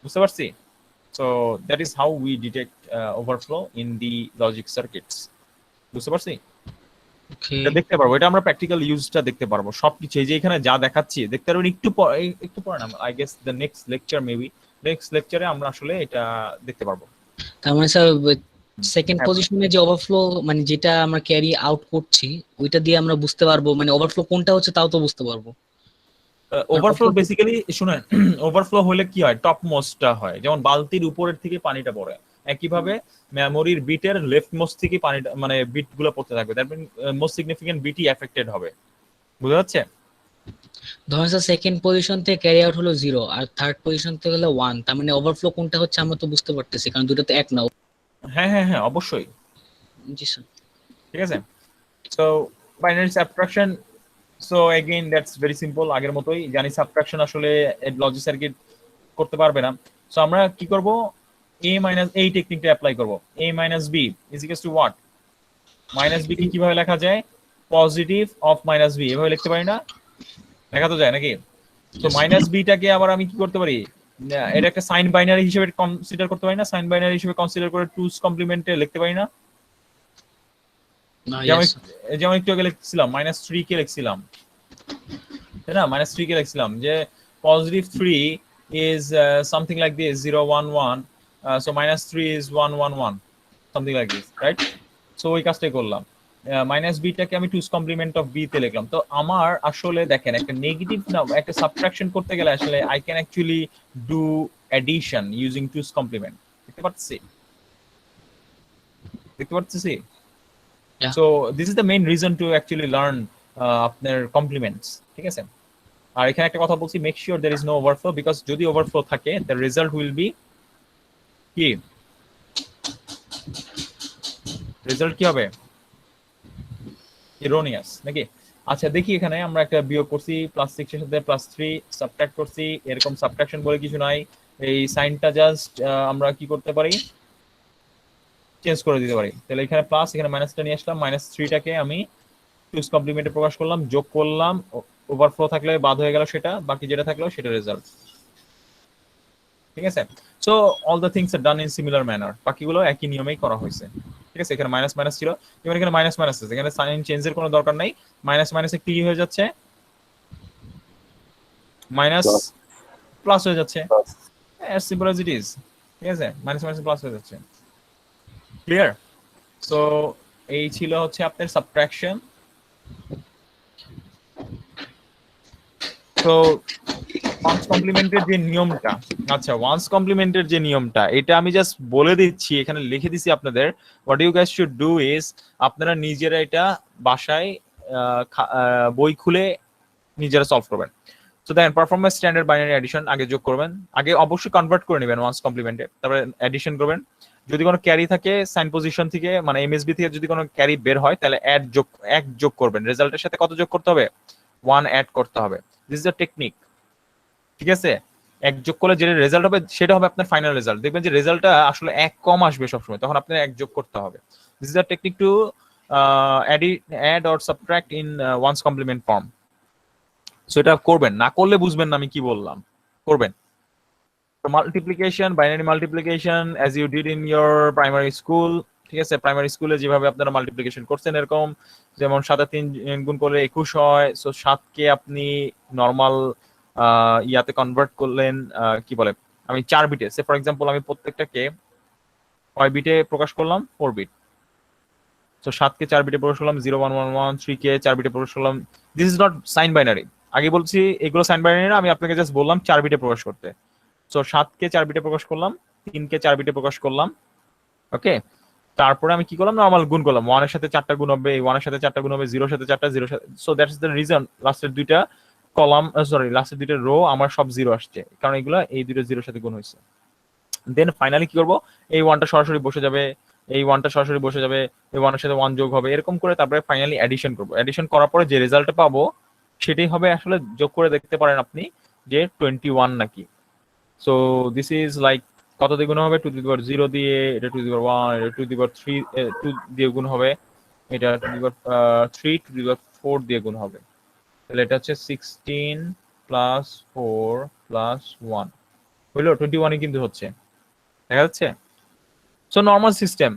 বুঝতে পারছি? So that is how we detect overflow in the logic circuits. বুঝতে পারছি? Okay. এটা দেখতে পারবো, এটা আমরা প্র্যাকটিক্যাল ইউজটা দেখতে পারবো সবকিছু। এই যে এখানে যা দেখাচ্ছি দেখতে পারবেন একটু পরে না, I guess the next lecture maybe, next লেকচারে আমরা আসলে এটা দেখতে পারবো। তার মানে স্যার সেকেন্ড হ্যাঁ। পজিশনে যে ওভারফ্লো মানে যেটা আমরা ক্যারি আউট করছি ওইটা দিয়ে আমরা বুঝতে পারবো মানে ওভারফ্লো কোনটা হচ্ছে তাও তো বুঝতে পারবো। ওভারফ্লো বেসিক্যালি শুনেন, ওভারফ্লো হলে কি হয়? টপ মোস্টটা হয়, যেমন বালতির উপরের থেকে পানিটা পড়ে, একইভাবে মেমোরির বিটের লেফট মোস্ট থেকে পানিটা মানে বিটগুলো পড়তে থাকবে, দ্যাট মিন মোস্ট সিগনিফিকেন্ট বিটই এফেক্টেড হবে। বুঝা যাচ্ছে? ধরেন স্যার সেকেন্ড পজিশন থেকে ক্যারি আউট হলো 0 আর থার্ড পজিশন থেকে হলো 1, তার মানে ওভারফ্লো কোনটা হচ্ছে আমরা তো বুঝতে পারতেছি কারণ দুটো তো এক না। হ্যাঁ হ্যাঁ হ্যাঁ অবশ্যই। জি স্যার। ঠিক আছে, so binary subtraction, so again that's very simple, আগের মতোই জানি সাবট্রাকশন আসলে লজিক সার্কিট করতে পারবে না। সো আমরা কি করব? a মাইনাস এই টেকনিকটা অ্যাপ্লাই করব। a minus b is equals to what? Minus b কি কিভাবে লেখা যায়? পজিটিভ অফ মাইনাস b, এভাবে লিখতে পারি না? লেখা তো যায় নাকি? তো মাইনাস b টাকে আবার আমি কি করতে পারি? এটা একটা সাইন বাইনারি হিসেবে কনসিডার করতে পারি না? সাইন বাইনারি হিসেবে কনসিডার করে 2's কমপ্লিমেন্টে লিখতে পারি না? যেমন একটু আগে লিখছিলাম -3 কে লিখছিলাম, তাই না? -3 কে লিখছিলাম যে positive 3 is something like this 0 1 1, so -3 is 1 1 1, something like this, right? So ওই কাজটাই করলাম, মাইনাস বি টাকে আমি 2's কমপ্লিমেন্ট অফ বি তে লিখলাম। তো আমার আসলে দেখেন একটা নেগেটিভ না একটা সাবট্রাকশন করতে গেলে আসলে I can actually do addition using 2's complement. দেখতে পাচ্ছি? So this is the main reason to actually learn আপনার কমপ্লিমেন্টস। ঠিক আছে, আর এখানে একটা কথা বলছি, make sure there is no overflow, because যদি ওভারফ্লো থাকে the result will be কি? রেজাল্ট কি হবে? এরোনিয়াস নাকি? আচ্ছা দেখি, এখানে আমরা একটা বিয়োগ করছি, +6 এর সাথে +3 সাবট্রাক্ট করছি, এরকম সাবট্রাকশন বলে কিছু নাই। এই সাইনটা জাস্ট আমরা কি করতে পারি? চেঞ্জ করে দিতে পারি। তাহলে এখানে প্লাস, এখানে মাইনাসটা নিয়ে আসলাম, -3 টাকে আমি 2's কমপ্লিমেন্টে প্রকাশ করলাম, যোগ করলাম, ওভারফ্লো থাকলে বাদ হয়ে গেল সেটা, বাকি যেটা থাকলো সেটা রেজাল্ট। ঠিক আছে, so all the things are done in similar manner, বাকিগুলো একই নিয়মেই করা হয়েছে। ঠিক আছে, এখানে মাইনাস মাইনাস ছিল, এবার এখানে মাইনাস মাইনাস আছে, এখানে সাইন চেঞ্জের কোনো দরকার নাই, মাইনাস মাইনাসে কি হয়ে যাচ্ছে? মাইনাস প্লাস হয়ে যাচ্ছে, as simple as it is। ঠিক আছে, মাইনাস মাইনাস প্লাস হয়ে যাচ্ছে। ক্লিয়ার? সো এই ছিল হচ্ছে আপনার সাবট্রাকশন। তো ওয়ান্স কমপ্লিমেন্টের যে নিয়মটা, আচ্ছা ওয়ান্স কমপ্লিমেন্টের যে নিয়মটা, এটা আমি জাস্ট বলে দিচ্ছি, এখানে লিখে দিছি আপনাদের। What you guys should do is, আপনারা নিজেরা এটা বাসায় বই খুলে নিজেরা সলভ করবেন। সো দেখেন, পারফরম্যান্স স্ট্যান্ডার্ড বাইনারি এডিশন আগে যোগ করবেন, আগে অবশ্যই কনভার্ট করে নেবেন ওয়ান্স কমপ্লিমেন্টে, তারপরে এডিশন করবেন। যদি কোনো ক্যারি থাকে সাইন পজিশন থেকে, মানে এমএসবি থেকে যদি কোনো ক্যারি বের হয়, তাহলে এক যোগ করবেন, রেজাল্টের সাথে কত যোগ করতে হবে? 1 অ্যাড করতে হবে। This is the technique. ঠিক আছে, এক যোগ করলে যেটা রেজাল্ট হবে সেটা হবে আপনার ফাইনাল রেজাল্ট। দেখবেন যে রেজাল্টটা আসলে এক কম আসবে সবসময়, তখন আপনার এক যোগ করতে হবে। This is the technique to add or subtract in one's complement form. So এটা করবেন, না করলে বুঝবেন না আমি কি বললাম, করবেন। So multiplication, binary multiplication as you did in your primary school, ঠিক আছে, প্রাইমারি স্কুলে যেভাবে আপনারা মাল্টিপ্লিকেশন করছেন এরকম, যেমন 7 আর 3 গুণ করলে 21 হয়। সো 7 কে আপনি নরমাল ইয়াতে কনভার্ট করলেন, কি বলে, আমি 4 বিটে, সে ফর এক্সাম্পল আমি প্রত্যেকটাকে কয় বিটে প্রকাশ করলাম? 4 বিট। সো 7 কে 4 বিটে প্রকাশ করলাম, 0 1 1 1, 3 কে 4 বিটে প্রকাশ করলাম। This is not sign binary, আগে বলছি এগুলো সাইন বাইনারি না, আমি আপনাকে জাস্ট বললাম 4 বিটে প্রকাশ করতে। সো 7 কে 4 বিটে প্রকাশ করলাম, 3 কে 4 বিটে প্রকাশ করলাম, ওকে। তারপরে আমি কি করলাম? নরমাল গুণ করলাম, 1 এর সাথে 4টা গুণ হবে, 1 এর সাথে 4টা গুণ হবে, 0 এর সাথে 4টা, 0 এর সাথে। সো দ্যাটস দ্য রিজন লাস্টের দুইটা কলাম, সরি লাস্টের দুইটা রো আমার সব 0 আসছে, কারণ এগুলো এই দুটো 0 এর সাথে গুণ হয়েছে। দেন ফাইনালি কি করব? এই 1টা সরাসরি বসে যাবে, এই 1টা সরাসরি বসে যাবে, এই 1 এর সাথে 1 যোগ হবে, এরকম করে তারপরে ফাইনালি অ্যাডিশন করব। অ্যাডিশন করার পরে যে রেজাল্টটা পাবো সেটাই হবে আসলে যোগ করে দেখতে পারেন আপনি যে 21 নাকি। সো দিস ইজ লাইক কত দিয়ে গুণ হবে, 2^0 দিয়ে, এটা 2^1, এটা 2^3 2 দিয়ে গুণ হবে, এটা 2^3 2^4 দিয়ে গুণ হবে। তাহলে এটা হচ্ছে 16 প্লাস 4 প্লাস 1 হইলো 21ই কিন্তু হচ্ছে, দেখা যাচ্ছে। সো নর্মাল সিস্টেম,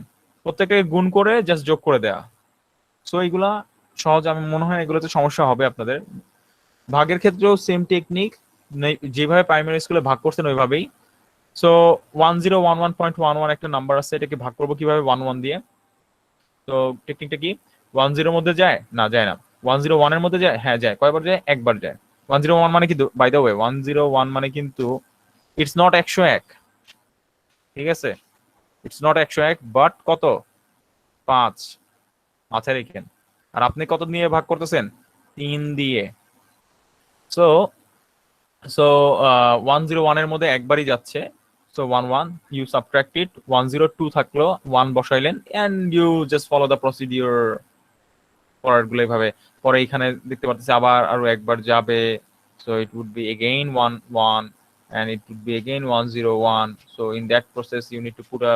প্রত্যেকটাকে গুণ করে জাস্ট যোগ করে দেয়া। সো এইগুলা সহজ, আমি মনে হয় এগুলোতে সমস্যা হবে আপনাদের। ভাগের ক্ষেত্রেও সেম টেকনিক, যেভাবে প্রাইমারি স্কুলে ভাগ করছেন ওইভাবেই। সো 1011.11 একটা নাম্বার আছে, এটাকে ভাগ করবো কিভাবে 11 দিয়ে। তো টেকনিকটা কি, 10 মধ্যে যায় না, যায় না। 101 এর মধ্যে যায়, হ্যাঁ যায়। কয়বার যায়, একবার যায়। 101 মানে কিন্তু বাই দ্য ওয়ে 101 মানে কিন্তু ইটস নট 101, ঠিক আছে, ইটস নট 101 বাট কত, 5 মাথায় রেখেন। আর আপনি কত নিয়ে ভাগ করতেছেন, 3 দিয়ে। সো 101 এর মধ্যে একবারই যাচ্ছে, সো 11 ইউ সাবট্রাক্ট ইট, 102 থাকলো, 1 বসাইলেন and you just follow the procedure পরের গুলো এইভাবে। পরে এখানে দেখতে পাচ্ছি আবার আরো একবার যাবে, so it would be again 11 and it would be again 101. So in that process you need to put a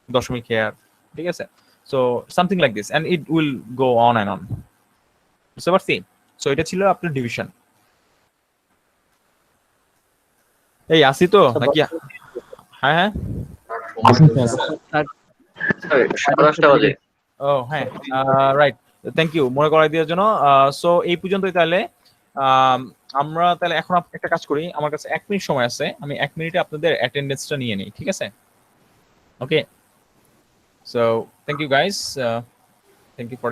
দশমিক here, ঠিক আছে। So something like this and it will go on and on, বুঝতে পারছি। So এটা ছিল আপনার division. এই আসি তো নাকি, হ্যাঁ হ্যাঁ ও হ্যাঁ রাইট, থ্যাংক ইউ মনে করাই দেওয়ার জন্য। সো এই পর্যন্তই তাহলে। আমরা তাহলে এখন একটা কাজ করি, আমার কাছে 1 মিনিট সময় আছে, আমি 1 মিনিটে আপনাদের অ্যাটেন্ডেন্সটা নিয়ে নিই, ঠিক আছে। Okay, so thank you guys, thank you for